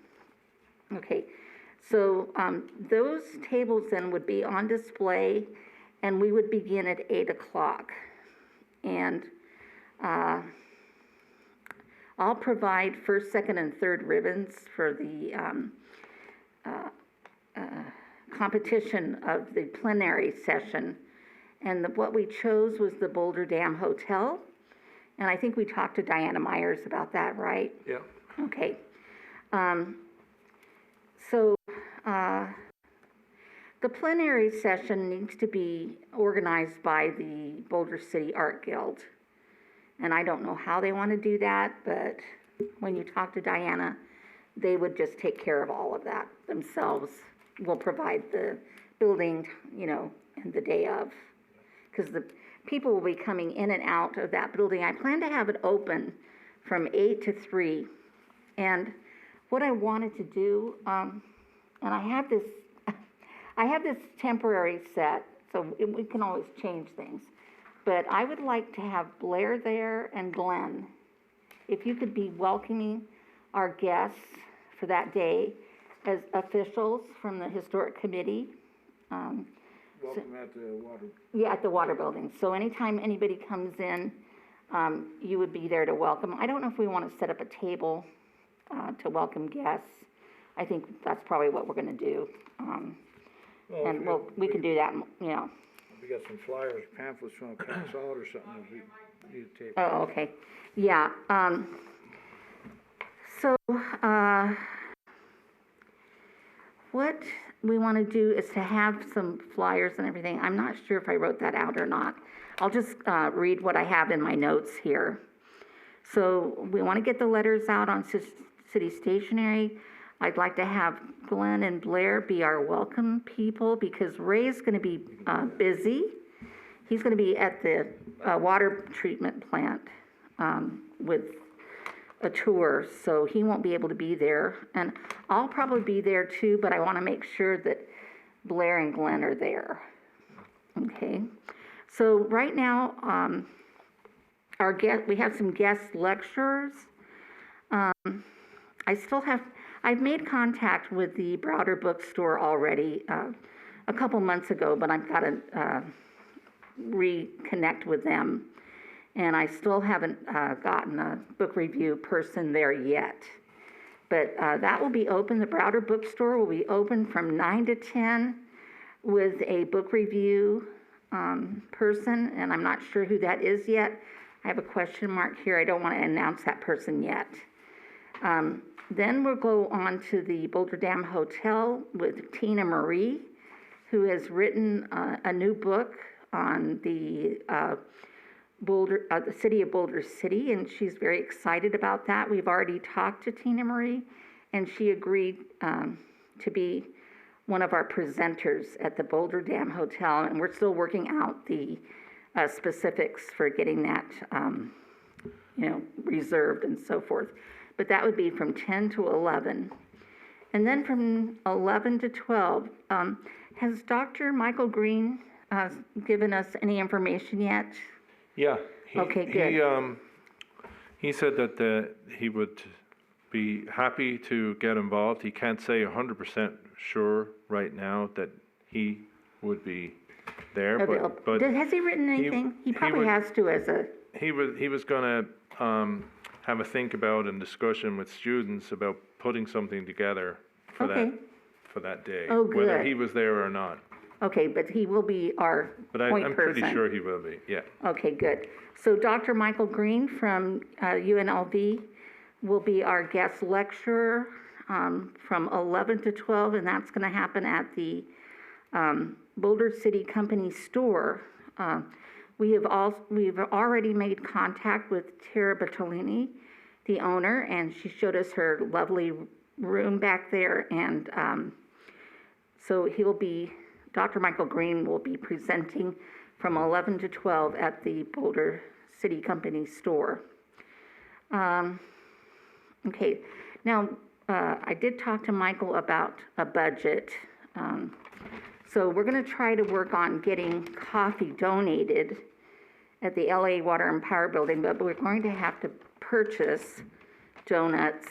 Okay, so those tables then would be on display, and we would begin at 8 o'clock. And I'll provide first, second, and third ribbons for the competition of the plenary session. And what we chose was the Boulder Dam Hotel. And I think we talked to Diana Myers about that, right? Yeah. Okay. So the plenary session needs to be organized by the Boulder City Art Guild. And I don't know how they want to do that, but when you talk to Diana, they would just take care of all of that themselves. We'll provide the building, and the day of. Because the people will be coming in and out of that building. I plan to have it open from 8 to 3. And what I wanted to do, and I have this temporary set, so we can always change things. But I would like to have Blair there and Glenn. If you could be welcoming our guests for that day as officials from the Historic Committee. Welcome at the water. Yeah, at the water building. So anytime anybody comes in, you would be there to welcome. I don't know if we want to set up a table to welcome guests. I think that's probably what we're going to do. And we can do that, We got some flyers, pamphlets from pass out or something, we need to tape. Oh, okay. Yeah. So, what we want to do is to have some flyers and everything. I'm not sure if I wrote that out or not. I'll just read what I have in my notes here. So we want to get the letters out on city stationery. I'd like to have Glenn and Blair be our welcome people because Ray's going to be busy. He's going to be at the water treatment plant with a tour, so he won't be able to be there. And I'll probably be there too, but I want to make sure that Blair and Glenn are there. Okay. So right now, we have some guest lecturers. I've made contact with the Browder bookstore already a couple months ago, but I've got to reconnect with them. And I still haven't gotten a book review person there yet. But that will be open. The Browder bookstore will be open from 9 to 10 with a book review person, and I'm not sure who that is yet. I have a question mark here. I don't want to announce that person yet. Then we'll go on to the Boulder Dam Hotel with Tina Marie, who has written a new book on the city of Boulder City, and she's very excited about that. We've already talked to Tina Marie, and she agreed to be one of our presenters at the Boulder Dam Hotel, and we're still working out the specifics for getting that, reserved and so forth. But that would be from 10 to 11. And then from 11 to 12, has Dr. Michael Green given us any information yet? Yeah. Okay, good. He said that he would be happy to get involved. He can't say 100% sure right now that he would be there, but has he written anything? He probably has to as a... He was going to have a think about and discussion with students about putting something together for that day, Oh, good. whether he was there or not. Okay, but he will be our point I'm person. pretty sure he will be, yeah. Okay, good. So Dr. Michael Green from UNLV will be our guest lecturer from 11 to 12, and that's going to happen at the Boulder City Company store. We've already made contact with Tara Bertolini, the owner, and she showed us her lovely room back there, and so Dr. Michael Green will be presenting from 11 to 12 at the Boulder City Company store. Okay, now I did talk to Michael about a budget. So we're going to try to work on getting coffee donated at the LA Water and Power Building, but we're going to have to purchase donuts.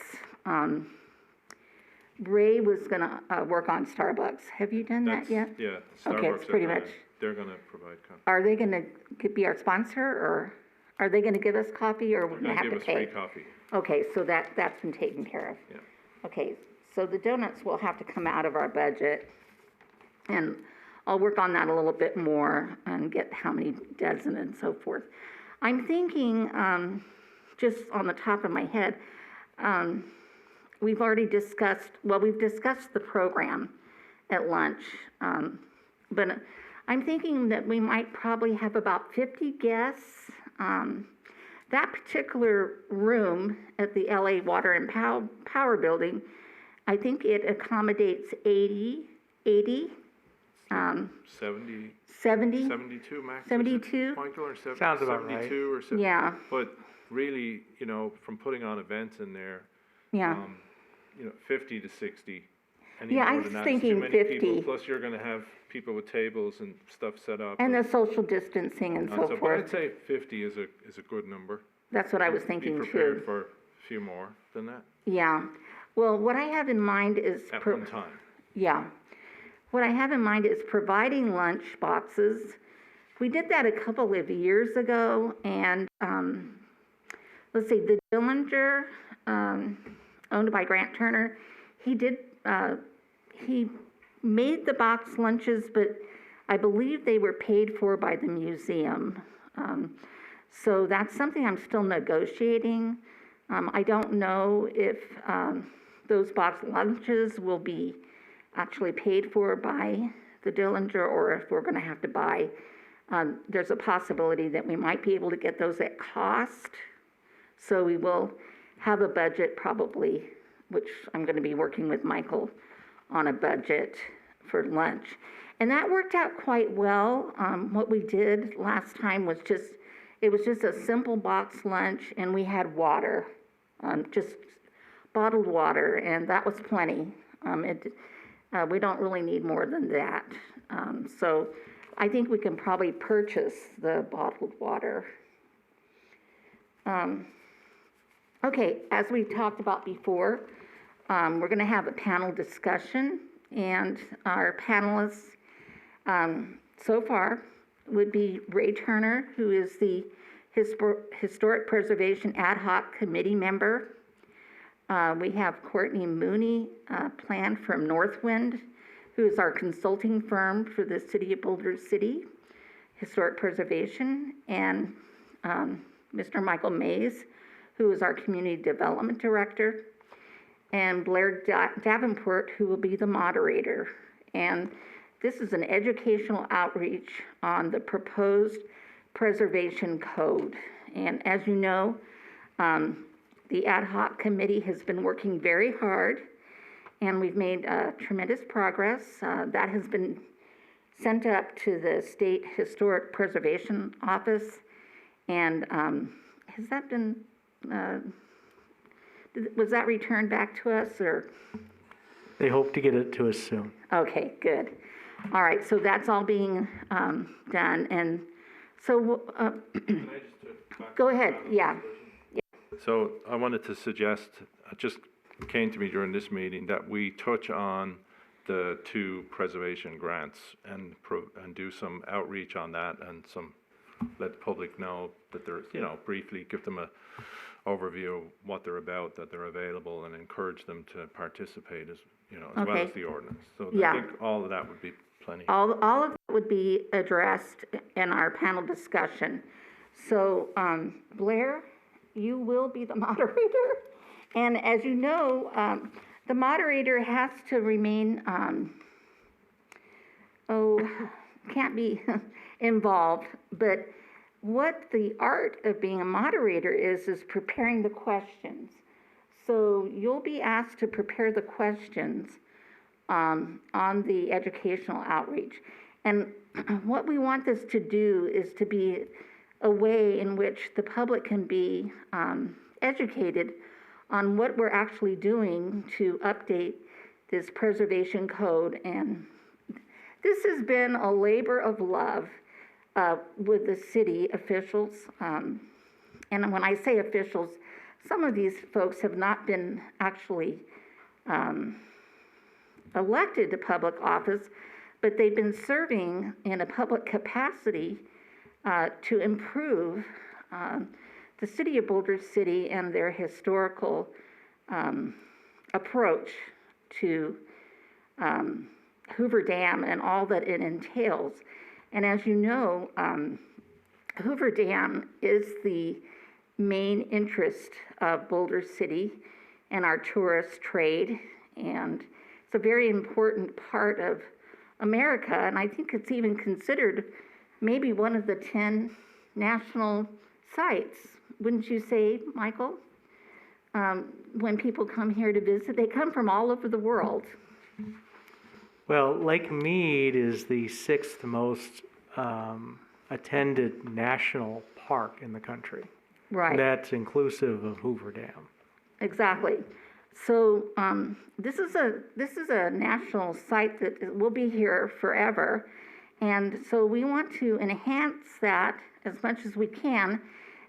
Ray was going to work on Starbucks. Have you done that yet? Yeah, Okay, it's Starbucks, pretty much. they're going to provide coffee. Are they going to be our sponsor, or are they going to give us coffee, or we're going to have to Give us pay? free coffee. Okay, so that's been taken care of. Yeah. Okay, so the donuts will have to come out of our budget, and I'll work on that a little bit more and get how many dozen and so forth. I'm thinking, just on the top of my head, we've discussed the program at lunch, but I'm thinking that we might probably have about 50 guests. That particular room at the LA Water and Power Building, I think it accommodates 80, 70, 70, 72 max. 72? Michael, or Sounds about right. 72 or 70. Yeah, But really, from putting on events in there, yeah. 50 to 60. Any Yeah, I more was than that is thinking too many 50. people. Plus, you're going to have people with tables and stuff set up. And the social distancing and so but forth. I'd say 50 is a good number. That's what I was Be thinking prepared too. for a few more than that Yeah. Well, what I have in mind is... at one time. Yeah. What I have in mind is providing lunch boxes. We did that a couple of years ago, and let's see, the Dillinger, owned by Grant Turner, he made the box lunches, but I believe they were paid for by the museum. So that's something I'm still negotiating. I don't know if those box lunches will be actually paid for by the Dillinger, or if we're gonna have to buy. There's a possibility that we might be able to get those at cost. So we will have a budget probably, which I'm gonna be working with Michael on a budget for lunch. And that worked out quite well. What we did last time was it was just a simple box lunch, and we had water, just bottled water, and that was plenty. We don't really need more than that. So I think we can probably purchase the bottled water. Okay, as we talked about before, we're gonna have a panel discussion, and our panelists so far would be Ray Turner, who is the Historic Preservation Ad Hoc Committee member. We have Courtney Mooney, planned from Northwind, who is our consulting firm for the City of Boulder City Historic Preservation, and Mr. Michael Mays, who is our Community Development Director, and Blair Davenport, who will be the moderator. And this is an educational outreach on the proposed preservation code. And as you know, the ad hoc committee has been working very hard, and we've made tremendous progress. That has been sent up to the State Historic Preservation Office, and has that been, was that returned back to us, or? They hope to get it to us soon. Okay, good. All right, so that's all being done, and so, go ahead, yeah. So I wanted to suggest, it just came to me during this meeting, that we touch on the 2 preservation grants and do some outreach on that, and let the public know that they're, briefly give them a overview of what they're about, that they're available, and encourage them to participate as well as the ordinance. So Yeah. I think all of that would be plenty. All of that would be addressed in our panel discussion. So, Blair, you will be the moderator. And as you know, the moderator has to remain, can't be involved. But what the art of being a moderator is preparing the questions. So you'll be asked to prepare the questions on the educational outreach. And what we want this to do is to be a way in which the public can be educated on what we're actually doing to update this preservation code. And this has been a labor of love with the city officials. And when I say officials, some of these folks have not been actually elected to public office, but they've been serving in a public capacity to improve the city of Boulder City and their historical approach to Hoover Dam and all that it entails. And as you know, Hoover Dam is the main interest of Boulder City and our tourist trade, and it's a very important part of America, and I think it's even considered maybe one of the 10 national sites. Wouldn't you say, Michael? When people come here to visit, they come from all over the world. Well, Lake Mead is the 6th most attended national park in the country. Right. And that's inclusive of Hoover Dam. Exactly. So this is a national site that will be here forever, and so we want to enhance that as much as we can,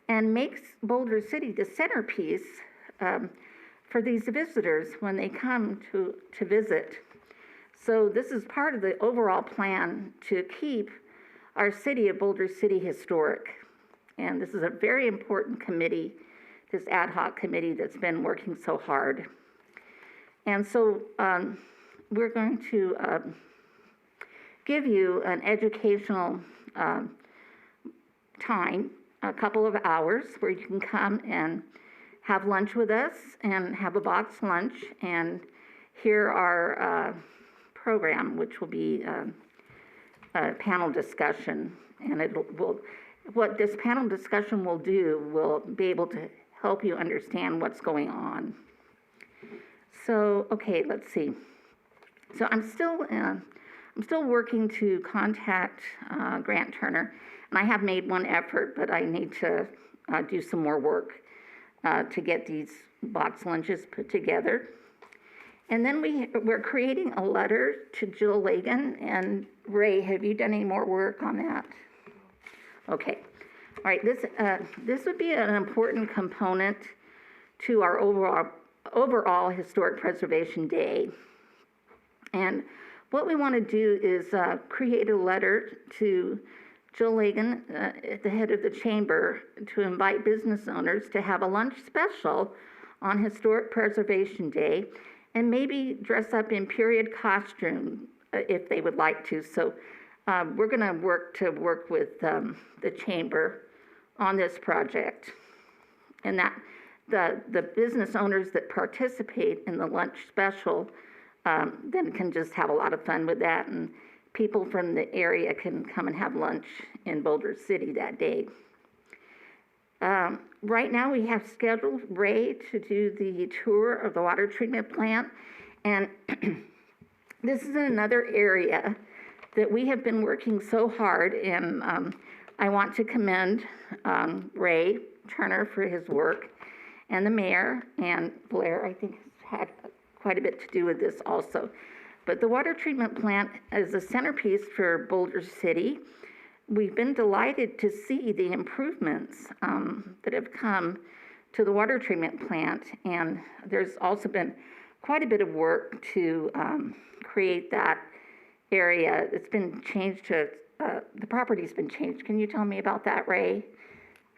and make Boulder City the centerpiece for these visitors when they come to visit. So this is part of the overall plan to keep our city of Boulder City historic, and this is a very important committee, this ad hoc committee that's been working so hard. And so we're going to give you an educational time, a couple of hours, where you can come and have lunch with us and have a box lunch and hear our program, which will be a panel discussion. And what this panel discussion will do will be able to help you understand what's going on. So, okay, let's see. So I'm still working to contact Grant Turner, and I have made one effort, but I need to do some more work to get these box lunches put together. And then we're creating a letter to Jill Lagan. And Ray, have you done any more work on that? Okay. All right. This would be an important component to our overall Historic Preservation Day. And what we want to do is create a letter to Jill Lagan, at the head of the chamber, to invite business owners to have a lunch special on Historic Preservation Day, and maybe dress up in period costume if they would like to. So we're going to work with the chamber on this project, and that the business owners that participate in the lunch special then can just have a lot of fun with that, and people from the area can come and have lunch in Boulder City that day. Right now we have scheduled Ray to do the tour of the water treatment plant, and this is another area that we have been working so hard, and I want to commend Ray Turner for his work, and the mayor, and Blair, I think, has had quite a bit to do with this also. But the water treatment plant is a centerpiece for Boulder City. We've been delighted to see the improvements that have come to the water treatment plant, and there's also been quite a bit of work to create that area. It's been changed to, the property's been changed. Can you tell me about that, Ray?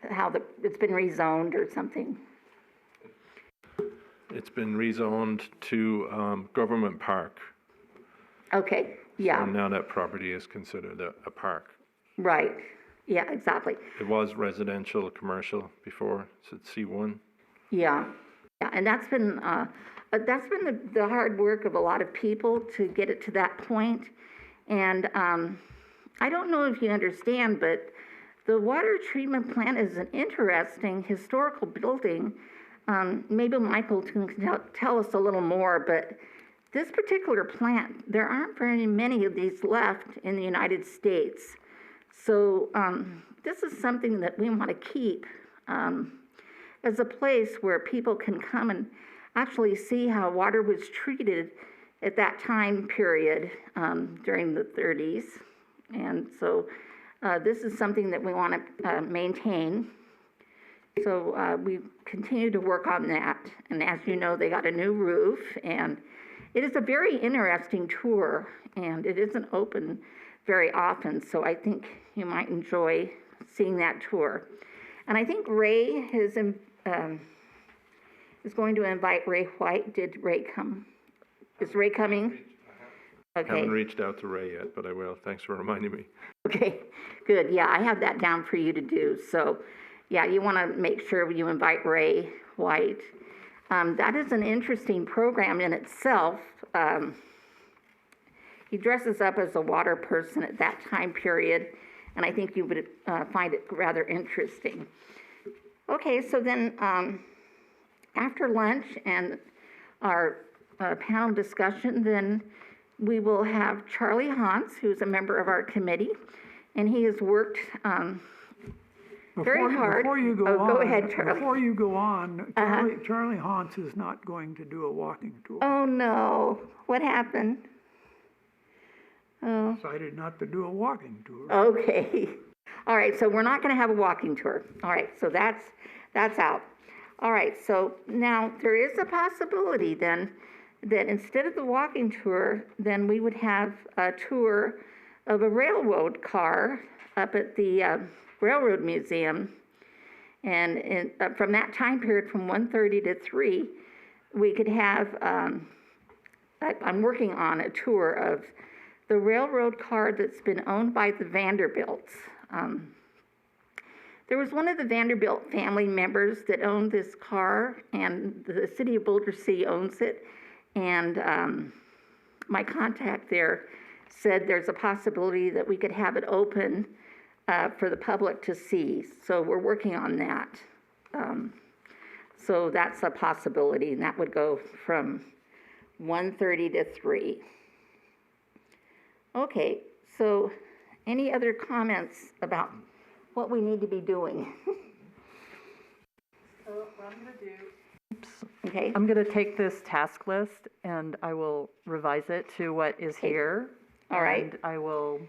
How it's been rezoned or something? It's been rezoned to Government Park. Okay, yeah. So now that property is considered a park. Right, yeah, exactly. It was residential, commercial before, so it's C1. Yeah, and that's been the hard work of a lot of people to get it to that point. And I don't know if you understand, but the water treatment plant is an interesting historical building. Maybe Michael can tell us a little more, but this particular plant, there aren't very many of these left in the United States. So this is something that we want to keep as a place where people can come and actually see how water was treated at that time period during the 30s. And so this is something that we want to maintain. So we continue to work on that. And as you know, they got a new roof, and it is a very interesting tour, and it isn't open very often. So I think you might enjoy seeing that tour. And I think Ray is going to invite Ray White. Did Ray come? Is Ray coming? I Okay. haven't reached out to Ray yet, but I will. Thanks for reminding me. Okay, good. Yeah, I have that down for you to do. So, yeah, you want to make sure you invite Ray White. That is an interesting program in itself. He dresses up as a water person at that time period, and I think you would find it rather interesting. Okay, so then after lunch and our panel discussion, then we will have Charlie Hans, who's a member of our committee, and he has worked very hard. Before you go on, go ahead, Charlie. Before you go on, Charlie Hans is not going to do a walking tour. Oh, no. What happened? Oh. Decided not to do a walking tour. Okay. All right, so we're not going to have a walking tour. All right, so that's out. All right, so now there is a possibility then that instead of the walking tour, then we would have a tour of a railroad car up at the Railroad Museum. And from that time period, from 1:30 to 3, we could have, I'm working on a tour of the railroad car that's been owned by the Vanderbilts. There was one of the Vanderbilt family members that owned this car, and the city of Boulder City owns it. And my contact there said there's a possibility that we could have it open for the public to see. So we're working on that. So that's a possibility, and that would go from 1:30 to 3. Okay, so any other comments about what we need to be doing? So what I'm gonna do. Okay, I'm gonna take this task list and I will revise it to what is Okay. here. All right. And I will,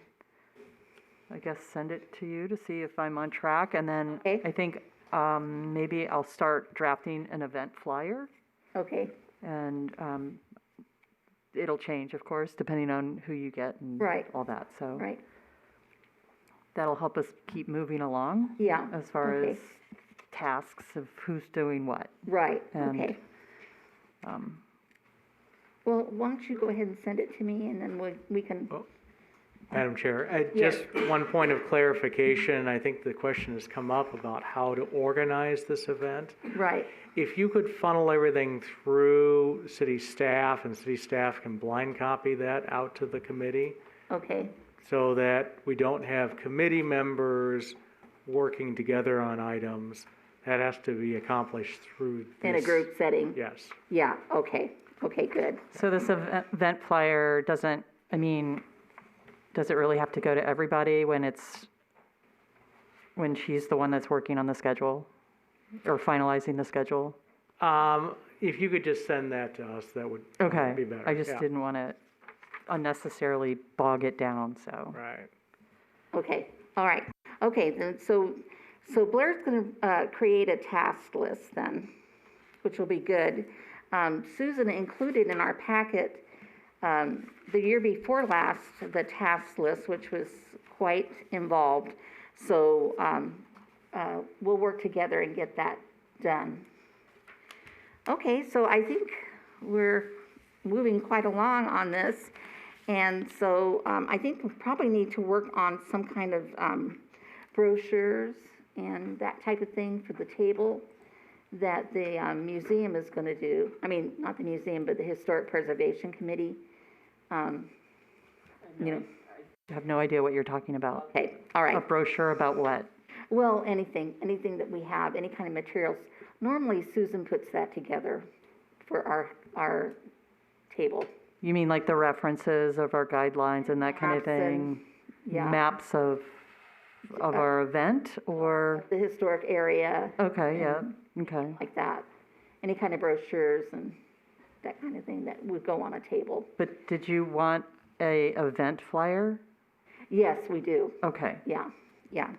I guess, send it to you to see if I'm on track. And then Okay. I think maybe I'll start drafting an event flyer. okay, And it'll change, of course, depending on who you get and Right. all that. So right, that'll help us keep moving along yeah. as far okay. as tasks of who's doing what. Right, And, okay. Well, why don't you go ahead and send it to me, and then we can, Madam Chair, Yes. just one point of clarification. I think the question has come up about how to organize this event. right, If you could funnel everything through city staff, and city staff can blind copy that out to the committee, okay, so that we don't have committee members working together on items. That has to be accomplished through this. in a group setting? Yes. Yeah, okay, okay, good. So this event flyer doesn't, I mean, does it really have to go to everybody when she's the one that's working on the schedule or finalizing the schedule? If you could just send that to us, that would Okay, be better. I just Yeah. didn't want to unnecessarily bog it down, so. Right. Okay, all right. Okay, then, so Blair's gonna create a task list then, which will be good. Susan included in our packet, the year before last, the task list, which was quite involved. So, we'll work together and get that done. Okay, so I think we're moving quite along on this. And so I think we probably need to work on some kind of brochures and that type of thing for the table that the museum is going to do. I mean, not the museum, but the Historic Preservation Committee. You know, I have no idea what you're talking about. okay, all A right. brochure about what? Well, anything that we have, any kind of materials. Normally Susan puts that together for our table. You mean like the references of our guidelines and that kind of Maps and- thing? Yeah. Maps of our event or, The historic area, okay, yeah, okay. like that. Any kind of brochures and that kind of thing that would go on a table. But did you want a event flyer? Yes, we do. Okay. Yeah, yeah.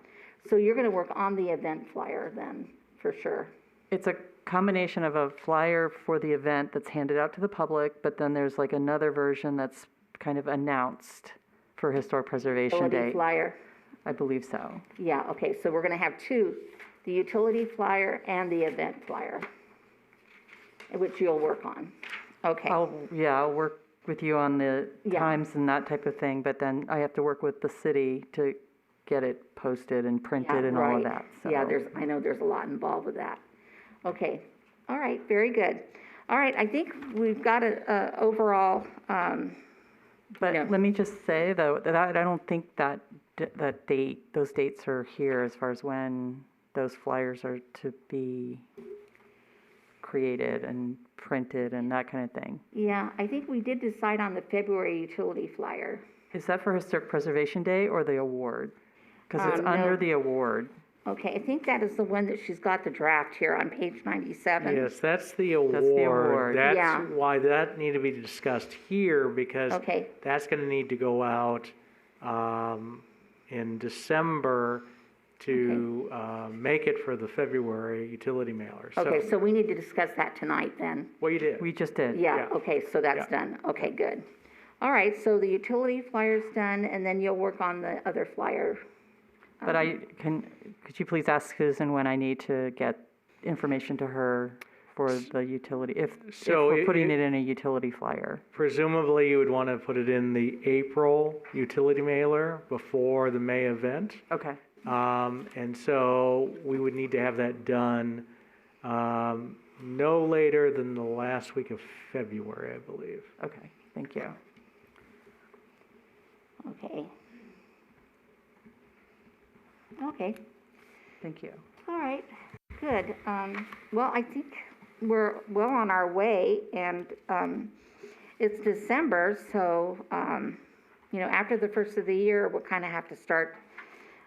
So you're gonna work on the event flyer then, for sure. It's a combination of a flyer for the event that's handed out to the public, but then there's like another version that's kind of announced for Historic Preservation Utility Day. flyer, I believe so. yeah, okay, so we're gonna have two, the utility flyer and the event flyer, which you'll work on. Okay, I'll work with you on the Yeah. times and that type of thing, but then I have to work with the city to get it posted and yeah, printed and all of right. that, so. Yeah, I know there's a lot involved with that. Okay, all right, very good. All right, I think we've got a overall, But Yeah. let me just say, though, that I don't think that those dates are here as far as when those flyers are to be created and printed and that kind of thing. yeah, I think we did decide on the February utility flyer. Is that for Historic Preservation Day or the award? Because it's No. under the award. Okay, I think that is the one that she's got the draft here on page 97. Yes, that's the award. That's the award. That's Yeah. why that need to be discussed here, because Okay, that's gonna need to go out, in December to, make it for the February utility mailer. okay, So, so we need to discuss that tonight then. well, you did. We just did. Yeah, Yeah. okay, so that's Yeah. done. Okay, good. All right, so the utility flyer's done, and then you'll work on the other flyer. But could you please ask Susan when I need to get information to her for the utility, if So we're it- putting it in a utility flyer? Presumably, you would want to put it in the April utility mailer before the May event. Okay. And so we would need to have that done no later than the last week of February, I believe. Okay, thank you. Okay. Okay, Thank you. all right, good. Well, I think we're well on our way, and, it's December, so, after the first of the year, we'll kind of have to start,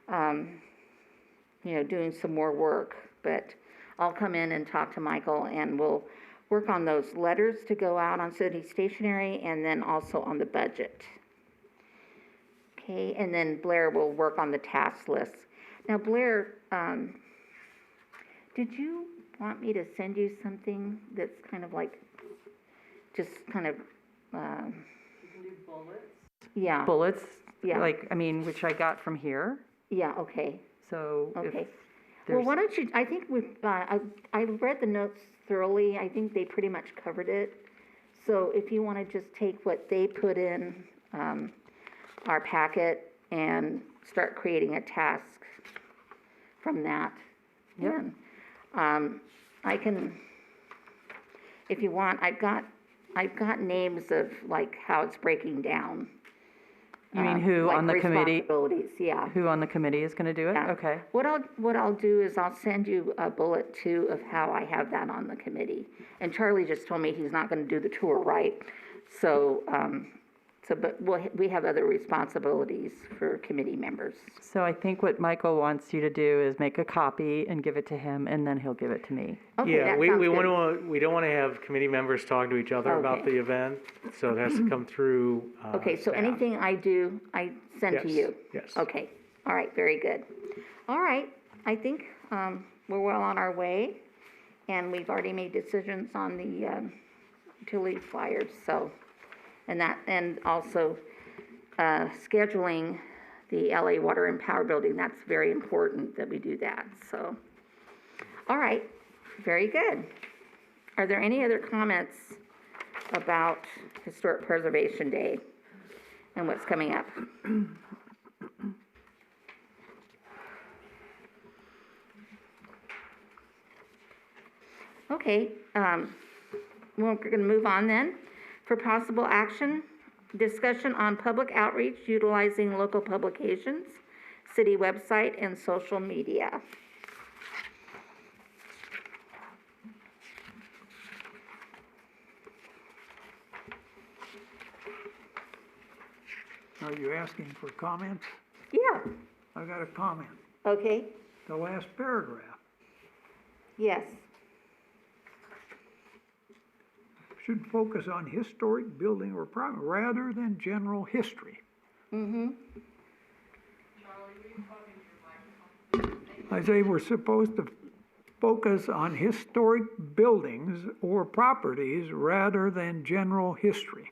doing some more work. But I'll come in and talk to Michael, and we'll work on those letters to go out on city stationery, and then also on the budget. Okay, and then Blair will work on the task list. Now, Blair, did you want me to send you something that's kind of like, just kind of, yeah, Bullets, Yeah. which I got from here, yeah, okay, so if okay. Well, there's, why don't you, I think I read the notes thoroughly, I think they pretty much covered it. So if you want to just take what they put in, our packet and start creating a task from that. Yep. And, I can, if you want, I've got names of like how it's breaking down. you mean who like on the committee, responsibilities, yeah. who on the committee is gonna do it? Yeah. Okay, What I'll do is I'll send you a bullet too of how I have that on the committee. And Charlie just told me he's not gonna do the tour, right? So, but we have other responsibilities for committee members. so I think what Michael wants you to do is make a copy and give it to him, and then he'll give it to me. Okay, Yeah, that we sounds don't good. want to have committee members talking to each other about Okay. the event, so it has to come through. Okay, so staff. anything I do, I send to Yes, you? yes. Okay, all right, very good. All right, I think, we're well on our way, and we've already made decisions on the, utility flyers, so, and also, scheduling the LA Water and Power Building, that's very important that we do that, so. All right, very good. Are there any other comments about Historic Preservation Day and what's coming up? Okay, we're gonna move on then. For possible action, discussion on public outreach utilizing local publications, city website, and social media. Are you asking for comments? Yeah, I got a comment. okay, The last paragraph. yes, Should focus on historic building or property rather than general history. mm-hmm, I say we're supposed to focus on historic buildings or properties rather than general history.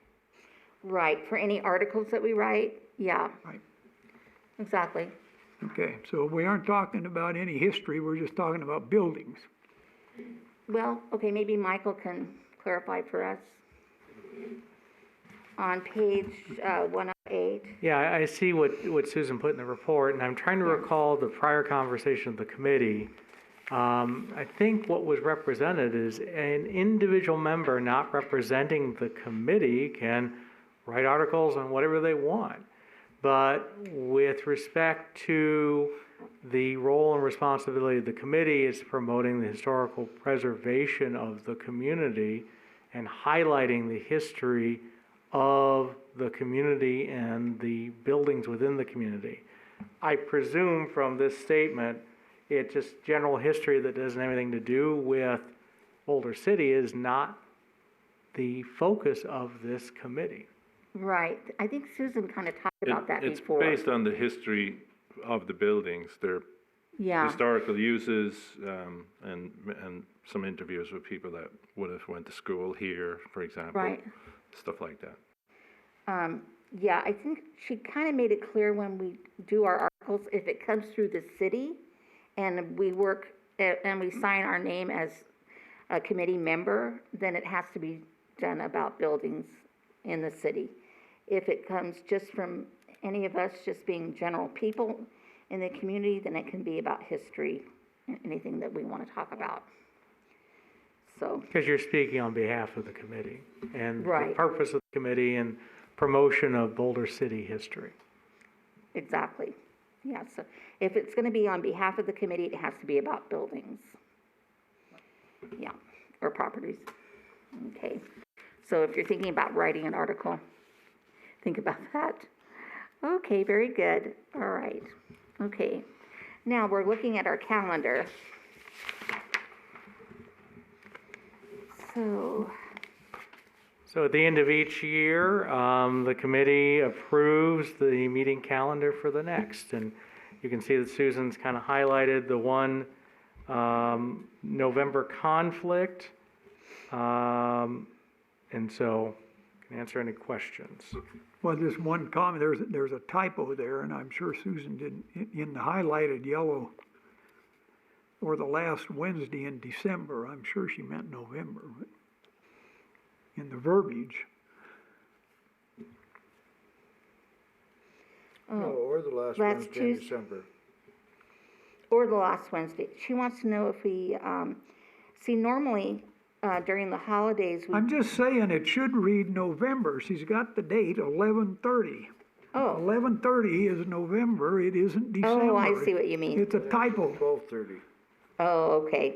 right, for any articles that we write, yeah. Right. Exactly, Okay, so we aren't talking about any history, we're just talking about buildings. well, okay, maybe Michael can clarify for us. On page, 108, Yeah, I see what Susan put in the report, and I'm trying to recall the prior conversation of the committee. I think what was represented is an individual member not representing the committee can write articles on whatever they want. But with respect to the role and responsibility of the committee, is promoting the historical preservation of the community and highlighting the history of the community and the buildings within the community. I presume from this statement, it's just general history that doesn't have anything to do with Boulder City is not the focus of this committee. right, I think Susan kind of talked about that It's before. based on the history of the buildings, their Yeah, historical uses, and some interviews with people that would have went to school here, for example. right. Stuff like that. Yeah, I think she kind of made it clear when we do our articles, if it comes through the city and we work, and we sign our name as a committee member, then it has to be done about buildings in the city. If it comes just from any of us just being general people in the community, then it can be about history, anything that we want to talk about. So, Because you're speaking on behalf of the committee and the Right. purpose of the committee and promotion of Boulder City history. exactly. Yeah, so if it's gonna be on behalf of the committee, it has to be about buildings. Yeah, or properties. Okay, so if you're thinking about writing an article, think about that. Okay, very good. All right. Okay. Now we're looking at our calendar. So at the end of each year, the committee approves the meeting calendar for the next. And you can see that Susan's kind of highlighted the one November conflict. And so can answer any questions. Well, just one comment, there's a typo there, and I'm sure Susan didn't, in the highlighted yellow, or the last Wednesday in December, I'm sure she meant November, but in the verbiage. No, or the last Last Wednesday in Tues- December. Or the last Wednesday. She wants to know if we, see, normally, during the holidays, we, I'm just saying, it should read November, she's got the date, 11/30. oh, 11/30 is November, it isn't December. oh, I see what you mean. It's a typo. 12:30. Oh, okay.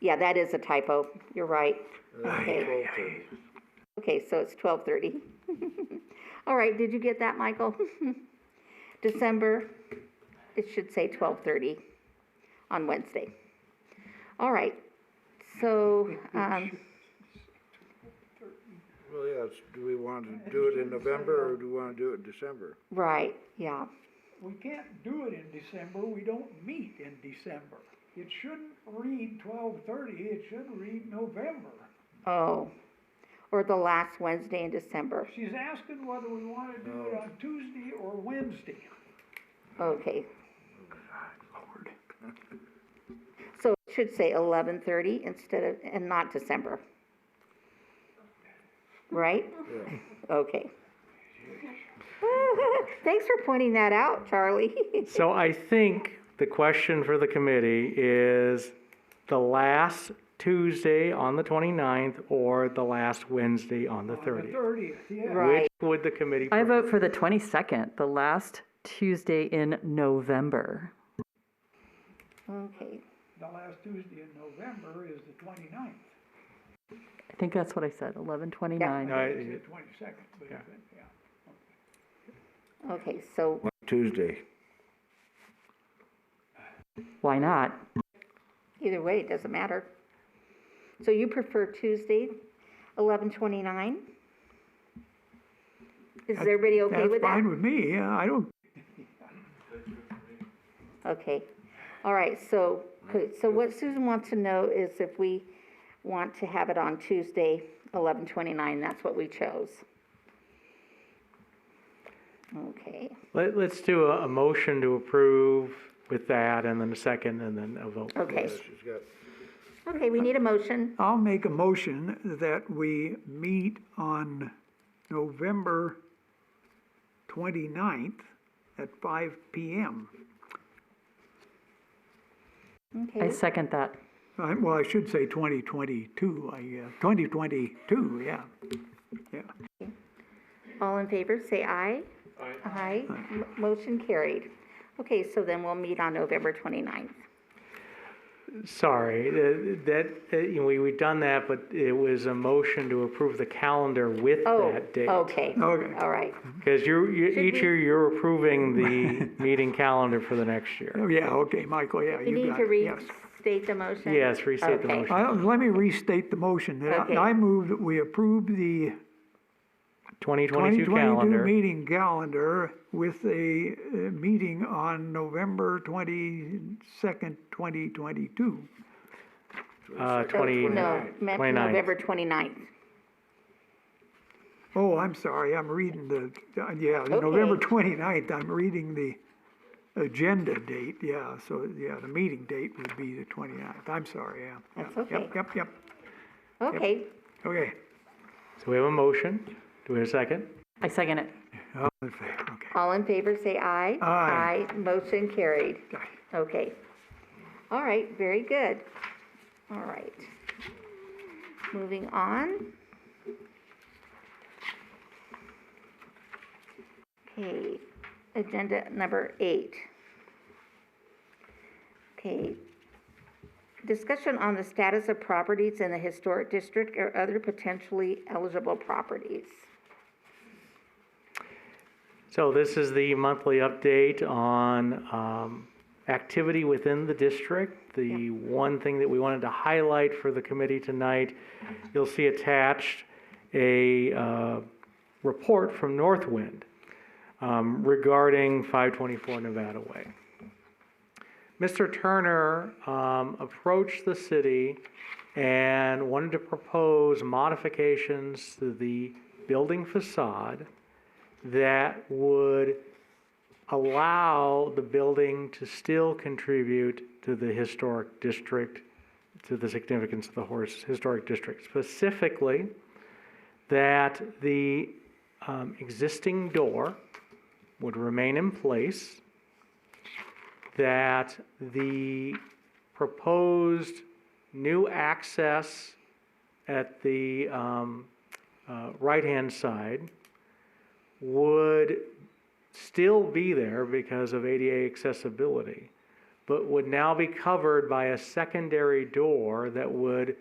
Yeah, that is a typo. You're right. Okay. 12:30. Okay, so it's 12:30. All right, did you get that, Michael? December, it should say 12:30 on Wednesday. All right, so, Well, yes, do we want to do it in November or do we want to do it in December? right, yeah. We can't do it in December, we don't meet in December. It shouldn't read 12/30, it should read November. Oh, or the last Wednesday in December. She's asking whether we want to do it on Tuesday or Wednesday. Okay, Lord. so it should say 11:30 instead of, and not December. Right? Yeah. Okay. Thanks for pointing that out, Charlie. So I think the question for the committee is the last Tuesday on the 29th or the last Wednesday on the 30th. 30th, yeah. Right. Which would the committee I prefer? vote for the 22nd, the last Tuesday in November. Okay, The last Tuesday in November is the 29th. I think that's what I said, 11/29. I said 22nd, but Yeah. yeah. okay, so, Tuesday. Why not? either way, it doesn't matter. So you prefer Tuesday, 11:29? Is everybody okay with That's that? fine with me, yeah, I don't, Okay, all right, so what Susan wants to know is if we want to have it on Tuesday, 11:29, that's what we chose. Okay, Let's do a motion to approve with that, and then a second, and then a vote. okay, She's got, okay, we need a motion. I'll make a motion that we meet on November 29th at 5 PM. I Okay, second that. Well, I should say 2022, 2022, yeah. Yeah. all in favor, say aye. Aye. Motion carried. Okay, so then we'll meet on November 29th. Sorry, we've done that, but it was a motion to approve the calendar with Oh, that date. okay, Okay. all right. Because each we- year you're approving the meeting calendar for the next year. Oh, yeah, okay, Michael, yeah, You you need got to it, yes. restate the motion? Yes, restate the Okay. motion. Let me restate the motion. That Okay. I move that we approve the 2022 2022 calendar. meeting calendar with a meeting on November 22nd, 2022. 20. No, meant 29th. November 29th. Oh, I'm sorry, I'm reading the Okay. November 29th, I'm reading the agenda date, yeah, so, yeah, the meeting date would be the 29th, I'm sorry, yeah. That's Yeah, okay. Yep, Okay, okay. So we have a motion. Do we have a second? I second it. All in favor, okay. all in favor, say aye. Aye. Motion carried. Aye. Okay. All right, very good. All right. Moving on. Okay, agenda number 8. Okay. Discussion on the status of properties in the historic district or other potentially eligible properties. So this is the monthly update on activity within the district. The one thing that we wanted to highlight for the committee tonight, you'll see attached a report from Northwind regarding 524 Nevada Way. Mr. Turner approached the city and wanted to propose modifications to the building facade that would allow the building to still contribute to the historic district, to the significance of the historic district. Specifically, that the existing door would remain in place, that the proposed new access at the right-hand side would still be there because of ADA accessibility, but would now be covered by a secondary door that would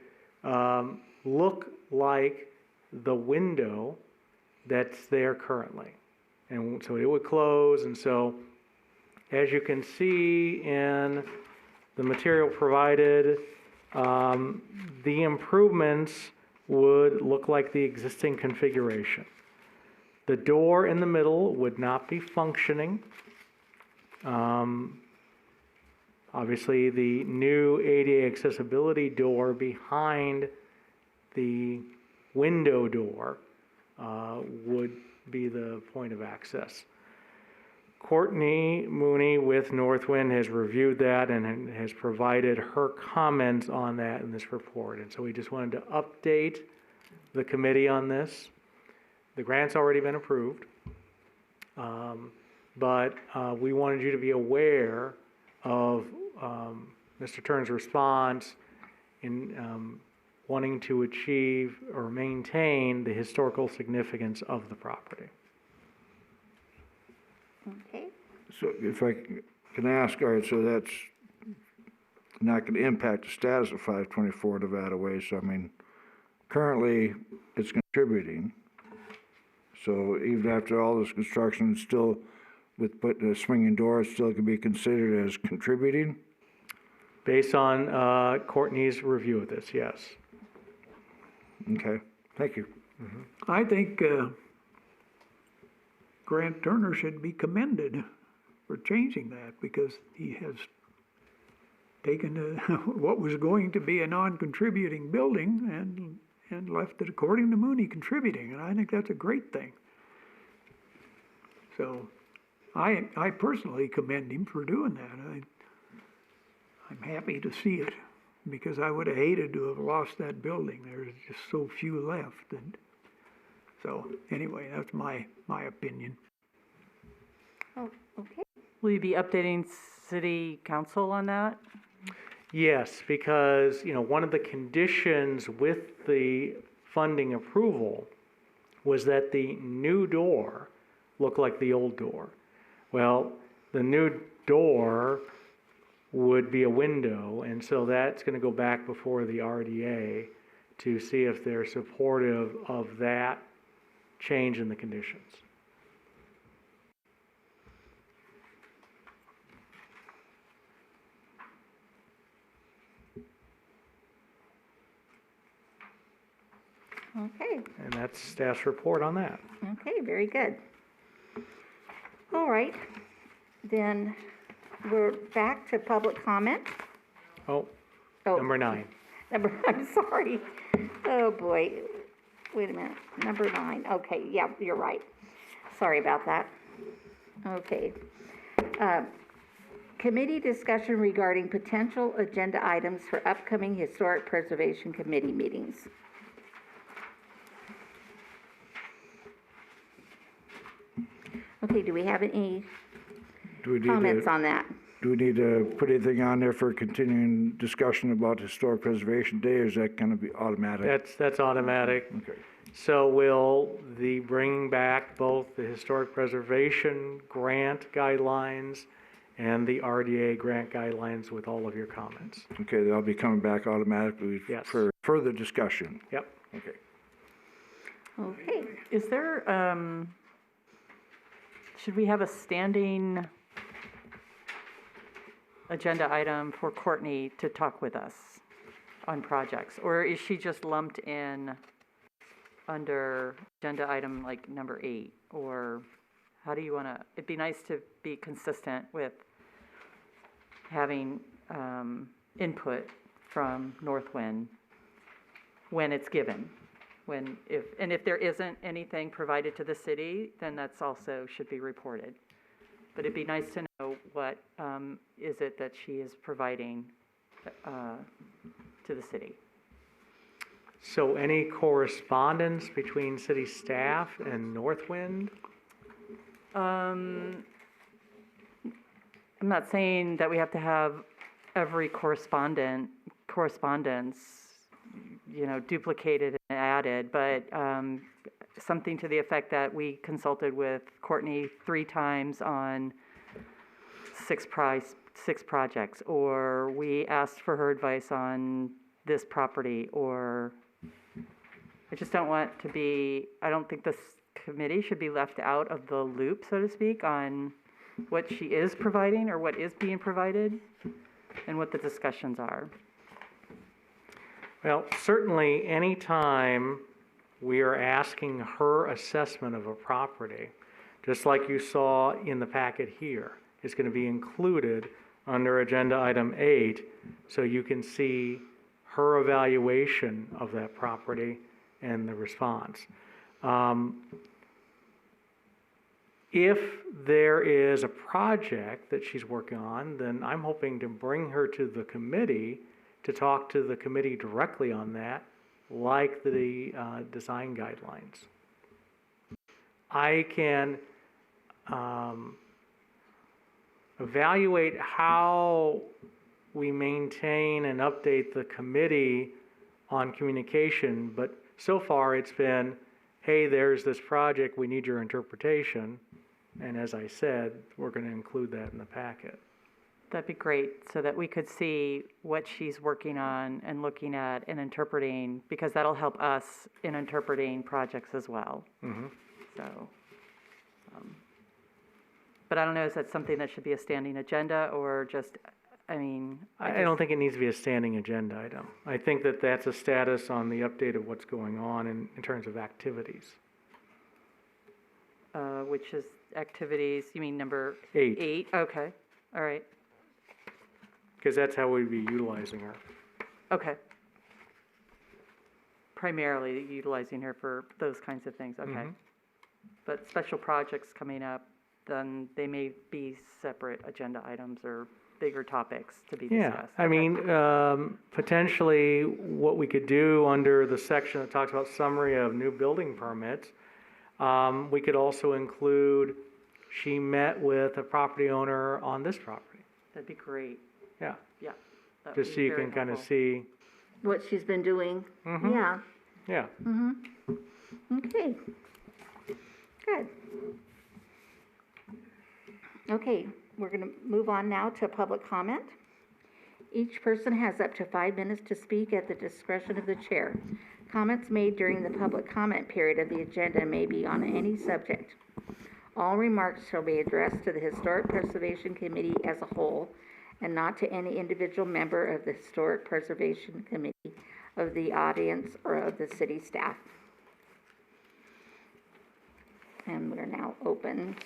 look like the window that's there currently. And so it would close, and so as you can see in the material provided, the improvements would look like the existing configuration. The door in the middle would not be functioning. Obviously, the new ADA accessibility door behind the window door would be the point of access. Courtney Mooney with Northwind has reviewed that and has provided her comments on that in this report. And so we just wanted to update the committee on this. The grant's already been approved, but we wanted you to be aware of Mr. Turner's response in wanting to achieve or maintain the historical significance of the property. Okay. So if I can ask, all right, so that's not going to impact the status of 524 Nevada Way. So, I mean, currently it's contributing. So even after all this construction, it's still, with putting a swinging door, it still can be considered as contributing? Based on Courtney's review of this, yes. Okay, thank you. I think Grant Turner should be commended for changing that, because he has taken what was going to be a non-contributing building and left it, according to Mooney, contributing, and I think that's a great thing. So I personally commend him for doing that. I'm happy to see it, because I would have hated to have lost that building. There's just so few left, and so anyway, that's my opinion. Oh, okay. Will you be updating city council on that? Yes, because, you know, one of the conditions with the funding approval was that the new door look like the old door. Well, the new door would be a window, and so that's going to go back before the RDA to see if they're supportive of that change in the conditions. Okay. And that's staff's report on that. Okay, very good. All right, then we're back to public comment. Oh, Oh, number 9. I'm sorry. Oh, boy. Wait a minute. Number 9. Okay, yeah, you're right. Sorry about that. Okay. Committee discussion regarding potential agenda items for upcoming Historic Preservation Committee meetings. Okay, do we have any Do we need comments to, on that? do we need to put anything on there for continuing discussion about Historic Preservation Day, or is that going to be automatic? That's automatic. Okay. So will the bringing back both the Historic Preservation Grant Guidelines and the RDA Grant Guidelines with all of your comments? Okay, they'll be coming back automatically Yes. for further discussion. Yep. Okay. Okay. Is there, should we have a standing agenda item for Courtney to talk with us on projects? Or is she just lumped in under agenda item like number 8? Or how do you want to, it'd be nice to be consistent with having input from Northwind when it's given. If there isn't anything provided to the city, then that's also should be reported. But it'd be nice to know what is it that she is providing to the city. So any correspondence between city staff and Northwind? I'm not saying that we have to have every correspondence, duplicated and added, but something to the effect that we consulted with Courtney 3 times on 6 projects, or we asked for her advice on this property, or I just don't want to be, I don't think this committee should be left out of the loop, so to speak, on what she is providing or what is being provided and what the discussions are. Well, certainly anytime we are asking her assessment of a property, just like you saw in the packet here, is going to be included under agenda item 8, so you can see her evaluation of that property and the response. If there is a project that she's working on, then I'm hoping to bring her to the committee to talk to the committee directly on that, like the design guidelines. I can evaluate how we maintain and update the committee on communication, but so far it's been, hey, there's this project, we need your interpretation. And as I said, we're going to include that in the packet. That'd be great, so that we could see what she's working on and looking at and interpreting, because that'll help us in interpreting projects as well. Mm-hmm. So, but I don't know, is that something that should be a standing agenda, or just, I mean... I don't think it needs to be a standing agenda item. I think that that's a status on the update of what's going on in terms of activities. Which is activities, you mean number 8. 8? Okay, all right, Because that's how we'd be utilizing her. okay. Primarily utilizing her for those kinds of things, okay. Mhm. But special projects coming up, then they may be separate agenda items or bigger topics to be Yeah, discussed. I Okay. mean, potentially what we could do under the section that talks about summary of new building permits, we could also include, she met with a property owner on this property. That'd be great, Yeah, yeah. that would just so be you very can kind of helpful. see, What she's been doing. Mhm. Yeah. yeah. Okay. Good. Okay, we're going to move on now to public comment. Each person has up to 5 minutes to speak at the discretion of the chair. Comments made during the public comment period of the agenda may be on any subject. All remarks shall be addressed to the Historic Preservation Committee as a whole, and not to any individual member of the Historic Preservation Committee, of the audience, or of the city staff. And we're now open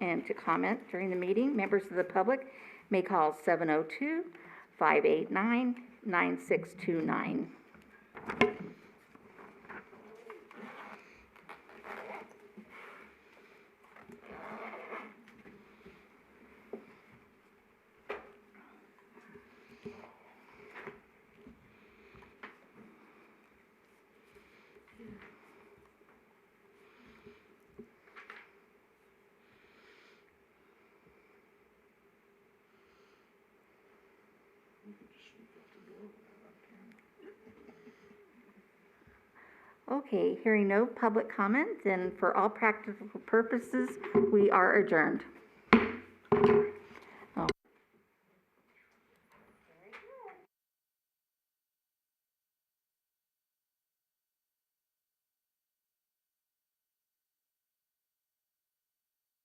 and to comment during the meeting. Members of the public may call 702-589-9629. Okay, hearing no public comment, then for all practical purposes, we are adjourned.